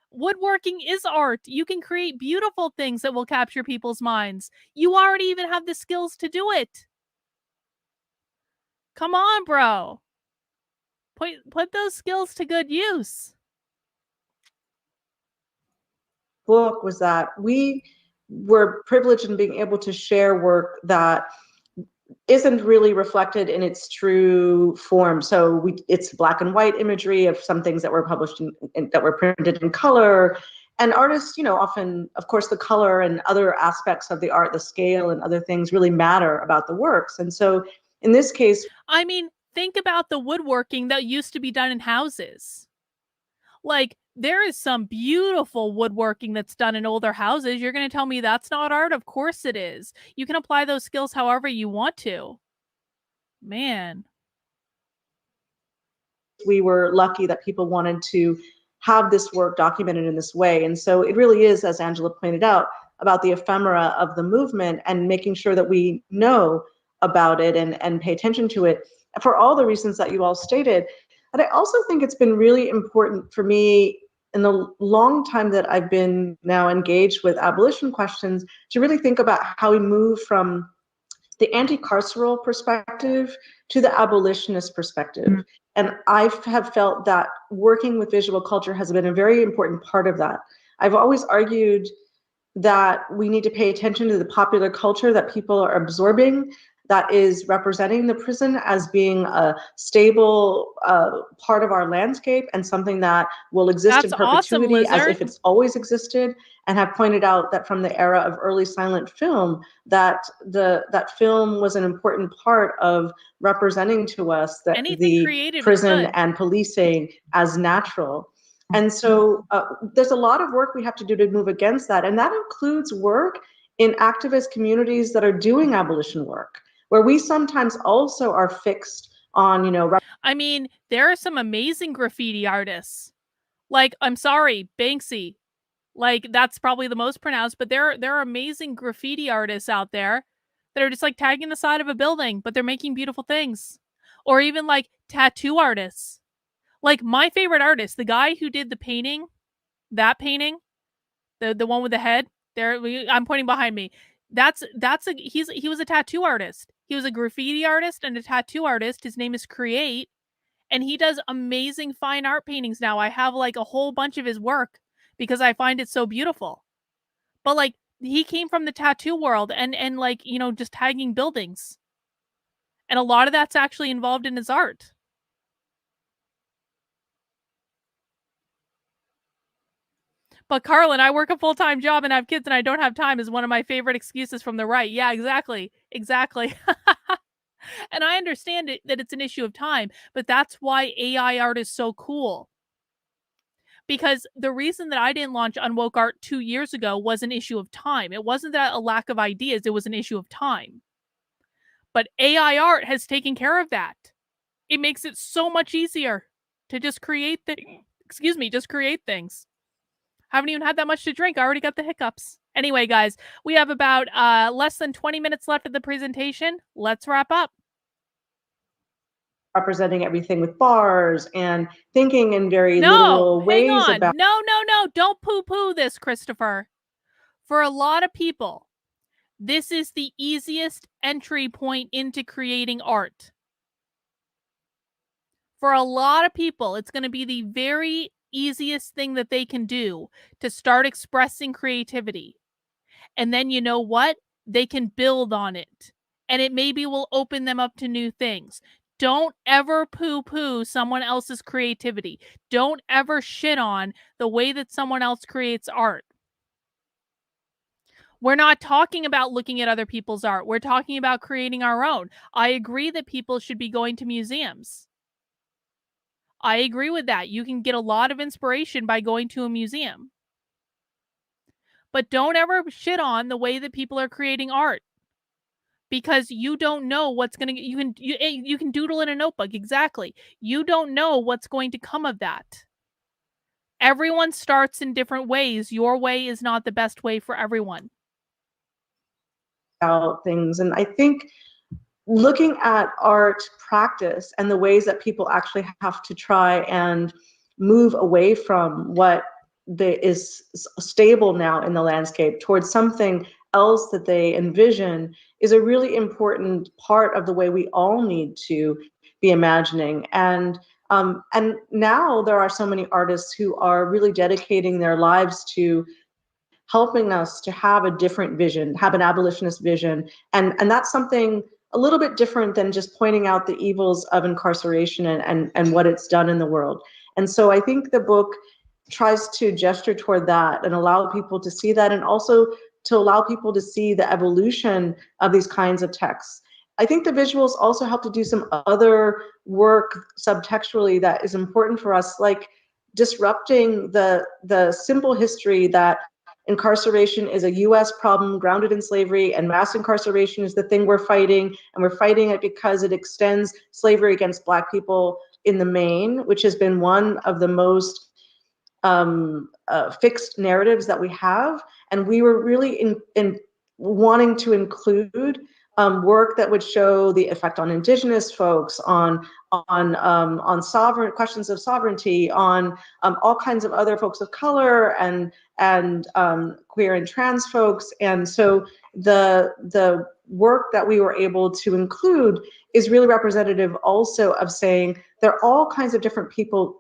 Woodworking is art. You can create beautiful things that will capture people's minds. You already even have the skills to do it. Come on, bro. Put those skills to good use. Book was that we were privileged in being able to share work that isn't really reflected in its true form. So it's black and white imagery of some things that were published that were printed in color. And artists, often, of course, the color and other aspects of the art, the scale and other things really matter about the works. And so in this case, I mean, think about the woodworking that used to be done in houses. Like, there is some beautiful woodworking that's done in older houses. You're going to tell me that's not art? Of course it is. You can apply those skills however you want to. Man. We were lucky that people wanted to have this work documented in this way. And so it really is, as Angela pointed out, about the ephemera of the movement and making sure that we know about it and pay attention to it for all the reasons that you all stated. And I also think it's been really important for me in the long time that I've been now engaged with abolition questions to really think about how we move from the anti-carceral perspective to the abolitionist perspective. Mm-hmm. And I have felt that working with visual culture has been a very important part of that. I've always argued that we need to pay attention to the popular culture that people are absorbing that is representing the prison as being a stable part of our landscape and something that will exist in perpetuity as if it's always existed, and have pointed out that from the era of early silent film, that that film was an important part of representing to us that the prison and policing as natural. And so there's a lot of work we have to do to move against that. And that includes work in activist communities that are doing abolition work, where we sometimes also are fixed on, I mean, there are some amazing graffiti artists. Like, I'm sorry, Banksy. Like, that's probably the most pronounced, but there are amazing graffiti artists out there that are just like tagging the side of a building, but they're making beautiful things. Or even like tattoo artists. Like, my favorite artist, the guy who did the painting, the one with the head there, I'm pointing behind me. He was a tattoo artist. He was a graffiti artist and a tattoo artist. His name is Create, and he does amazing fine art paintings now. I have like a whole bunch of his work because I find it so beautiful. But like, he came from the tattoo world and like, just tagging buildings. And a lot of that's actually involved in his art. But Carlin, I work a full-time job and have kids and I don't have time is one of my favorite excuses from the right. Yeah, exactly. Exactly. And I understand that it's an issue of time, but that's why AI art is so cool. Because the reason that I didn't launch Unwoke Art 2 years ago was an issue of time. It wasn't that a lack of ideas, it was an issue of time. But AI art has taken care of that. It makes it so much easier to just create things. Haven't even had that much to drink. I already got the hiccups. Anyway, guys, we have about less than 20 minutes left of the presentation. Let's wrap up. Representing everything with bars and thinking in very literal ways about. No. Don't poo-poo this, Christopher. For a lot of people, this is the easiest entry point into creating art. For a lot of people, it's going to be the very easiest thing that they can do to start expressing creativity. And then you know what? They can build on it. And it maybe will open them up to new things. Don't ever poo-poo someone else's creativity. Don't ever shit on the way that someone else creates art. We're not talking about looking at other people's art. We're talking about creating our own. I agree that people should be going to museums. I agree with that. You can get a lot of inspiration by going to a museum. But don't ever shit on the way that people are creating art. Because you don't know what's going to you can doodle in a notebook. Exactly. You don't know what's going to come of that. Everyone starts in different ways. Your way is not the best way for everyone. Things. And I think looking at art practice and the ways that people actually have to try and move away from what is stable now in the landscape towards something else that they envision is a really important part of the way we all need to be imagining. And And now there are so many artists who are really dedicating their lives to helping us to have a different vision, have an abolitionist vision. And that's something a little bit different than just pointing out the evils of incarceration and what it's done in the world. And so I think the book tries to gesture toward that and allow people to see that, and also to allow people to see the evolution of these kinds of texts. I think the visuals also help to do some other work subtextually that is important for us, like disrupting the simple history that incarceration is a US problem grounded in slavery, and mass incarceration is the thing we're fighting, and we're fighting it because it extends slavery against Black people in the main, which has been one of the most fixed narratives that we have. And we were really in wanting to include work that would show the effect on Indigenous folks, on sovereign questions of sovereignty, on all kinds of other folks of color and queer and trans folks. And so the work that we were able to include is really representative also of saying there are all kinds of different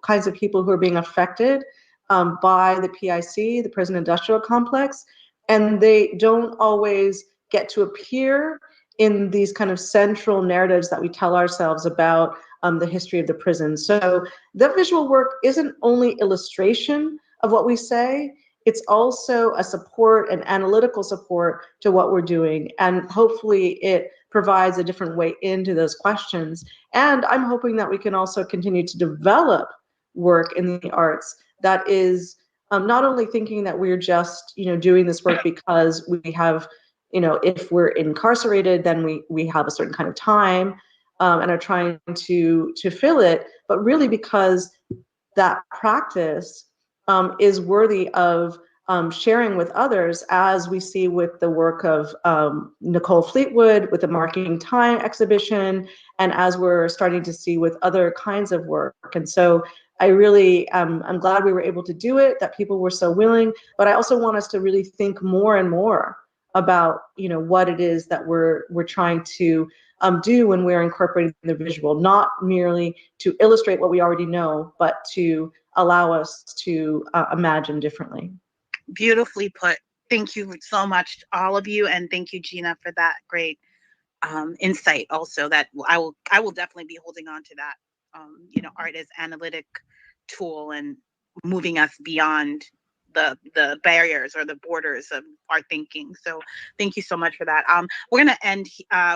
kinds of people who are being affected by the PIC, the prison industrial complex, and they don't always get to appear in these kind of central narratives that we tell ourselves about the history of the prison. So the visual work isn't only illustration of what we say, it's also a support, an analytical support to what we're doing. And hopefully it provides a different way into those questions. And I'm hoping that we can also continue to develop work in the arts that is not only thinking that we're just, doing this work because we have, if we're incarcerated, then we have a certain kind of time and are trying to fill it, but really because that practice is worthy of sharing with others, as we see with the work of Nicole Fleetwood with the Marking Time exhibition, and as we're starting to see with other kinds of work. And so I really, I'm glad we were able to do it, that people were so willing, but I also want us to really think more and more about, what it is that we're trying to do when we're incorporating the visual, not merely to illustrate what we already know, but to allow us to imagine differently. Beautifully put. Thank you so much, all of you, and thank you, Gina, for that great insight. Also, that I will definitely be holding on to that. Art as analytic tool and moving us beyond the barriers or the borders of our thinking. So thank you so much for that. We're going to end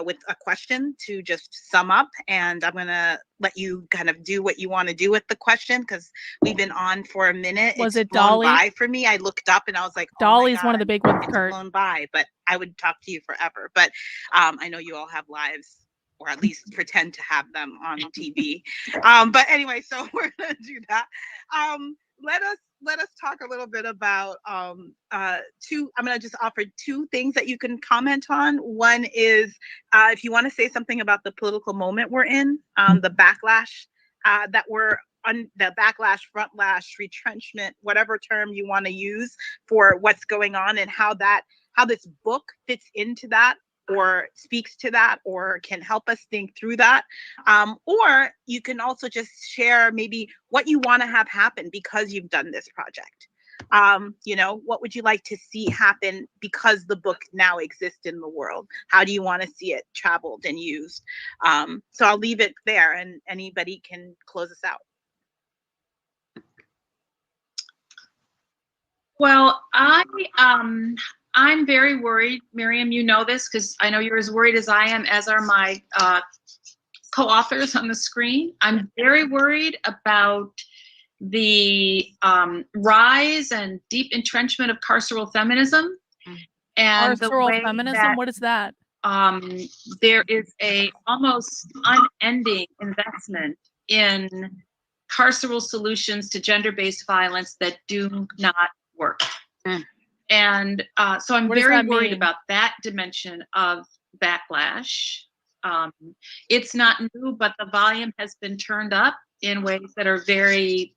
with a question to just sum up, and I'm going to let you kind of do what you want to do with the question, because we've been on for a minute. Was it's it Dolly? Flown by for me. I looked up and I was like, Dolly's one of the big ones, it's Kurt. flown by, but I would talk to you forever. But I know you all have lives, or at least pretend to have them on TV. But anyway, so we're gonna do that. Let us talk a little bit about I'm gonna just offer two things that you can comment on. One is if you want to say something about the political moment we're in, the backlash that we're on, the backlash, frontlash, retrenchment, whatever term you want to use for what's going on, and how this book fits into that, or speaks to that, or can help us think through that. Or you can also just share maybe what you want to have happen because you've done this project. What would you like to see happen because the book now exists in the world? How do you want to see it traveled and used? So I'll leave it there, and anybody can close us out. Well, I'm very worried, Miriam, you know this, because I know you're as worried as I am, as are my co-authors on the screen. I'm very worried about the rise and deep entrenchment of carceral feminism. And carceral feminism, what is that? There is a almost unending investment in carceral solutions to gender-based violence that do not work. And so I'm very worried about that dimension of backlash. It's not new, but the volume has been turned up in ways that are very,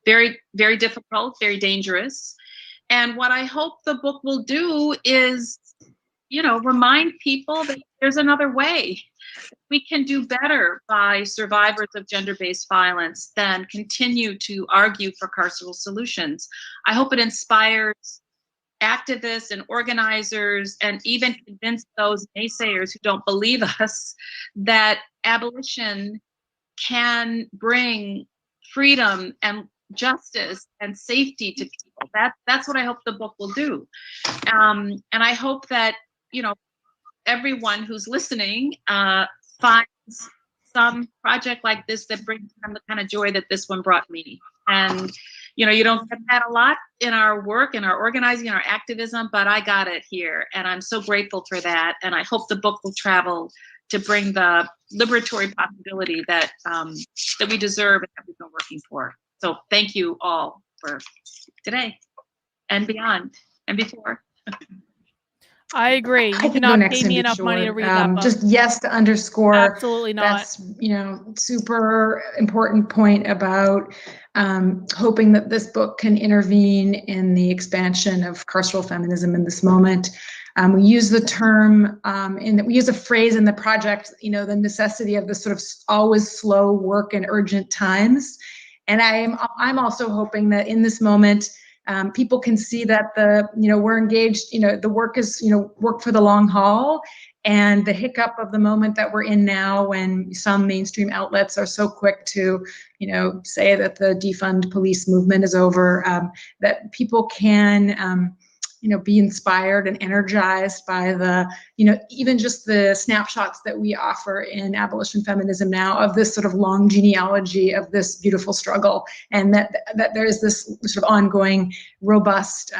very, very difficult, very dangerous. And what I hope the book will do is, remind people that there's another way. we can do better by survivors of gender-based violence than continue to argue for carceral solutions. I hope it inspires activists and organizers and even convince those naysayers who don't believe us that abolition can bring freedom and justice and safety to people. That's what I hope the book will do. And I hope that, you know, everyone who's listening finds some project like this that brings them the kind of joy that this one brought me. And, you know, you don't get that a lot in our work, in our organizing, in our activism, but I got it here. And I'm so grateful for that. And I hope the book will travel to bring the liberatory possibility that that we deserve and that we've been working for. So thank you all for today and beyond and before. I agree. You I can go cannot next pay me and be enough money to short. read that book. Just yes to underscore. Absolutely not. That's, you know, super important point about hoping that this book can intervene in the expansion of carceral feminism in this moment. We use the term, we use a phrase in the project, you know, the necessity of the sort of always slow work in urgent times. And I'm also hoping that in this moment, people can see that we're engaged, you know, the work is, you know, work for the long haul, and the hiccup of the moment that we're in now, when some mainstream outlets are so quick to, you know, say that the defund police movement is over, that people can, you know, be inspired and energized by the, you know, even just the snapshots that we offer in Abolition Feminism now of this sort of long genealogy of this beautiful struggle, and that there's this sort of ongoing, robust,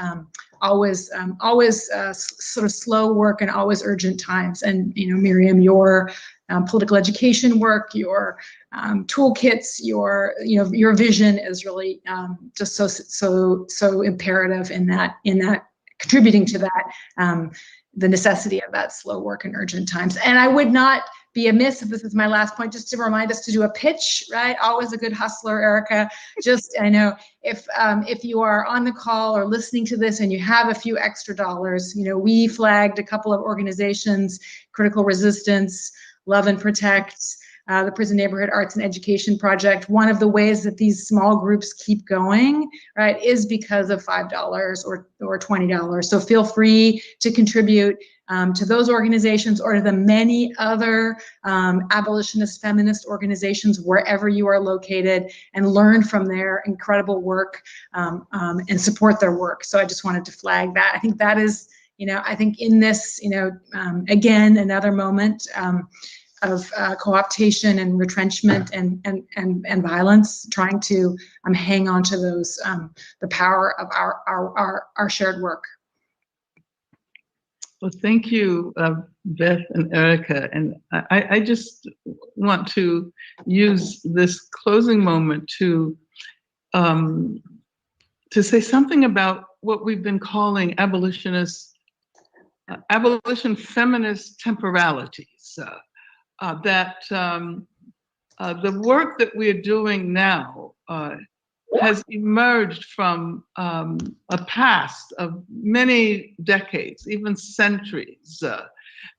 always sort of slow work and always urgent times. And, you know, Miriam, your political education work, your toolkits, your vision is really just so imperative in that contributing to that, the necessity of that slow work in urgent times. And I would not be amiss, if this is my last point, just to remind us to do a pitch, right? Always a good hustler, Erica. Just, I know, if you are on the call or listening to this and you have a few extra dollars, you know, we flagged a couple of organizations, Critical Resistance, Love and Protect, the Prison Neighborhood Arts and Education Project. One of the ways that these small groups keep going, right, is because of $5 or $20. So feel free to contribute to those organizations or to the many other abolitionist feminist organizations wherever you are located, and learn from their incredible work and support their work. So I just wanted to flag that. I think that is, you know, I think in this, you know, again, another moment of co-optation and retrenchment and violence, trying to hang on to those, the power of our shared work. Well, thank you, Beth and Erica. And I just want to use this closing moment to say something about what we've been calling abolition feminist temporalities. That the work that we're doing now has emerged from a past of many decades, even centuries,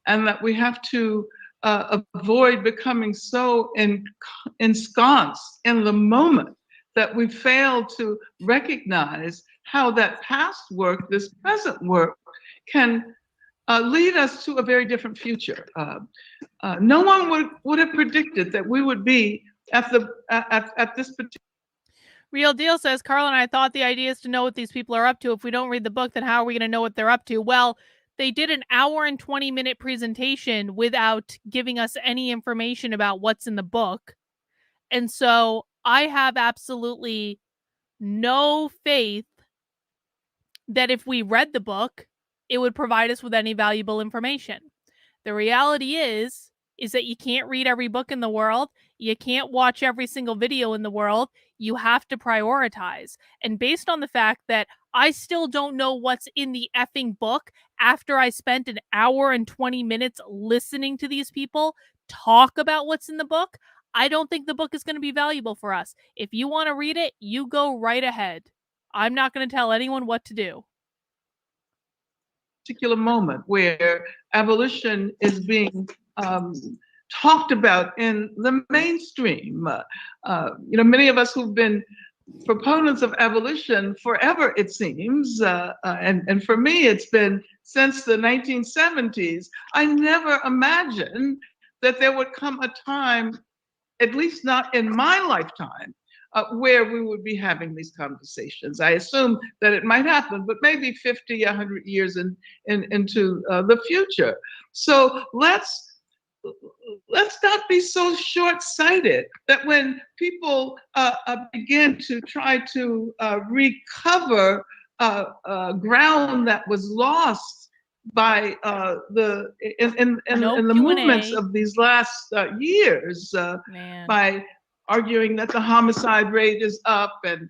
and that we have to avoid becoming so ensconced in the moment that we fail to recognize how that past work, this present work, can lead us to a very different future. No one would have predicted that we would be at this particular. Real Deal says, Carl and I thought the idea is to know what these people are up to. If we don't read the book, then how are we going to know what they're up to? Well, they did an hour and 20-minute presentation without giving us any information about what's in the book. And so I have absolutely no faith that if we read the book, it would provide us with any valuable information. The reality is that you can't read every book in the world. You can't watch every single video in the world. You have to prioritize. And based on the fact that I still don't know what's in the effing book after I spent an hour and 20 minutes listening to these people talk about what's in the book, I don't think the book is going to be valuable for us. If you want to read it, you go right ahead. I'm not going to tell anyone what to do. Particular moment where abolition is being talked about in the mainstream. Many of us who've been proponents of abolition forever, it seems, and for me, it's been since the 1970s. I never imagined that there would come a time, at least not in my lifetime, where we would be having these conversations. I assume that it might happen, but maybe 50, 100 years into the future. So let's not be so short-sighted that when people begin to try to recover ground that was lost by in the movements of these last years, by arguing that the homicide rate is up and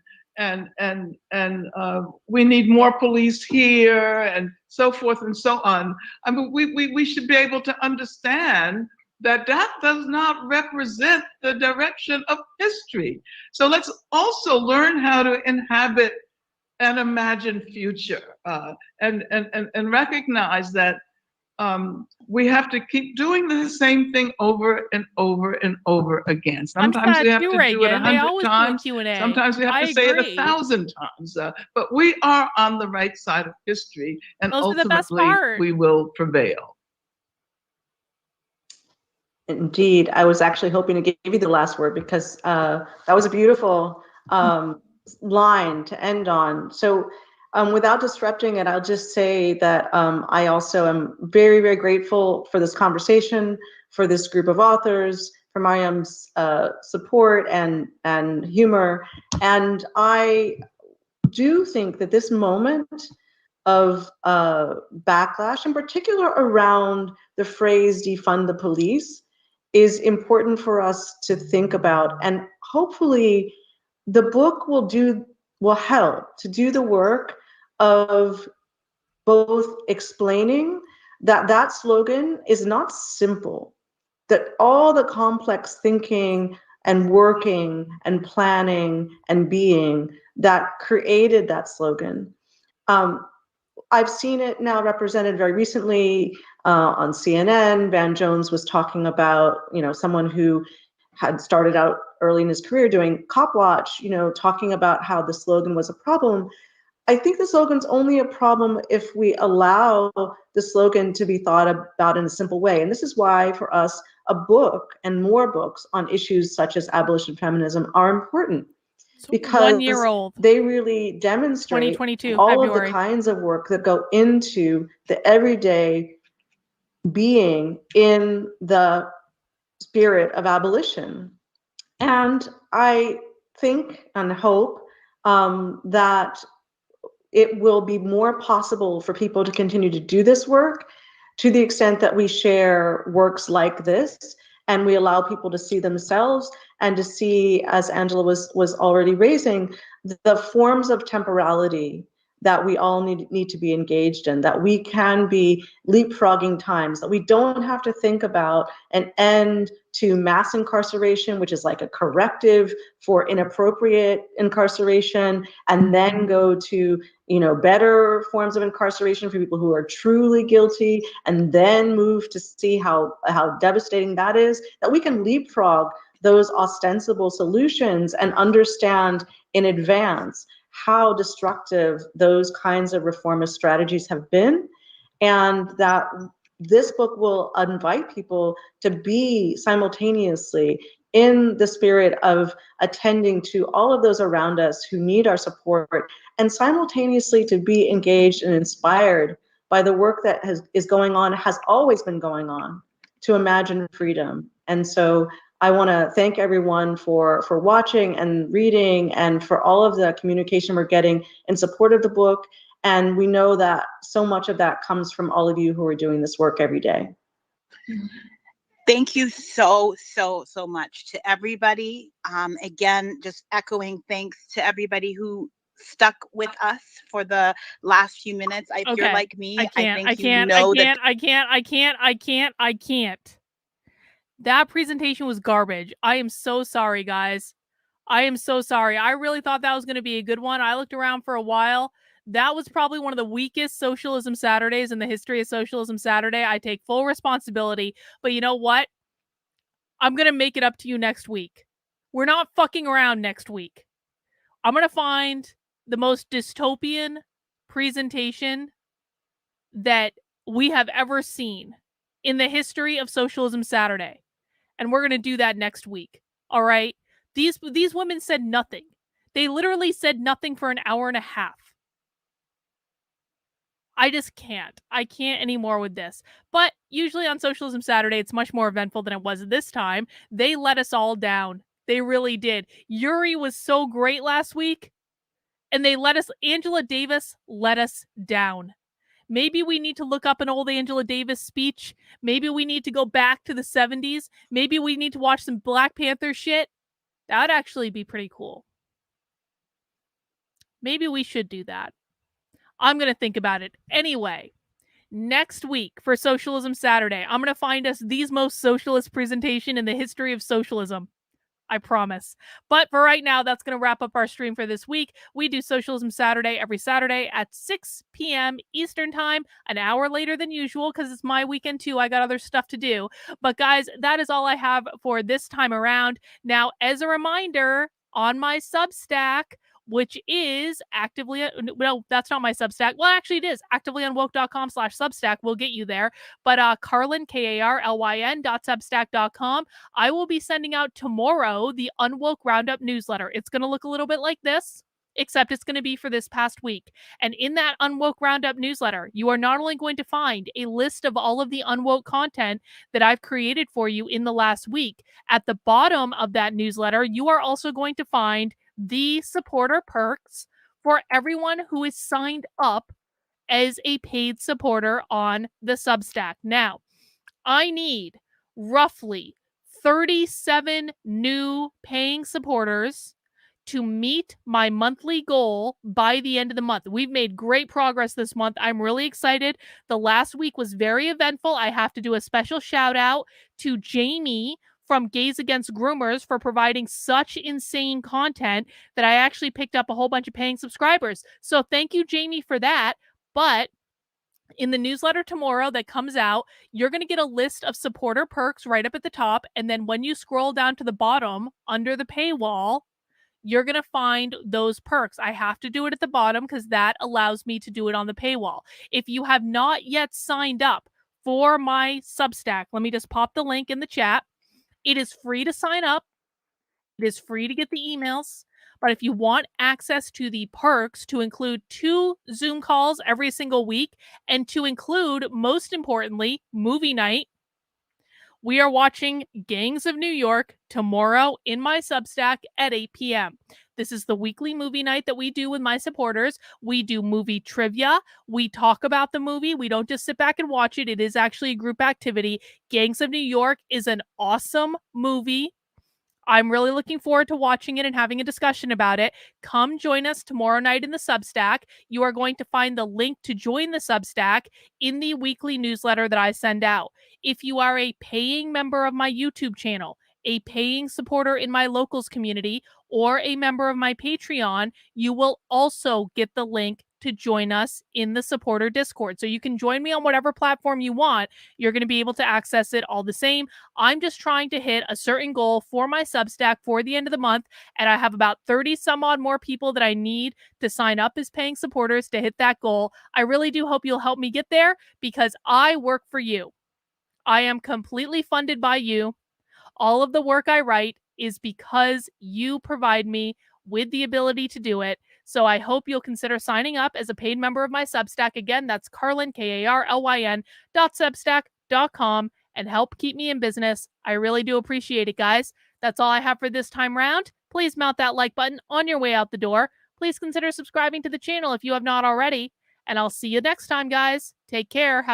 we need more police here and so forth and so on. I mean, we should be able to understand that does not represent the direction of history. So let's also learn how to inhabit an imagined future and recognize that we have to keep doing the same thing over and over and over again. Sometimes we have to do it 100 times. Sometimes we have to say it 1,000 times. But we are on the right side of history, and ultimately we will prevail. Indeed, I was actually hoping to give you the last word because that was a beautiful line to end on. So without disrupting it, I'll just say that I also am very, very grateful for this conversation, for this group of authors, for Mariam's support and humor. And I do think that this moment of backlash, in particular around the phrase defund the police, is important for us to think about. And hopefully the book will help to do the work of both explaining that that slogan is not simple, that all the complex thinking and working and planning and being that created that slogan. I've seen it now represented very recently on CNN. Van Jones was talking about, someone who had started out early in his career doing Cop Watch, talking about how the slogan was a problem. I think the slogan's only a problem if we allow the slogan to be thought about in a simple way. And this is why, for us, a book and more books on issues such as abolition feminism are important. Because they really demonstrate all of the kinds of work that go into the everyday being in the spirit of abolition. And I think and hope that it will be more possible for people to continue to do this work to the extent that we share works like this and we allow people to see themselves and to see, as Angela was already raising, the forms of temporality that we all need to be engaged in, that we can be leapfrogging times, that we don't have to think about an end to mass incarceration, which is like a corrective for inappropriate incarceration, and then go to better forms of incarceration for people who are truly guilty, and then move to see how devastating that is, that we can leapfrog those ostensible solutions and understand in advance how destructive those kinds of reformist strategies have been, and that this book will invite people to be simultaneously in the spirit of attending to all of those around us who need our support, and simultaneously to be engaged and inspired by the work that is going on, has always been going on, to imagine freedom. And so I want to thank everyone for watching and reading and for all of the communication we're getting in support of the book. And we know that so much of that comes from all of you who are doing this work every day. Thank you so much to everybody. Again, just echoing thanks to everybody who stuck with us for the last few minutes. If you're like me, I can't. That presentation was garbage. I am so sorry, guys. I am so sorry. I really thought that was going to be a good one. I looked around for a while. That was probably one of the weakest Socialism Saturdays in the history of Socialism Saturday. I take full responsibility. But you know what? I'm going to make it up to you next week. We're not fucking around next week. I'm going to find the most dystopian presentation that we have ever seen in the history of Socialism Saturday. And we're going to do that next week. All right? These women said nothing. They literally said nothing for an hour and a half. I just can't. I can't anymore with this. But usually on Socialism Saturday, it's much more eventful than it was this time. They let us all down. They really did. Yuri was so great last week, and Angela Davis let us down. Maybe we need to look up an old Angela Davis speech. Maybe we need to go back to the 70s. Maybe we need to watch some Black Panther shit. That'd actually be pretty cool. Maybe we should do that. I'm going to think about it. Anyway, next week for Socialism Saturday, I'm going to find us the most socialist presentation in the history of socialism. I promise. But for right now, that's going to wrap up our stream for this week. We do Socialism Saturday every Saturday at 6 p.m. Eastern Time, an hour later than usual because it's my weekend too. I got other stuff to do. But guys, that is all I have for this time around. Now, as a reminder, on my Substack, which is actively, well, that's not my Substack. Well, actually it is. activelyunwoke.com/Substack will get you there. But Carlyn, KARLYN.substack.com. I will be sending out tomorrow the Unwoke Roundup newsletter. It's going to look a little bit like this, except it's going to be for this past week. And in that Unwoke Roundup newsletter, you are not only going to find a list of all of the Unwoke content that I've created for you in the last week, at the bottom of that newsletter, you are also going to find the supporter perks for everyone who is signed up as a paid supporter on the Substack. Now, I need roughly 37 new paying supporters to meet my monthly goal by the end of the month. We've made great progress this month. I'm really excited. The last week was very eventful. I have to do a special shout out to Jamie from Gays Against Groomers for providing such insane content that I actually picked up a whole bunch of paying subscribers. So thank you, Jamie, for that. But in the newsletter tomorrow that comes out, you're going to get a list of supporter perks right up at the top. And then when you scroll down to the bottom under the paywall, you're going to find those perks. I have to do it at the bottom because that allows me to do it on the paywall. If you have not yet signed up for my Substack, let me just pop the link in the chat. It is free to sign up. It is free to get the emails. But if you want access to the perks, to include 2 Zoom calls every single week, and to include, most importantly, movie night, we are watching Gangs of New York tomorrow in my Substack at 8 p.m. This is the weekly movie night that we do with my supporters. We do movie trivia. We talk about the movie. We don't just sit back and watch it. It is actually a group activity. Gangs of New York is an awesome movie. I'm really looking forward to watching it and having a discussion about it. Come join us tomorrow night in the Substack. You are going to find the link to join the Substack in the weekly newsletter that I send out. If you are a paying member of my YouTube channel, a paying supporter in my locals community, or a member of my Patreon, you will also get the link to join us in the supporter Discord. So you can join me on whatever platform you want. You're going to be able to access it all the same. I'm just trying to hit a certain goal for my Substack for the end of the month, and I have about 30 some odd more people that I need to sign up as paying supporters to hit that goal. I really do hope you'll help me get there because I work for you. I am completely funded by you. All of the work I write is because you provide me with the ability to do it. So I hope you'll consider signing up as a paid member of my Substack. Again, that's Carlyn, KARLYN.substack.com, and help keep me in business. I really do appreciate it, guys. That's all I have for this time round. Please mount that like button on your way out the door. Please consider subscribing to the channel if you have not already. And I'll see you next time, guys. Take care. Have